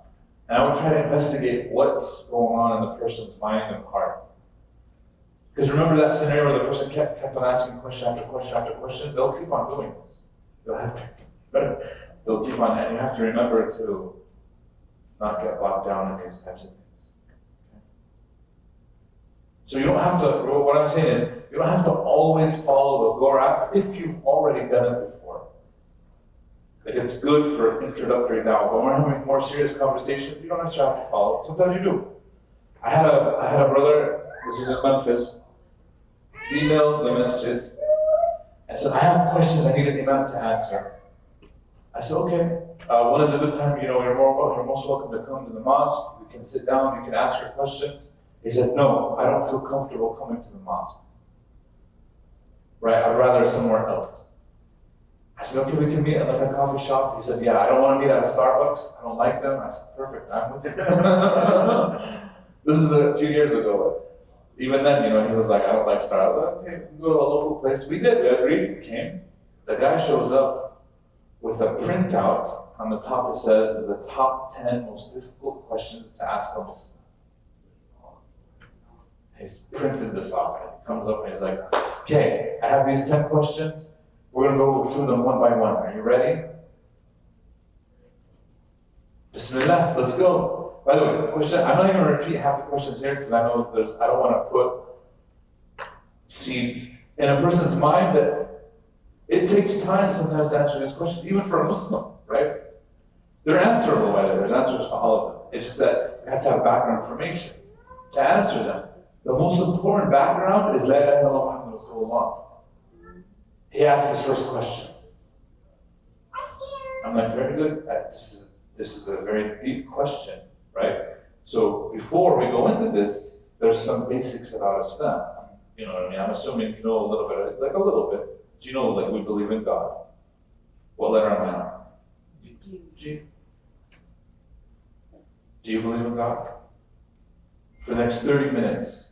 And I would try to investigate what's going on in the person's mind and heart. Because remember that scenario where the person kept on asking question after question after question? They'll keep on doing this. They'll keep on, and you have to remember to not get bogged down in these types of things. Okay? So you don't have to, what I'm saying is, you don't have to always follow the Gorab if you've already done it before. Like it's good for introductory da'wah, but when we're having more serious conversations, you don't necessarily have to follow it. Sometimes you do. I had a brother, this is in Memphis, emailed the masjid and said, I have questions I need an imam to answer. I said, okay, when is a good time? You're most welcome to come to the mosque. You can sit down, you can ask your questions. He said, no, I don't feel comfortable coming to the mosque. Right, I'd rather somewhere else. I said, okay, we can meet at like a coffee shop. He said, yeah, I don't want to meet at a Starbucks. I don't like them. I said, perfect, I'm with you. This is a few years ago. Even then, he was like, I don't like Starbucks. I was like, okay, we can go to a local place. We did, we agreed, we came. The guy shows up with a printout. On the top it says the top 10 most difficult questions to ask a Muslim. He's printed this off and he comes up and he's like, okay, I have these 10 questions. We're going to go through them one by one. Are you ready? Bismillah, let's go. By the way, question, I'm not even going to repeat half the questions here because I know I don't want to put seeds in a person's mind that it takes time sometimes to answer these questions, even for a Muslim, right? They're answerable, by the way. There's answers for all of them. It's just that you have to have background information to answer them. The most important background is La ilaha illallah Muhammad Rasulullah. He asked his first question. I'm like, very good. This is a very deep question, right? So before we go into this, there's some basics about Islam. You know what I mean? I'm assuming you know a little bit. It's like a little bit. Do you know, like, we believe in God? What letter am I on? G. Do you believe in God? For the next 30 minutes,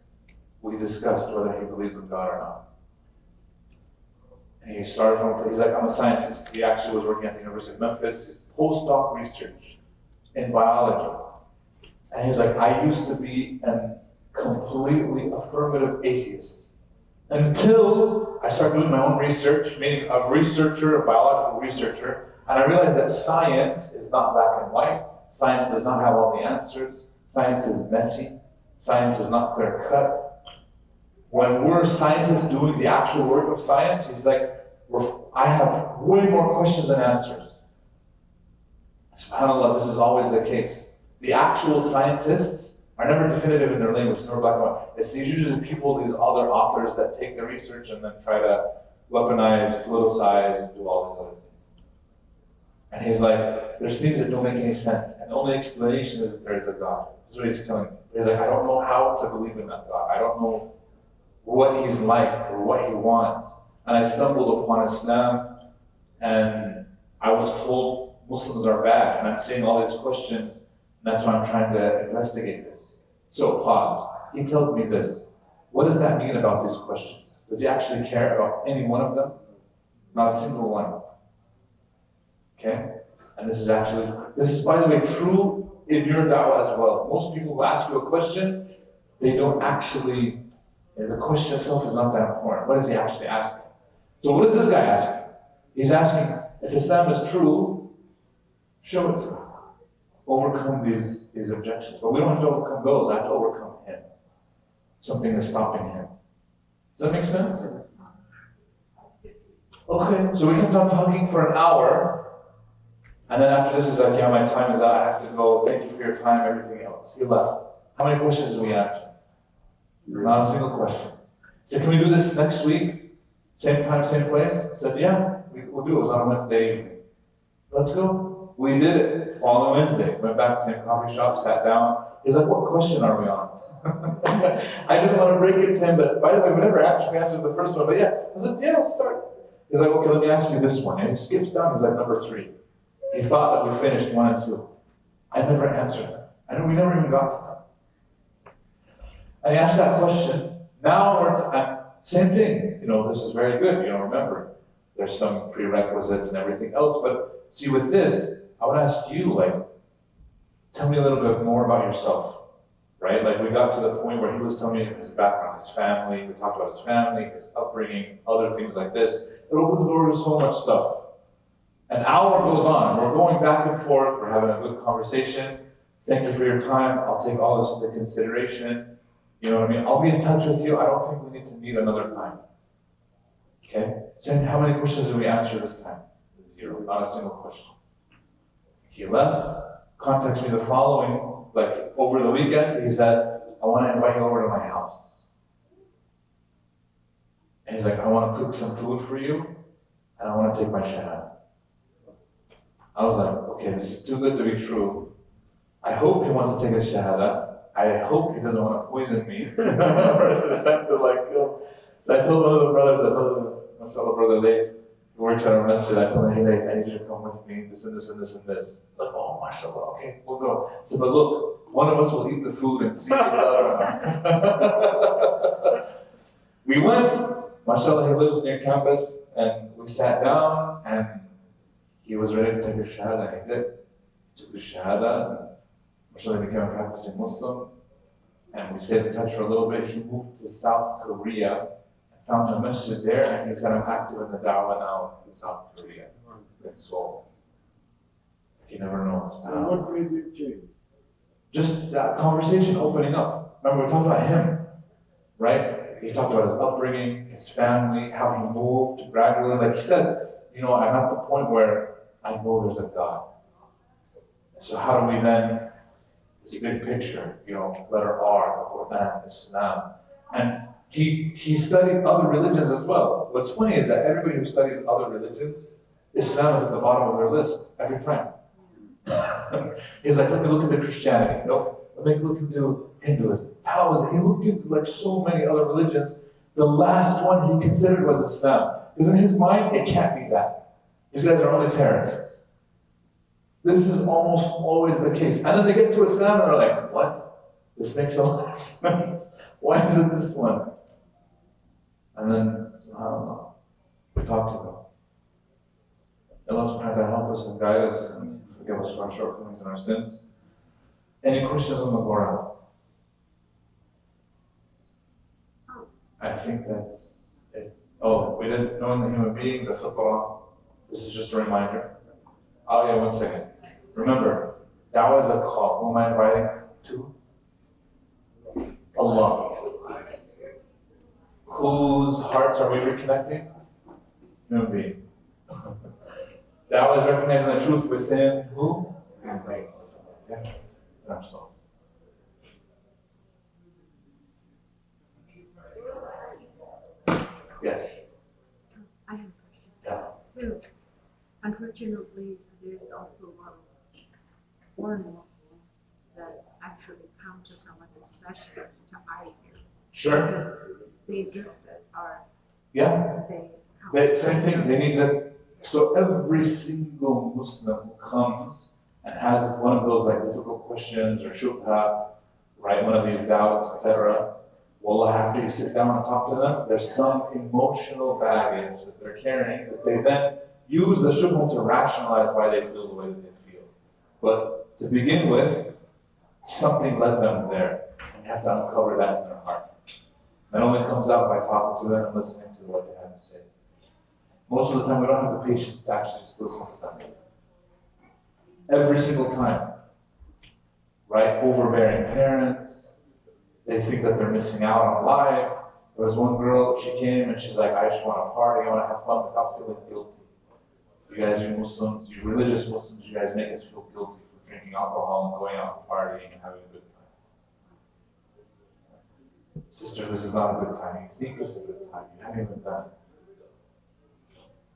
we discussed whether he believes in God or not. And he started from, he's like, I'm a scientist. He actually was working at the University of Memphis. He's postdoc research in biology. And he's like, I used to be a completely affirmative atheist until I started doing my own research, meaning a researcher, a biological researcher, and I realized that science is not black and white. Science does not have all the answers. Science is messy. Science is not clear cut. When we're scientists doing the actual work of science, he's like, I have way more questions than answers. SubhanAllah, this is always the case. The actual scientists are never definitive in their language, never black and white. It's usually people, these other authors that take the research and then try to weaponize, politicize, and do all these other things. And he's like, there's things that don't make any sense, and the only explanation is that there is a God. That's what he's telling me. He's like, I don't know how to believe in that God. I don't know what he's like or what he wants. And I stumbled upon Islam, and I was told Muslims are bad, and I'm seeing all these questions, and that's why I'm trying to investigate this. So pause. He tells me this. What does that mean about these questions? Does he actually care about any one of them? Not a single one. Okay? And this is, by the way, true in your da'wah as well. Most people who ask you a question, they don't actually, the question itself is not that important. What is he actually asking? So what is this guy asking? He's asking, if Islam is true, show it to me. Overcome these objections. But we don't have to overcome those, I have to overcome him. Something is stopping him. Does that make sense? Okay, so we kept on talking for an hour, and then after this is like, yeah, my time is out, I have to go, thank you for your time, everything else. He left. How many questions did we answer? Not a single question. He said, can we do this next week? Same time, same place? I said, yeah, we'll do it. It was on a Wednesday evening. Let's go. We did it. Following Wednesday, went back to the same coffee shop, sat down. He's like, what question are we on? I didn't want to break it to him that, by the way, we never actually answered the first one, but yeah. I said, yeah, let's start. He's like, okay, let me ask you this one. And he skips down, he's like, number 3. He thought that we finished 1 and 2. I never answered that. We never even got to that. And he asked that question. Now same thing. This is very good. Remember, there's some prerequisites and everything else. But see, with this, I would ask you, tell me a little bit more about yourself, right? We got to the point where he was telling me his background, his family. We talked about his family, his upbringing, other things like this. It opened the door to so much stuff. An hour goes on. We're going back and forth. We're having a good conversation. Thank you for your time. I'll take all this into consideration. You know what I mean? I'll be in touch with you. I don't think we need to meet another time. Okay? So how many questions did we answer this time? 0. Not a single question. He left, contacts me the following, over the weekend, he says, I want to invite you over to my house. And he's like, I want to cook some food for you, and I want to take my shahada. I was like, okay, this is too good to be true. I hope he wants to take his shahada. I hope he doesn't want to poison me. Or it's an attempt to like kill. So I told one of the brothers, I told him, mashallah, brother Leif, he works at our masjid. I told him, hey Leif, I need you to come with me, this and this and this and this. He's like, oh, mashallah, okay, we'll go. I said, but look, one of us will eat the food and see the other one. We went, mashallah, he lives near campus, and we sat down, and he was ready to take his shahada, and he did. He took his shahada, and mashallah, he became a practicing Muslim, and we stayed in touch for a little bit. He moved to South Korea, and found a masjid there, and he's kind of active in the dawah now in South Korea, in Seoul. You never know. So what made it change? Just that conversation opening up. Remember, we talked about him, right? He talked about his upbringing, his family, how he moved gradually. Like he says, you know, I'm at the point where I know there's a God. So how do we then, this big picture, you know, letter R, the Quran, Islam. And he studied other religions as well. What's funny is that everybody who studies other religions, Islam is at the bottom of their list every time. He's like, let me look into Christianity. Nope. Let me look into Hinduism, Taoism. He looked into like so many other religions. The last one he considered was Islam. Because in his mind, it can't be that. These guys are only terrorists. This is almost always the case. And then they get to Islam and they're like, what? This makes a lot of sense. Why is it this one? And then, subhanAllah, we talk to them. Allah subhanahu wa ta'ala help us and guide us and forgive us for our shortcomings and our sins. Any questions on the Quran? I think that's it. Oh, we didn't know the human being, the fitrah. This is just a reminder. Oh yeah, 1 second. Remember, Dawah is a call. Who am I inviting to? Allah. Whose hearts are we reconnecting? Human being. Dawah is recognizing the truth within who? Yeah. Ourselves. Yes. I have a question. Yeah. So, unfortunately, there's also a lot of foreigners that actually come to some of the sessions to argue. Sure. Because they drifted or Yeah. they Same thing. They need to. So every single Muslim who comes and has one of those like difficult questions or shubha, right? One of these doubts, etc. Well, after you sit down and talk to them, there's some emotional baggage that they're carrying that they then use the shubha to rationalize why they feel the way that they feel. But to begin with, something led them there, and you have to uncover that in their heart. That only comes out by talking to them and listening to what they have to say. Most of the time, we don't have the patience to actually just listen to them. Every single time, right? Overbearing parents, they think that they're missing out on life. There was one girl, she came and she's like, I just want to party, I want to have fun without feeling guilty. You guys, you Muslims, you religious Muslims, you guys make us feel guilty for drinking alcohol and going out and partying and having a good time. Sister, this is not a good time. You think it's a good time. You haven't even done it.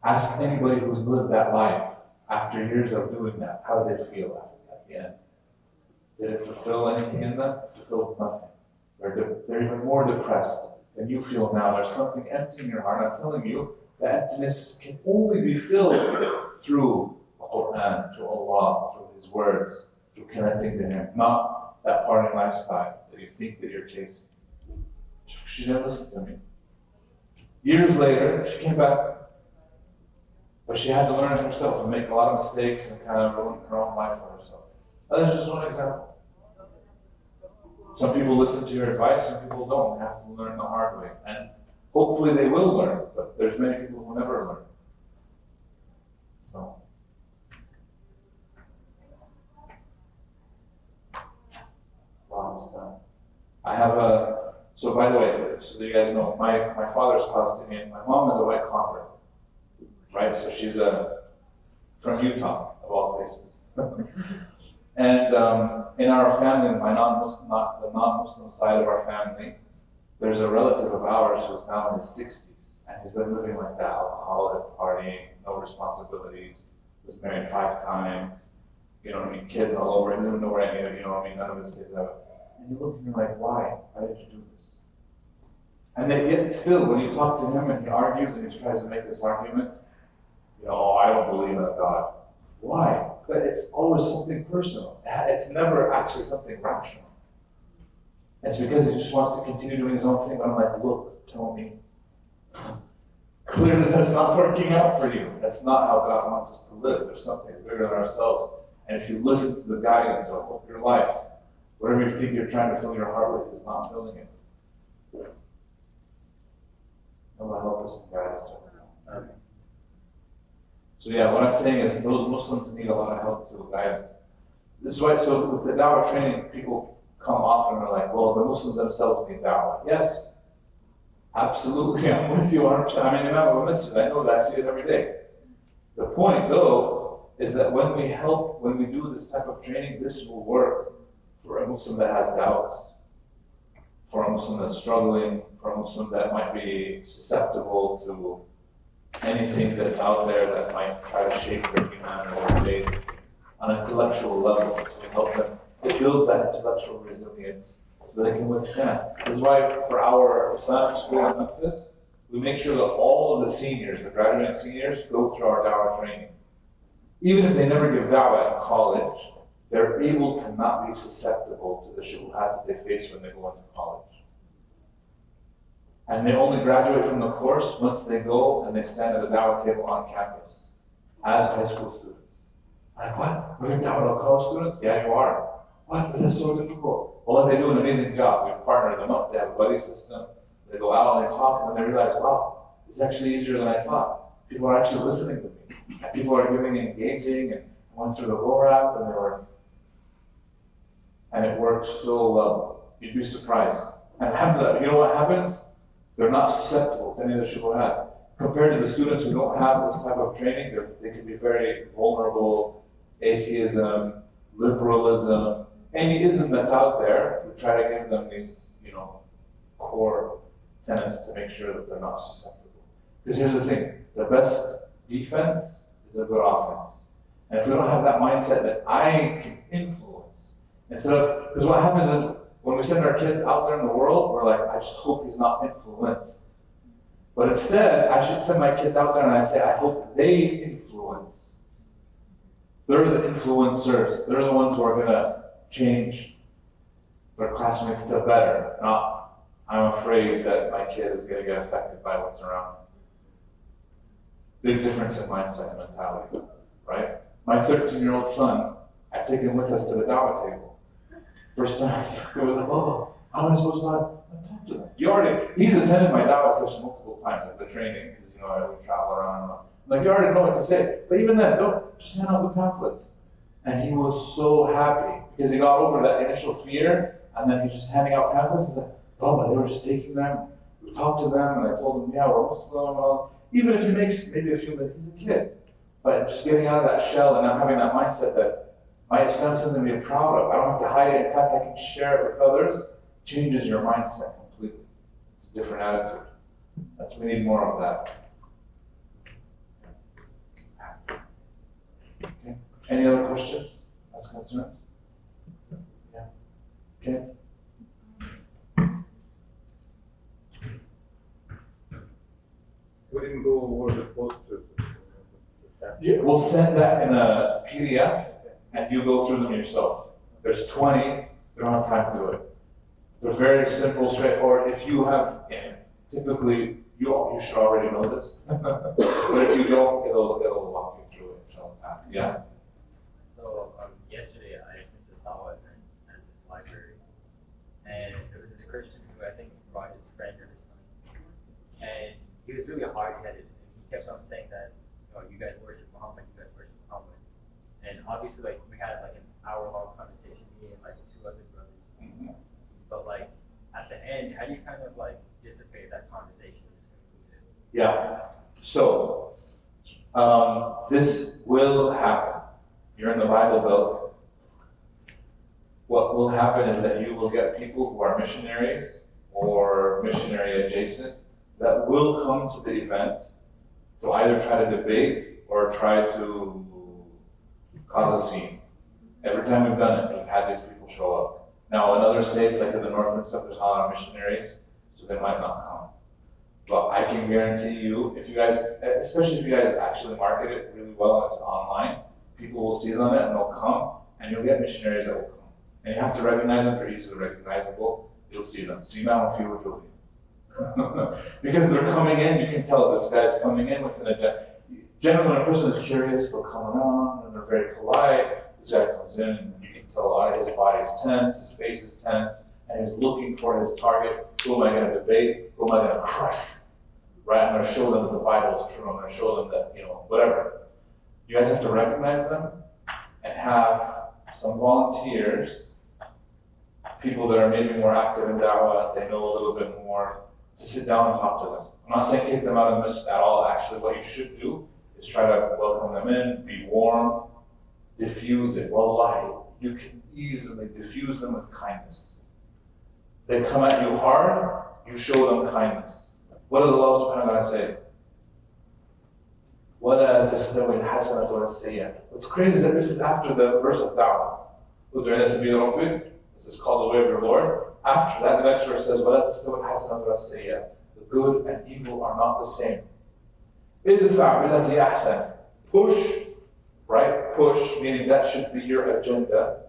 Ask anybody who's lived that life after years of doing that, how did they feel at the end? Did it fulfill anything in them? It fulfilled nothing. They're even more depressed than you feel now. There's something empty in your heart. I'm telling you, the emptiness can only be filled through the Quran, through Allah, through His words, through connecting to Him, not that partying lifestyle that you think that you're chasing. She didn't listen to me. Years later, she came back. But she had to learn it herself and make a lot of mistakes and kind of ruin her own life for herself. That's just one example. Some people listen to your advice, some people don't. They have to learn the hard way. And hopefully they will learn, but there's many people who never learn. So. Wow, I have a, so by the way, so that you guys know, my father's Palestinian, my mom is a white convert. Right, so she's from Utah, of all places. And in our family, the non-Muslim side of our family, there's a relative of ours who's now in his 60s. And he's been living like that, alcoholic, partying, no responsibilities, was married 5 times, you know what I mean, kids all over, he doesn't know where any of, you know what I mean, none of his kids have it. And you look and you're like, why? Why did you do this? And then yet still, when you talk to him and he argues and he tries to make this argument, you know, oh, I don't believe in a God. Why? But it's always something personal. It's never actually something rational. It's because he just wants to continue doing his own thing. But I'm like, look, tell me. Clearly that's not working out for you. That's not how God wants us to live. There's something bigger than ourselves. And if you listen to the guidance of your life, whatever you think you're trying to fill your heart with is not filling it. Allah help us and guide us to it. So yeah, what I'm saying is those Muslims need a lot of help to guidance. This is why, so with the Dawah training, people come off and are like, well, the Muslims themselves need Dawah. Yes, absolutely, I'm with you 100%. I mean, I'm a Muslim, I know that, I see it every day. The point, though, is that when we do this type of training, this will work for a Muslim that has doubts, for a Muslim that's struggling, for a Muslim that might be susceptible to anything that's out there that might try to shape their iman or their faith on an intellectual level. So we help them. It builds that intellectual resilience so they can withstand. This is why for our Islamic school in Memphis, we make sure that all of the seniors, the graduating seniors, go through our Dawah training. Even if they never give Dawah in college, they're able to not be susceptible to the shubuhat that they face when they go into college. And they only graduate from the course once they go and they stand at a Dawah table on campus as high school students. I'm like, what? We're Dawah to college students? Yeah, you are. What? But that's so difficult. Well, they do an amazing job. We partner them up. They have a buddy system. They go out and they talk and then they realize, wow, it's actually easier than I thought. People are actually listening to me. And people are giving engaging and went through the whole rap and they were, and it works so well. You'd be surprised. And alhamdulillah, you know what happens? They're not susceptible to any of the shubuhat. Compared to the students who don't have this type of training, they can be very vulnerable. Atheism, liberalism, any ism that's out there, we try to give them these, core tenets to make sure that they're not susceptible. Because here's the thing, the best defense is a good offense. And if we don't have that mindset that I can influence, because what happens is, when we send our kids out there in the world, we're like, I just hope he's not influenced. But instead, I should send my kids out there and I say, I hope they influence. They're the influencers. They're the ones who are going to change their classmates to better. Not, I'm afraid that my kid is going to get affected by what's around him. Big difference in mindset and mentality, right? My 13-year-old son, I take him with us to the Dawah table. First time, he was like, oh, how am I supposed to talk to them? He's attended my Dawah session multiple times at the training, because, we travel around. Like, you already know what to say. But even then, don't just hand out the pamphlets. And he was so happy, because he got over that initial fear, and then he's just handing out pamphlets. He's like, Baba, they were just taking them. We talked to them, and I told them, yeah, we're Muslim and all. Even if he makes maybe a few minutes, he's a kid. But just getting out of that shell and now having that mindset that my Islam is something to be proud of. I don't have to hide it. In fact, I can share it with others. Changes your mindset completely. It's a different attitude. We need more of that. Okay. Any other questions? As concerns? Yeah. Okay. We didn't go over the posters. Yeah, we'll send that in a PDF. And you go through them yourself. There's 20, you don't have time to do it. They're very simple, straightforward. If you have, typically, you should already know this. But if you don't, it'll walk you through it. Yeah? So, yesterday I attended the Dawah event at this library. And there was this Christian who I think brought his friend or his son. And he was really hard-headed. He kept on saying that, you guys worship Muhammad, you guys worship Muhammad. And obviously, we had an hour-long conversation, me and 2 other brothers. Mm-hmm. But at the end, how do you kind of dissipate that conversation? Yeah. So this will happen. You're in the Bible Belt. What will happen is that you will get people who are missionaries or missionary adjacent that will come to the event to either try to debate or try to cause a scene. Every time we've done it, we've had these people show up. Now, in other states, like in the north and stuff, there's not a lot of missionaries, so they might not come. But I can guarantee you, if you guys, especially if you guys actually market it really well and it's online, people will seize on it and they'll come, and you'll get missionaries that will come. And you have to recognize them, they're easily recognizable, you'll see them. See them if you would because they're coming in, you can tell this guy's coming in with an agenda. Generally, when a person is curious, they'll come around and they're very polite. This guy comes in and you can tell a lot of his body's tense, his face is tense, and he's looking for his target. Who am I going to debate? Who am I going to crush? Right? I'm going to show them that the Bible is true. I'm going to show them that, whatever. You guys have to recognize them and have some volunteers, people that are maybe more active in Dawah, they know a little bit more, to sit down and talk to them. I'm not saying kick them out of the masjid at all. Actually, what you should do is try to welcome them in, be warm, diffuse it. Wallahi, you can easily diffuse them with kindness. They come at you hard, you show them kindness. What does Allah subhanahu wa ta'ala say? وَلَا تَسْتَوِي الْحَسَنَةُ وَالسَّيِّئَةُ. What's crazy is that this is after the verse of Dawah. This is called the way of your Lord. After that, the next verse says, وَلَا تَسْتَوِي الْحَسَنَةُ وَالسَّيِّئَةُ. The good and evil are not the same. إِدْفَعْ بِالَّتِي أَحْسَنُ. Push, right? Push, meaning that should be your agenda.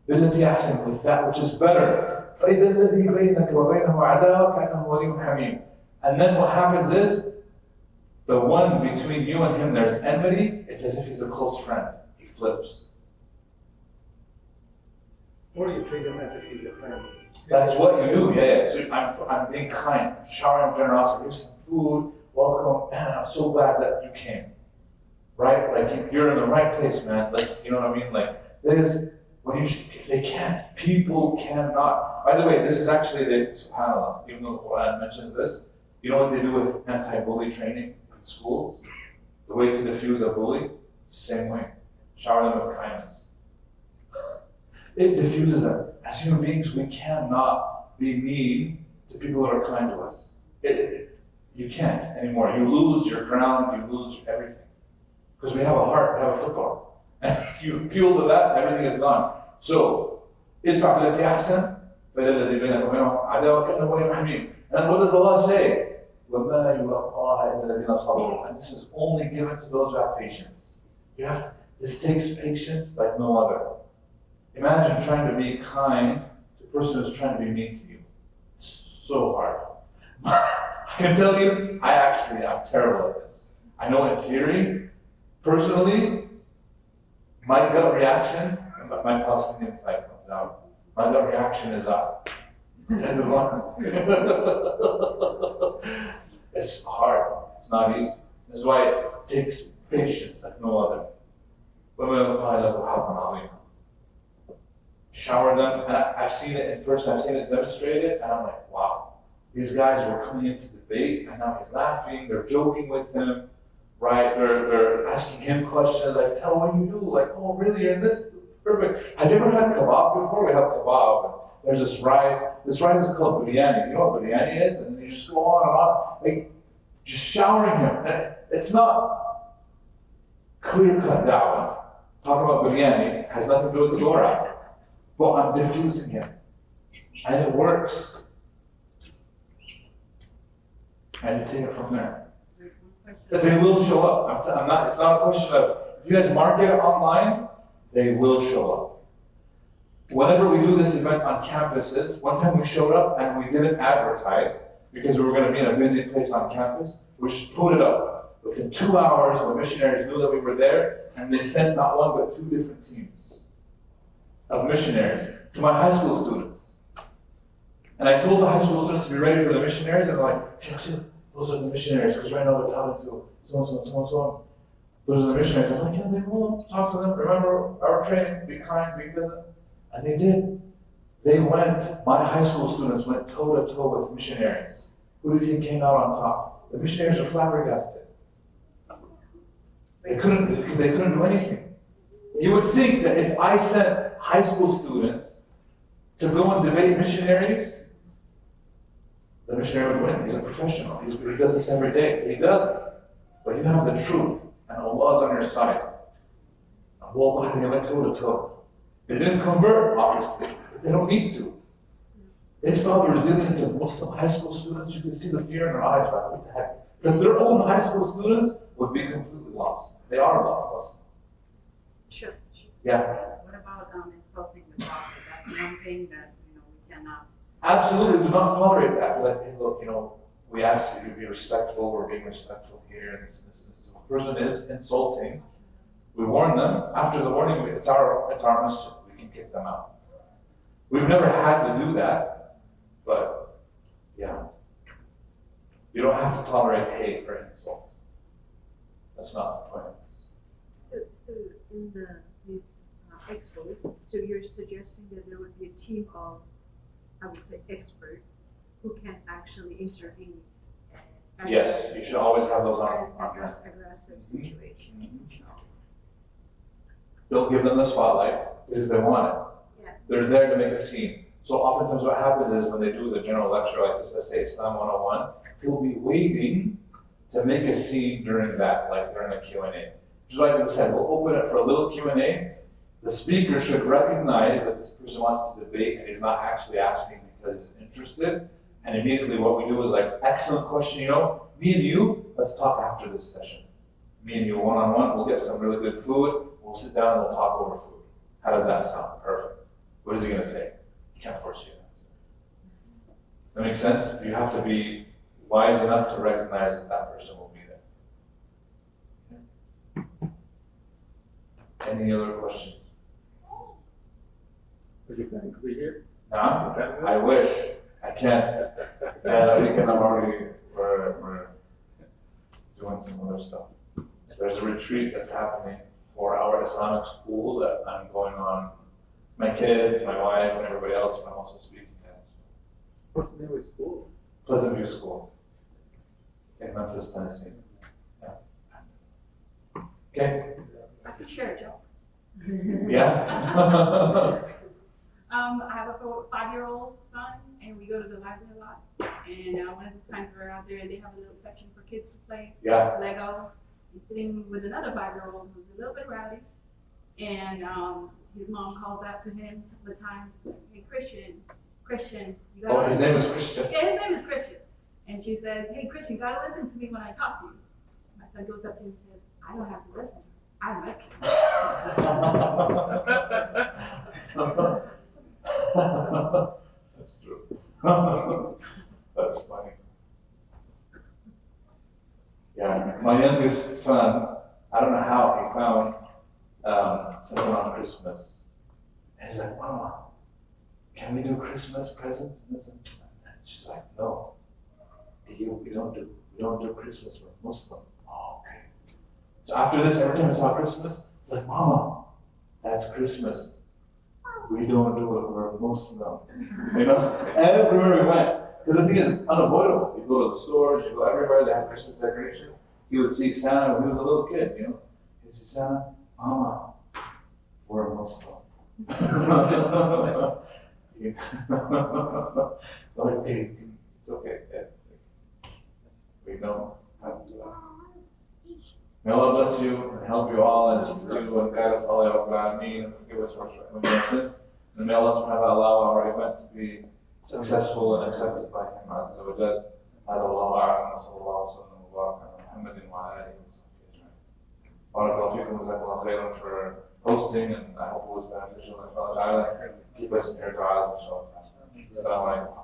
بِالَّتِي أَحْسَنُ, with that which is better. فَإِذَا الَّذِي بَيْنَكَ وَبَيْنَهُ عَدَاوَةٌ كَأَنَّهُ وَلِيٌّ حَمِيمٌ. And then what happens is, the one between you and him, there's enmity, it's as if he's a close friend. He flips. Or you treat him as if he's a friend. That's what you do, yeah. So I'm being kind, showering generosity. Here's some food, welcome, man, I'm so glad that you came. Right? Like, you're in the right place, man. You know what I mean? Like, they can't. People cannot. By the way, this is actually subhanAllah, even though the Quran mentions this, you know what they do with anti-bully training in schools? The way to diffuse a bully? It's the same way. Shower them with kindness. It diffuses them. As human beings, we cannot be mean to people that are kind to us. You can't anymore. You lose your ground, you lose everything. Because we have a heart, we have a fitrah. And you appeal to that, everything is gone. So, idfa' billati ahsan, فَإِذَا الَّذِي بَيْنَكَ وَبَيْنَهُ عَدَاوَةٌ كَأَنَّهُ وَلِيٌّ حَمِيمٌ. And what does Allah say? وَمَا يُلَقَّاهَا إِلَّا الَّذِينَ صَبَرُوا. And this is only given to those who have patience. This takes patience like no other. Imagine trying to be kind to a person who's trying to be mean to you. It's so hard. I can tell you, I'm terrible at this. I know in theory, personally, my gut reaction, my Palestinian side comes out, my gut reaction is up. It's hard, it's not easy. That's why it takes patience like no other. Shower them, and I've seen it in person, I've seen it demonstrated, and I'm like, wow. These guys were coming into debate, and now he's laughing, they're joking with him, right? They're asking him questions, like, tell what you do, like, oh really, you're in this? Perfect. Have you ever had kebab before? We have kebab, and there's this rice. This rice is called biryani. You know what biryani is? And you just go on and on, like, just showering him. And it's not clear-cut dawah. Talking about biryani has nothing to do with the Torah. But I'm diffusing him. And it works. And you take it from there. But they will show up. It's not a question of, if you guys market it online, they will show up. Whenever we do this event on campuses, one time we showed up and we didn't advertise because we were going to be in a busy place on campus. We just put it up. Within 2 hours, the missionaries knew that we were there, and they sent not one but 2 different teams of missionaries to my high school students. And I told the high school students to be ready for the missionaries, and they're like, Sheikh, those are the missionaries, because right now they're talking to so-and-so and so-and-so. Those are the missionaries. I'm like, yeah, they will talk to them. Remember our training, be kind, be good. And they did. My high school students went toe-to-toe with missionaries. Who do you think came out on top? The missionaries are flabbergasted. They couldn't do anything. You would think that if I sent high school students to go and debate missionaries, The missionary would win. He's a professional. He does this every day. He does. But you have the truth, and Allah's on your side. Wallahi, they went toe to toe. They didn't convert, obviously, but they don't need to. They saw the resilience of Muslim high school students. You could see the fear in their eyes, like, what the heck? Because their own high school students would be completely lost. They are lost. Sure. Yeah. What about insulting the prophet? That's one thing that we cannot. Absolutely, do not tolerate that. Like, hey, look, we ask you to be respectful. We're being respectful here, and this. If a person is insulting, we warn them. After the warning, it's our masjid. We can kick them out. We've never had to do that, but yeah, you don't have to tolerate hate or insult. That's not the point of this. So in these expos, so you're suggesting that there would be a team of, I would say, expert who can actually intervene. And Yes, you should always have those on address aggressive situation. Don't give them the spotlight because they want it. Yeah. They're there to make a scene. So oftentimes what happens is when they do the general lecture like this, let's say Islam 101, they'll be waiting to make a scene during that, like during a Q&A. Just like we said, we'll open it for a little Q&A. The speaker should recognize that this person wants to debate and he's not actually asking because he's interested. And immediately what we do is like, excellent question, me and you, let's talk after this session. Me and you one-on-one, we'll get some really good food, we'll sit down and we'll talk over food. How does that sound? Perfect. What is he going to say? He can't force you to answer. That makes sense? You have to be wise enough to recognize that that person will be there. Any other questions? Are you planning to be here? Nah, I wish. I can't. Yeah, that weekend we're doing some other stuff. There's a retreat that's happening for our Islamic school that I'm going on. My kids, my wife, and everybody else, but I'm also speaking at. What's the name of the school? Pleasant View School in Memphis, Tennessee. Yeah. Okay. I could share a joke. Yeah. I have a 5-year-old son, and we go to the library a lot. And one of the times we're out there, they have a little section for kids to play. Yeah. Lego. He's sitting with another 5-year-old who's a little bit rowdy, and his mom calls out to him a couple of times, "Hey, Christian, you gotta." Oh, his name is Christian. Yeah, his name is Christian. And she says, "Hey, Christian, you gotta listen to me when I talk to you." My son goes up to him and says, "I don't have to listen. I'm listening." That's true. That's funny. Yeah, my youngest son, I don't know how he found something on Christmas. And he's like, "Mama, can we do Christmas presents?" And she's like, "No, we don't do Christmas. We're Muslim." Oh, okay. So after this, every time I saw Christmas, it's like, "Mama, that's Christmas. We don't do it. We're Muslim." Everywhere we went. Because the thing is, it's unavoidable. You go to the stores, you go everywhere, they have Christmas decorations. He would see Santa when he was a little kid, He'd see Santa, "Mama, we're Muslim." Like, "Hey, it's okay. We don't have to do that." May Allah bless you and help you all and assist you and guide us all, Ya Rabbil Alameen, and forgive us for our sins. And may Allah subhanahu wa ta'ala allow our event to be successful and accepted by Him Azza wa Jal. هذا والله أعلم وصلى الله وسلم وبارك على محمد وعلى آله وصحبه أجمعين. Barakallahu feekum, jazakallahu khairan for hosting, and I hope it was beneficial. Inshallah, keep us in your du'as, inshallah. Assalamu alaikum.